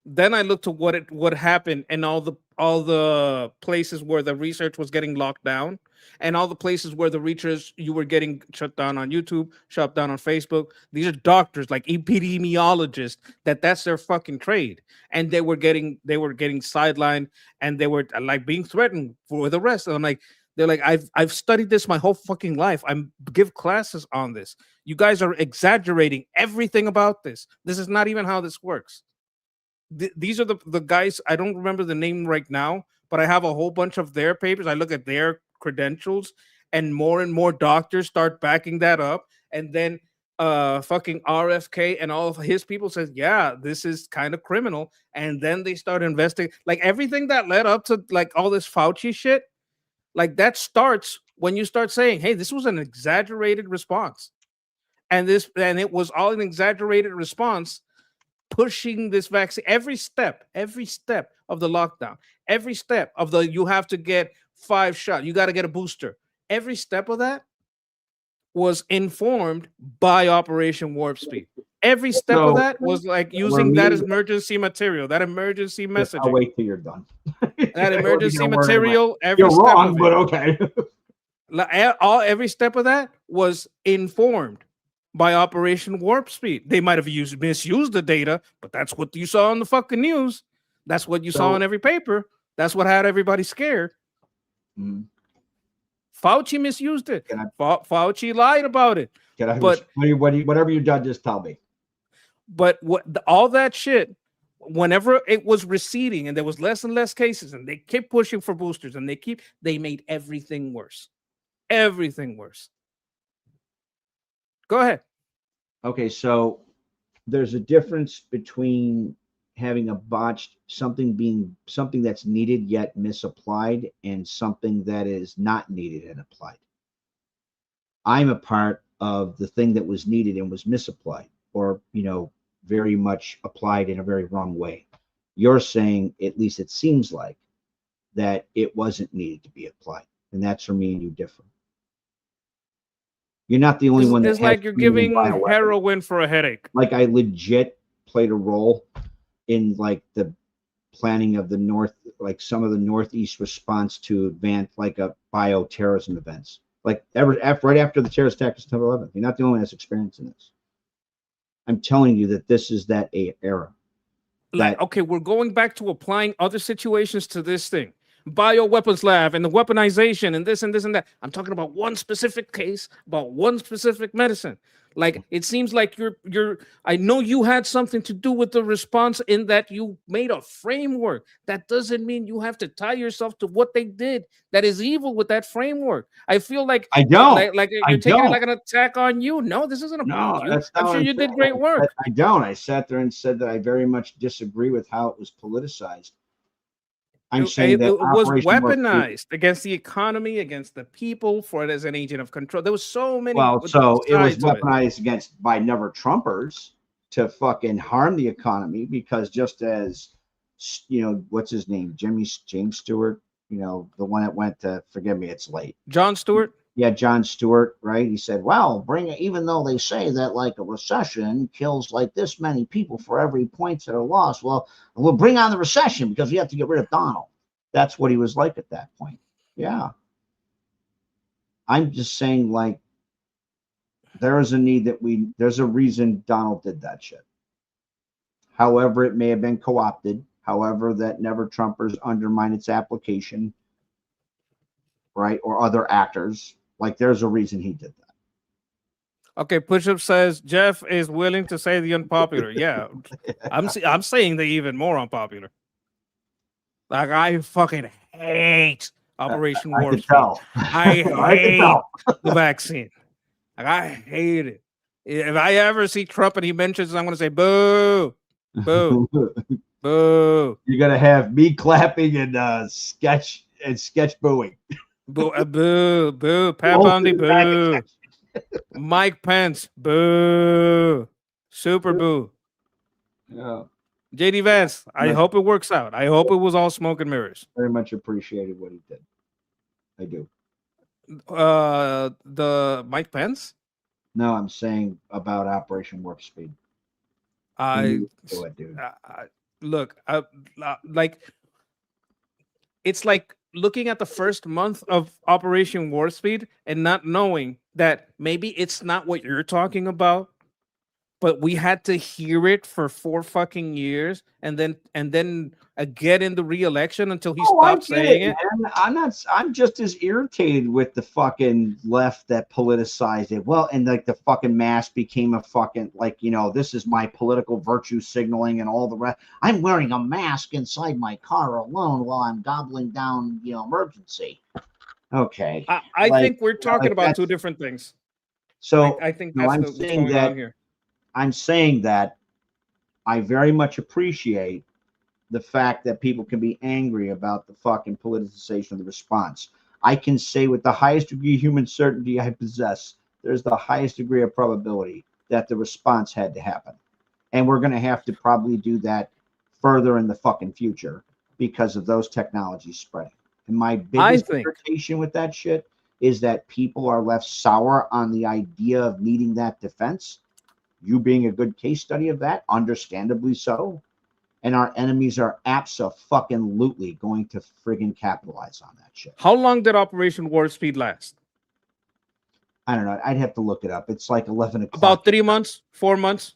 Then I looked to what happened in all the places where the research was getting locked down, and all the places where the research you were getting shut down on YouTube, shut down on Facebook. These are doctors, like epidemiologists, that's their fucking trade, and they were getting sidelined, and they were like being threatened for the rest. And I'm like, they're like, I've studied this my whole fucking life. I give classes on this. You guys are exaggerating everything about this. This is not even how this works. These are the guys. I don't remember the name right now, but I have a whole bunch of their papers. I look at their credentials, and more doctors start backing that up. And then fucking RFK and all of his people says, yeah, this is kind of criminal. And then they start investigating. Like everything that led up to like all this Fauci shit, like that starts when you start saying, hey, this was an exaggerated response. And it was all an exaggerated response. Pushing this vaccine every step of the lockdown, every step of you have to get 5 shots, you got to get a booster. Every step of that was informed by Operation Warp Speed. Every step of that was like using that as emergency material, that emergency messaging. I'll wait till you're done. That emergency material. You're wrong, but okay. Every step of that was informed by Operation Warp Speed. They might have misused the data, but that's what you saw on the fucking news. That's what you saw in every paper. That's what had everybody scared. Fauci misused it. Fauci lied about it. But whatever you're done, just tell me. But all that shit, whenever it was receding and there was less and less cases, and they kept pushing for boosters, and they made everything worse. Everything worse. Go ahead. Okay, so there's a difference between having a botched something that's needed yet misapplied and something that is not needed and applied. I'm a part of the thing that was needed and was misapplied, or very much applied in a very wrong way. You're saying, at least it seems like, that it wasn't needed to be applied, and that's where me and you differ. You're not the only one. It's like you're giving heroin for a headache. Like I legit played a role in like the planning of some of the Northeast response to advance like a bioterrorism events. Like right after the terrorist attack of September 11th. You're not the only one that's experiencing this. I'm telling you that this is that era. Okay, we're going back to applying other situations to this thing. Bioweapons lab and the weaponization and this and this and that. I'm talking about one specific case, about one specific medicine. Like it seems like I know you had something to do with the response in that you made a framework. That doesn't mean you have to tie yourself to what they did. That is evil with that framework. I feel like I don't. Like you're taking it like an attack on you. No, this isn't about you. I'm sure you did great work. I don't. I sat there and said that I very much disagree with how it was politicized. I'm saying that it was weaponized against the economy, against the people, for it as an agent of control. There was so many. Well, so it was weaponized by never Trumpers to fucking harm the economy, because just as what's his name, James Stewart, the one that went to, forgive me, it's late. Jon Stewart. Yeah, Jon Stewart, right? He said, well, bring it, even though they say that like a recession kills like this many people for every points that are lost. Well, we'll bring on the recession because we have to get rid of Donald. That's what he was like at that point. Yeah. I'm just saying, like, there is a need there's a reason Donald did that shit. However, it may have been co-opted. However, that never Trumpers undermine its application, right? Or other actors. Like, there's a reason he did that. Okay, Pushup says Jeff is willing to say the unpopular. Yeah, I'm saying the even more unpopular. Like, I fucking hate Operation Warp Speed. I hate the vaccine. Like, I hate it. If I ever see Trump and he mentions it, I'm going to say boo, boo, boo. You're going to have me clapping and sketch booing. Boo, boo, boo, Pat Bundy, boo. Mike Pence, boo. Super boo. Yeah. JD Vance, I hope it works out. I hope it was all smoke and mirrors. Very much appreciated what he did. I do. The Mike Pence? No, I'm saying about Operation Warp Speed. Look, like, it's like looking at the first month of Operation Warp Speed and not knowing that maybe it's not what you're talking about, but we had to hear it for 4 fucking years and then get in the re-election until he stopped saying it. I'm just as irritated with the fucking left that politicized it. Well, and like the fucking mask became a fucking, like, this is my political virtue signaling and all the rest. I'm wearing a mask inside my car alone while I'm gobbling down, emergency. Okay. I think we're talking about two different things. So I think that's what's going on here. I'm saying that I very much appreciate the fact that people can be angry about the fucking politicization of the response. I can say with the highest degree of human certainty I possess, there's the highest degree of probability that the response had to happen. And we're going to have to probably do that further in the fucking future because of those technologies spreading. And my biggest irritation with that shit is that people are left sour on the idea of needing that defense. You being a good case study of that, understandably so. And our enemies are abso-fucking-lutely going to friggin' capitalize on that shit. How long did Operation Warp Speed last? I don't know. I'd have to look it up. It's like 11 o'clock. About 3 months, 4 months.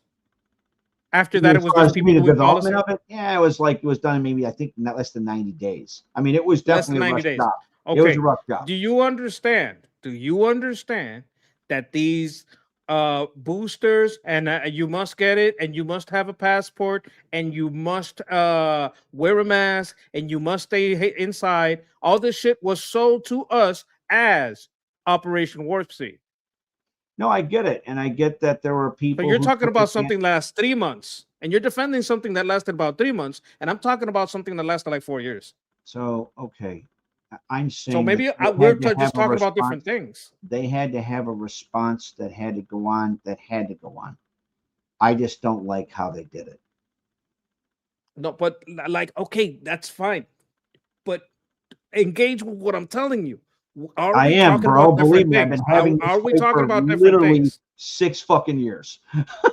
After that, it was just people the doing development of it. Yeah, it was done in maybe, I think, not less than 90 days. I mean, it was definitely 90 days. Okay. It was a rough job. Do you understand? Do you understand that these boosters and you must get it, and you must have a passport, and you must wear a mask, and you must stay inside? All this shit was sold to us as Operation Warp Speed. No, I get it, and I get that there were people. So you're who talking took about advantage- something last 3 months, and you're defending something that lasted about 3 months, and I'm talking about something that lasted like 4 years. So okay, I'm saying. So maybe that they we're had to just have a talking about different response. things. They had to have a response that had to go on. I just don't like how they did it. No, but like, okay, that's fine, but engage with what I'm telling you. Are I we am, talking bro. about Believe different me, I've things? been having Are this we fight talking for about different literally things? 6 fucking years.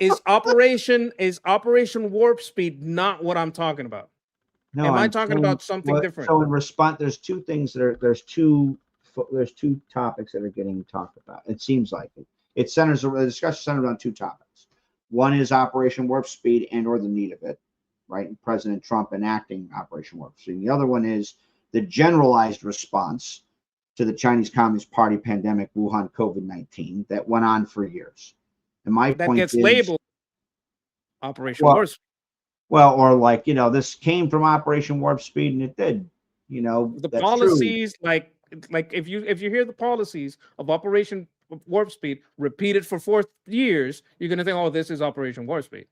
Is Operation Warp Speed not what I'm talking about? No, Am I I'm talking saying about something different? So in response, there's two things that are there's two topics that are getting talked about. It seems like it centers the discussion centered on 2 topics. One is Operation Warp Speed and or the need of it, right? And President Trump enacting Operation Warp Speed. And the other one is the generalized response to the Chinese Communist Party pandemic, Wuhan COVID-19, that went on for years. And my That point gets is, labeled Operation well, Warp Speed. well, or like, this came from Operation Warp Speed, and it did. The That's policies, like if you hear the policies of Operation Warp Speed repeated for 4 years, you're gonna think, oh, this is Operation Warp Speed.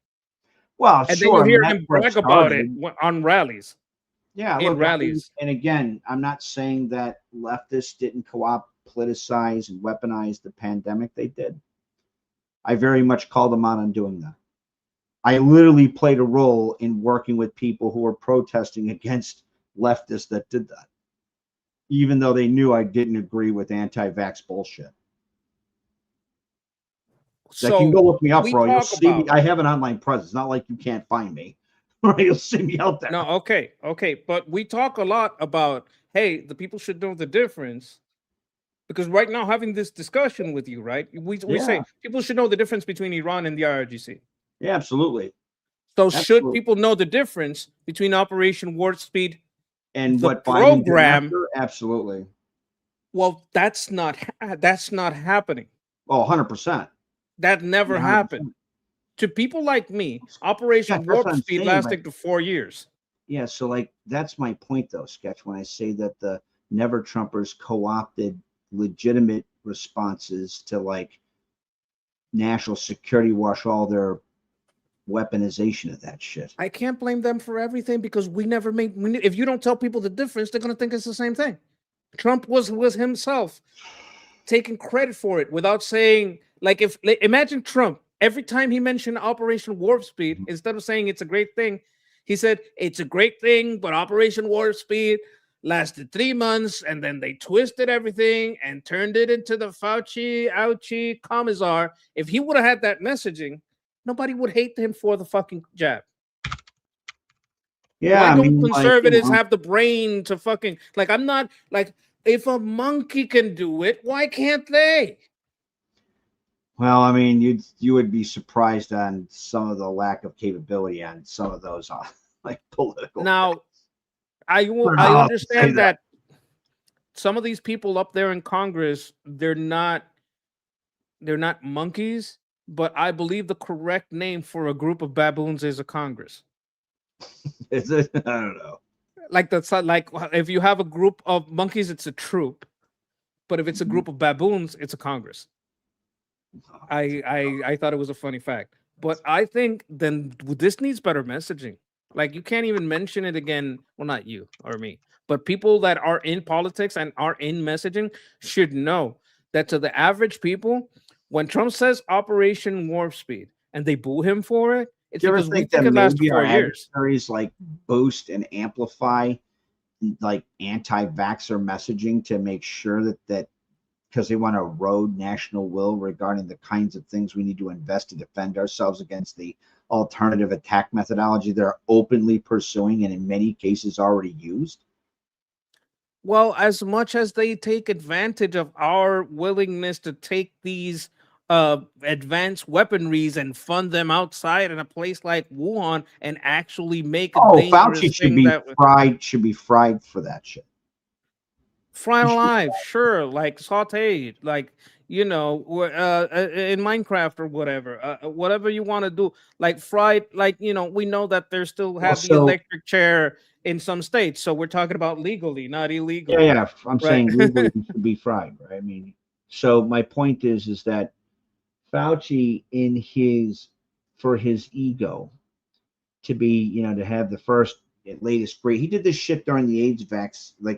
Well, And sure. then you hear that's him what brag about it started. on rallies. Yeah, in look, rallies. and again, I'm not saying that leftists didn't co-opt, politicize, and weaponize the pandemic. They did. I very much call them out on doing that. I literally played a role in working with people who were protesting against leftists that did that, even though they knew I didn't agree with anti-vax bullshit. So Like, you can go look me up, we bro. You'll talk see me. about- I have an online presence. It's not like you can't find me. You'll see me out there. No, okay, but we talk a lot about, hey, the people should know the difference, because right now having this discussion with you, right? We say Yeah. people should know the difference between Iran and the IRGC. Yeah, absolutely. So Absolutely. should people know the difference between Operation Warp Speed And the what Biden did program? after? Absolutely. Well, that's not happening. Oh, 100%. That never 100%. happened. To people like me, Operation that's what Warp I'm Speed saying, lasted but- to 4 years. Yeah, so like that's my point though, Sketch, when I say that the Never Trumpers co-opted legitimate responses to like national security wash all their weaponization of that shit. I can't blame them for everything, because we never made. If you don't tell people the difference, they're gonna think it's the same thing. Trump was himself taking credit for it without saying, like, imagine Trump every time he mentioned Operation Warp Speed, instead of saying it's a great thing, he said it's a great thing, but Operation Warp Speed lasted 3 months, and then they twisted everything and turned it into the Fauci, ouchie, commissar. If he would have had that messaging, nobody would hate him for the fucking jab. Yeah, Why I don't mean, like, conservatives have the brain to fucking, like, I'm not like, if a monkey can do it, why can't they? Well, I mean, you would be surprised on some of the lack of capability on some of those like political. Now, I don't know I how to understand say that some of these people up there in Congress, they're not monkeys, but I believe the correct name for a group of baboons is a Congress. Is it? I don't know. Like that's like, if you have a group of monkeys, it's a troop, but if it's a group of baboons, it's a Congress. I thought it was a funny fact, but I think then this needs better messaging. Like, you can't even mention it again. Well, not you or me, but people that are in politics and are in messaging should know that to the average people, when Trump says Operation Warp Speed and they boo him for it, it's Do you ever because we think think that it lasted maybe 4 our years. adversaries like boost and amplify like anti-vaxxer messaging to make sure that because they want to erode national will regarding the kinds of things we need to invest to defend ourselves against the alternative attack methodology they're openly pursuing and in many cases already used? Well, as much as they take advantage of our willingness to take these advanced weaponries and fund them outside in a place like Wuhan and actually make a Oh, dangerous Fauci should thing be that fried for that shit. Fried alive, sure, like sauteed, like in Minecraft or whatever, whatever you want to do, like fried, like we know that they still have the Also, electric chair in some states, so we're talking about legally, not illegal, yeah, I'm right? saying legally it should be fried, right? I mean, so my point is that Fauci, for his ego, to be, to have the first latest great, he did this shit during the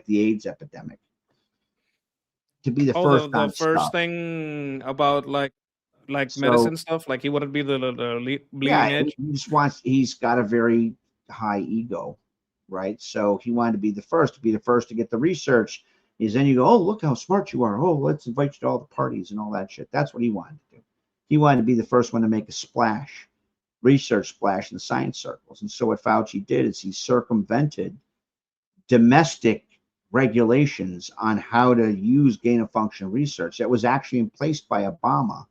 the AIDS epidemic. To be the first The on first stuff. thing about like So medicine stuff, like he wouldn't be the bleeding edge. he's got a very high ego, right? So he wanted to be the first to get the research. Is then you go, oh, look how smart you are. Oh, let's invite you to all the parties and all that shit. That's what he wanted to do. He wanted to be the first one to make a research splash in the science circles. And so what Fauci did is he circumvented domestic regulations on how to use gain of function research that was actually in place by Obama,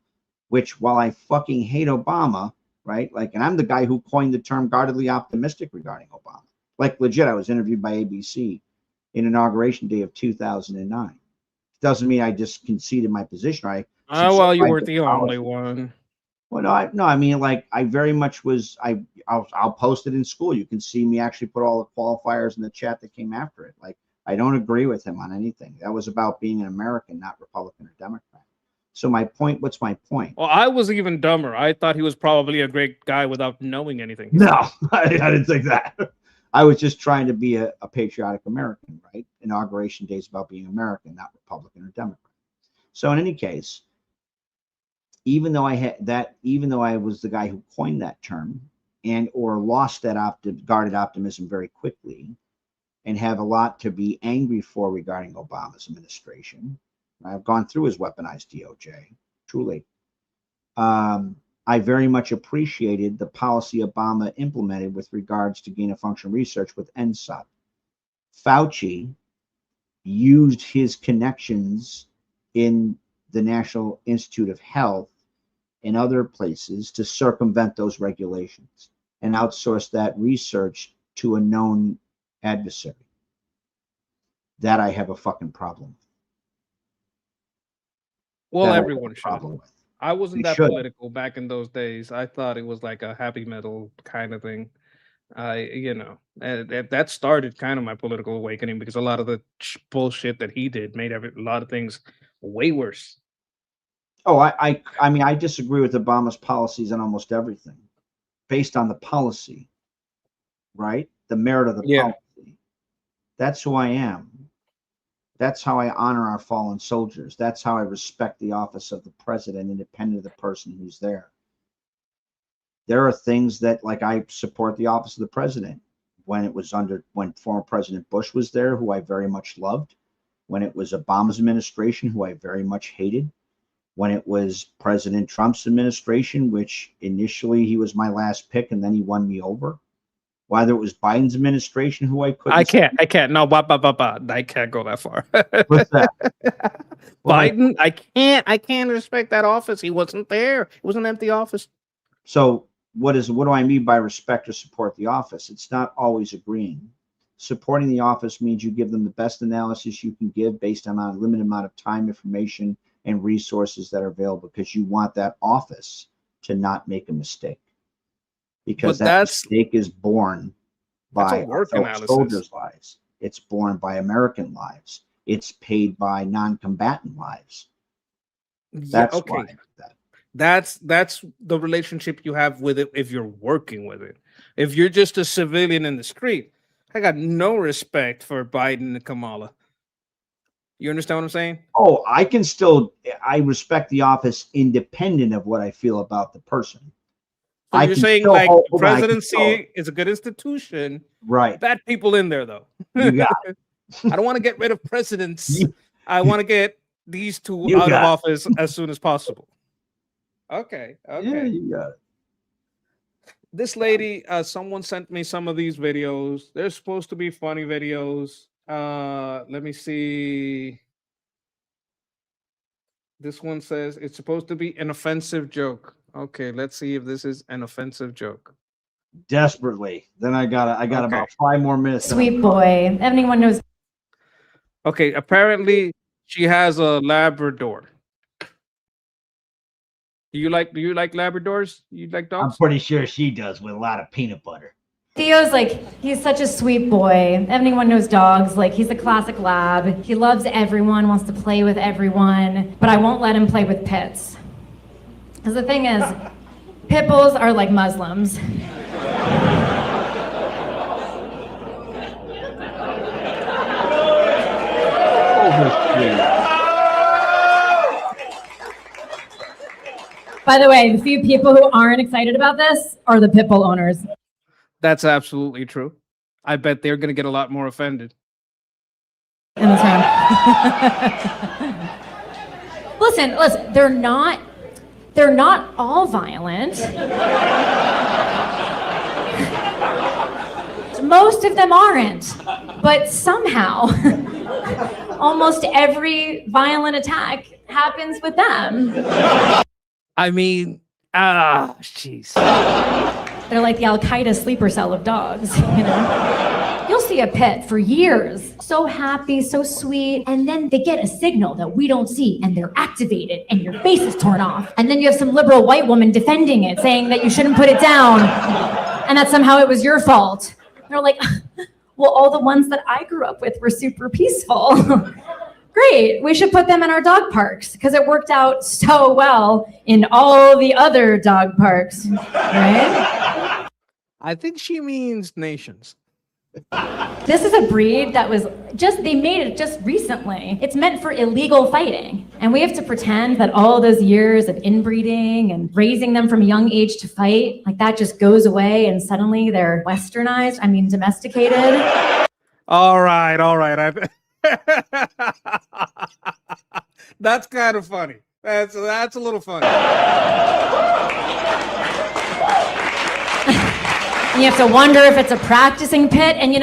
which, while I fucking hate Obama, right? Like, and I'm the guy who coined the term guardedly optimistic regarding Obama. Like, legit, I was interviewed by ABC in inauguration day of 2009. Doesn't mean I just conceded my position. Well, you weren't the only one. Well, no, I mean, like, I very much was. I'll post it in school. You can see me actually put all the qualifiers in the chat that came after it. Like, I don't agree with him on anything. That was about being an American, not Republican or Democrat. So what's my point? Well, I was even dumber. I thought he was probably a great guy without knowing anything. No, I didn't think that. I was just trying to be a patriotic American, right? Inauguration day is about being American, not Republican or Democrat. So in any case, even though I was the guy who coined that term or lost that guarded optimism very quickly and have a lot to be angry for regarding Obama's administration. I've gone through his weaponized DOJ, truly. I very much appreciated the policy Obama implemented with regards to gain of function research with NSUP. Fauci used his connections in the National Institute of Health and other places to circumvent those regulations and outsource that research to a known adversary. That I have a fucking problem with. Well, everyone should. I wasn't that political back in those days. I thought it was like a happy metal kind of thing. That started kind of my political awakening because a lot of the bullshit that he did made a lot of things way worse. Oh, I mean, I disagree with Obama's policies on almost everything, based on the policy, right? The merit of the policy. That's who I am. That's how I honor our fallen soldiers. That's how I respect the office of the president, independent of the person who's there. There are things that, like, I support the office of the president when former President Bush was there, who I very much loved, when it was Obama's administration, who I very much hated, when it was President Trump's administration, which initially he was my last pick and then he won me over. Whether it was Biden's administration, who I couldn't. I can't. No, I can't go that far. What's that? Biden, I can't respect that office. He wasn't there. It was an empty office. So what do I mean by respect or support the office? It's not always agreeing. Supporting the office means you give them the best analysis you can give based on a limited amount of time, information, and resources that are available, because you want that office to not make a mistake. Because that mistake is born by soldiers' lives. It's born by American lives. It's paid by non-combatant lives. That's why. That's the relationship you have with it if you're working with it. If you're just a civilian in the street, I got no respect for Biden and Kamala. You understand what I'm saying? Oh, I respect the office independent of what I feel about the person. So you're saying like presidency is a good institution, right? Bad people in there though. You got it. I don't want to get rid of presidents. I want to get these two out of office as soon as possible. Okay. Yeah, you got it. This lady, someone sent me some of these videos. They're supposed to be funny videos. Let me see. This one says it's supposed to be an offensive joke. Okay, let's see if this is an offensive joke. Desperately. Then I got about 5 more minutes. Sweet boy. Anyone knows. Okay, apparently she has a Labrador. Do you like Labradors? You like I'm dogs? pretty sure she does with a lot of peanut butter. Theo's like, he's such a sweet boy. Everyone knows dogs. Like, he's a classic lab. He loves everyone, wants to play with everyone, but I won't let him play with pits. Because the thing is, pit bulls are like Muslims. By the way, the few people who aren't excited about this are the pit bull owners. That's absolutely true. I bet they're going to get a lot more offended. In this round. listen, they're not all violent. Most of them aren't, but somehow almost every violent attack happens with them. I mean, jeez. They're like the Al-Qaeda sleeper cell of dogs, you know? You'll see a pet for years, so happy, so sweet, and then they get a signal that we don't see, and they're activated, and your face is torn off. And then you have some liberal white woman defending it, saying that you shouldn't put it down, and that somehow it was your fault. They're like, well, all the ones that I grew up with were super peaceful. Great, we should put them in our dog parks because it worked out so well in all the other dog parks, right? I think she means nations. This is a breed that was they made it just recently. It's meant for illegal fighting. And we have to pretend that all those years of inbreeding and raising them from a young age to fight, like that just goes away and suddenly they're westernized, domesticated. All right. That's kind of funny. That's a little funny. And you have to wonder if it's a practicing pit. And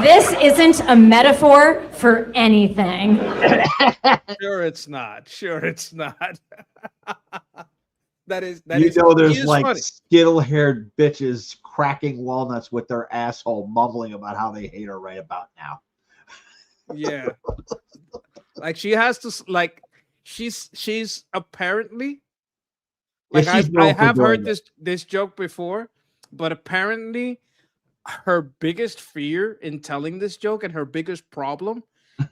this isn't a metaphor for anything. Sure it's not. That is There's like funny. skittle-haired bitches cracking walnuts with their asshole, mumbling about how they hate her right about now. Yeah. Like she has to she's apparently like I have heard this joke before, but apparently her biggest fear in telling this joke and her biggest problem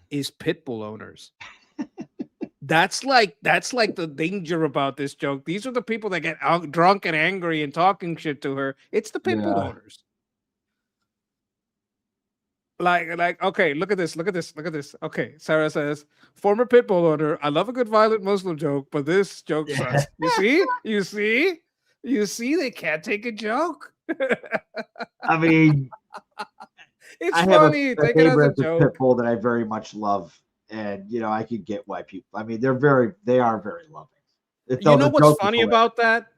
is pit bull owners. That's like the danger about this joke. These are the people that get out drunk and angry and talking shit to her. It's the pit bull owners. Like, okay, look at this. Okay, Sarah says, former pit bull owner, I love a good violent Muslim joke, but this joke sucks. You see, they can't take a joke. I mean, it's I funny. have a Take it as a favorite joke. pit bull that I very much love, and I could get why people. I mean, they are very loving. You know what's funny about that?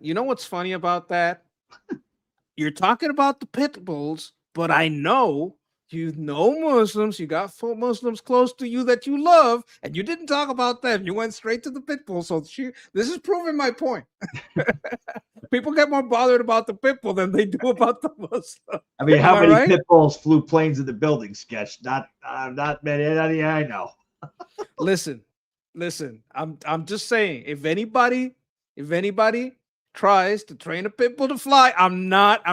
You're talking about the pit bulls, but I know Muslims. You got full Muslims close to you that you love, and you didn't talk about them. You went straight to the pit bull. So this is proving my point. People get more bothered about the pit bull than they do about the Muslim. I mean, how many pit bulls flew planes in the building? Sketch, not many. I know. Listen. I'm just saying, if anybody tries to train a pit bull to fly, I'm not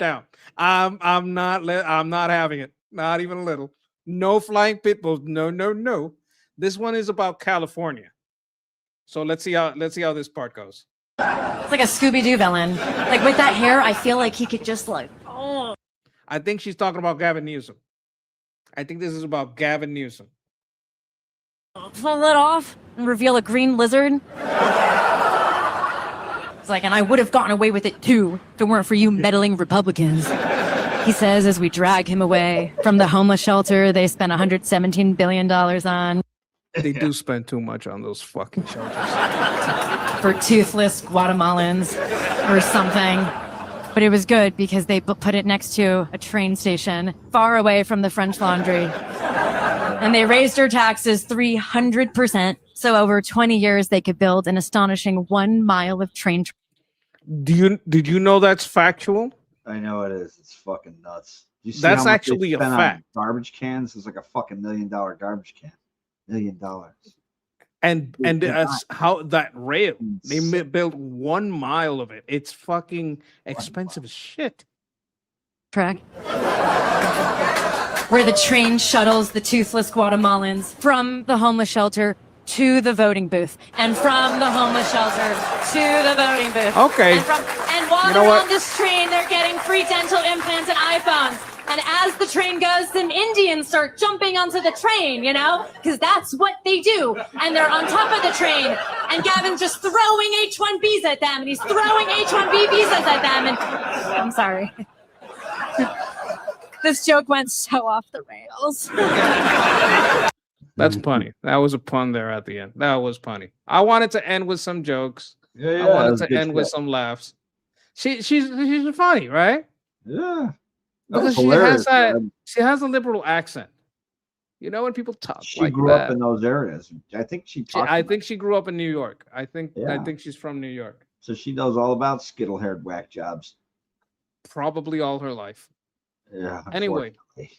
down. I'm not having it. Not even a little. No flying pit bulls. No. This one is about California. So let's see how this part goes. It's like a Scooby-Doo villain. Like with that hair, I feel like he could just oh. I think she's talking about Gavin Newsom. I think this is about Gavin Newsom. Pull it off and reveal a green lizard. It's like, and I would have gotten away with it too if it weren't for you meddling Republicans. He says as we drag him away from the homeless shelter they spent $117 billion on. They do spend too much on those fucking shelters. For toothless Guatemalans or something. But it was good because they put it next to a train station far away from the French Laundry. And they raised her taxes 300%. So over 20 years, they could build an astonishing 1 mile of train. Did you know that's factual? I know it is. It's fucking nuts. You see That's how much actually they a spent on fact. Garbage cans. It's like a fucking $1 million garbage can. $1 million. And how that rail, they Insane. built 1 mile of it. It's fucking expensive as shit. Track. Where the train shuttles the toothless Guatemalans from the homeless shelter to the voting booth, and from the homeless shelter to the voting booth. Okay. And while You know they're what? on this train, they're getting free dental implants and iPhones. And as the train goes, some Indians start jumping onto the train, you know, because that's what they do. And they're on top of the train, and Gavin's just throwing H-1Bs at them, and he's throwing H-1B visas at them. And I'm sorry. This joke went so off the rails. That's punny. That was a pun there at the end. That was punny. I wanted to end with some jokes. Yeah, I that wanted was to good end with shit. some laughs. She's funny, right? Yeah. Because she has she has a liberal accent. You know when people talk She like grew that. up in those areas. I think I think she grew up in New York. I think Yeah. she's from New York. So she knows all about skittle-haired whack jobs. Probably all her life. Yeah. Anyway, unfortunately.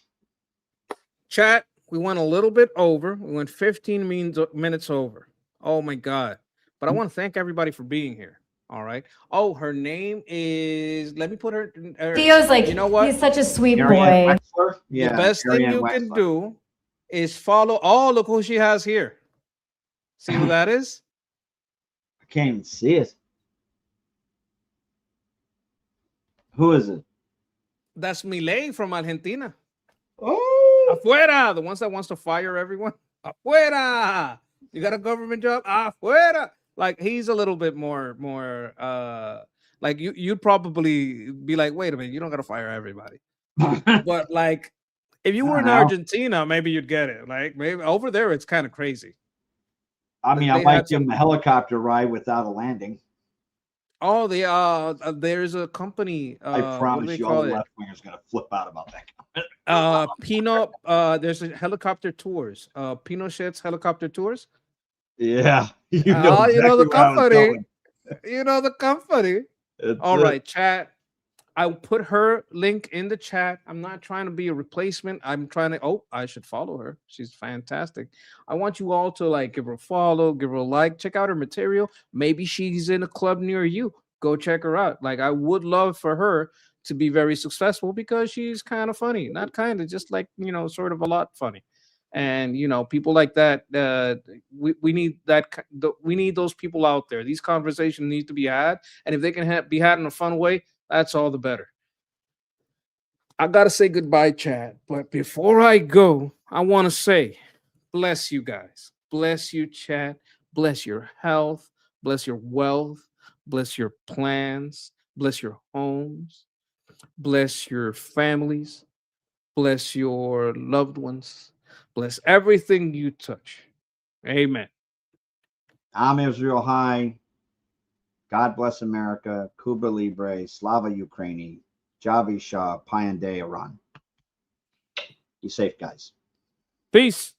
chat, we went a little bit over. We went 15 minutes over. Oh my God. But I want to thank everybody for being here. All right. Oh, her name is, let me put her. Theo's like, you know what? he's such a sweet Marianne boy. Wexler? Yeah, The best thing Marianne you can Wexler. do is follow. Oh, look who she has here. See who that is? I can't even see it. Who is it? That's Milei from Argentina. Oh, Afuera, the ones that wants to fire everyone. Afuera. You got a government job? Afuera. Like he's a little bit more like you'd probably be like, wait a minute, you don't gotta fire everybody. But like if you were in Argentina, maybe you'd get it. Like maybe over there it's kind of crazy. I mean, I They might had give him a helicopter ride without a landing. Oh, there's a company. I What do promise they you, call all the it? left wingers gonna flip out about that. Pinot. There's a helicopter tours. Pinochet's helicopter tours. Yeah, you Oh, you know the exactly where I was company. going. You know the company. That's All it. right, chat. I'll put her link in the chat. I'm not trying to be a replacement. I'm trying to. Oh, I should follow her. She's fantastic. I want you all to like give her a follow, give her a like, check out her material. Maybe she's in a club near you. Go check her out. Like I would love for her to be very successful because she's kind of funny. Not kind of, just like sort of a lot funny. And people like that. We need that. We need those people out there. These conversations need to be had, and if they can be had in a fun way, that's all the better. I gotta say goodbye, Chad. But before I go, I want to say, bless you guys, bless you, Chad, bless your health, bless your wealth, bless your plans, bless your homes, bless your families, bless your loved ones. Bless everything you touch. Amen. I'm Israel High. God bless America. Cuba Libre. Slava Ukraini. Javi Shah. Payande Iran. Be safe, guys. Peace.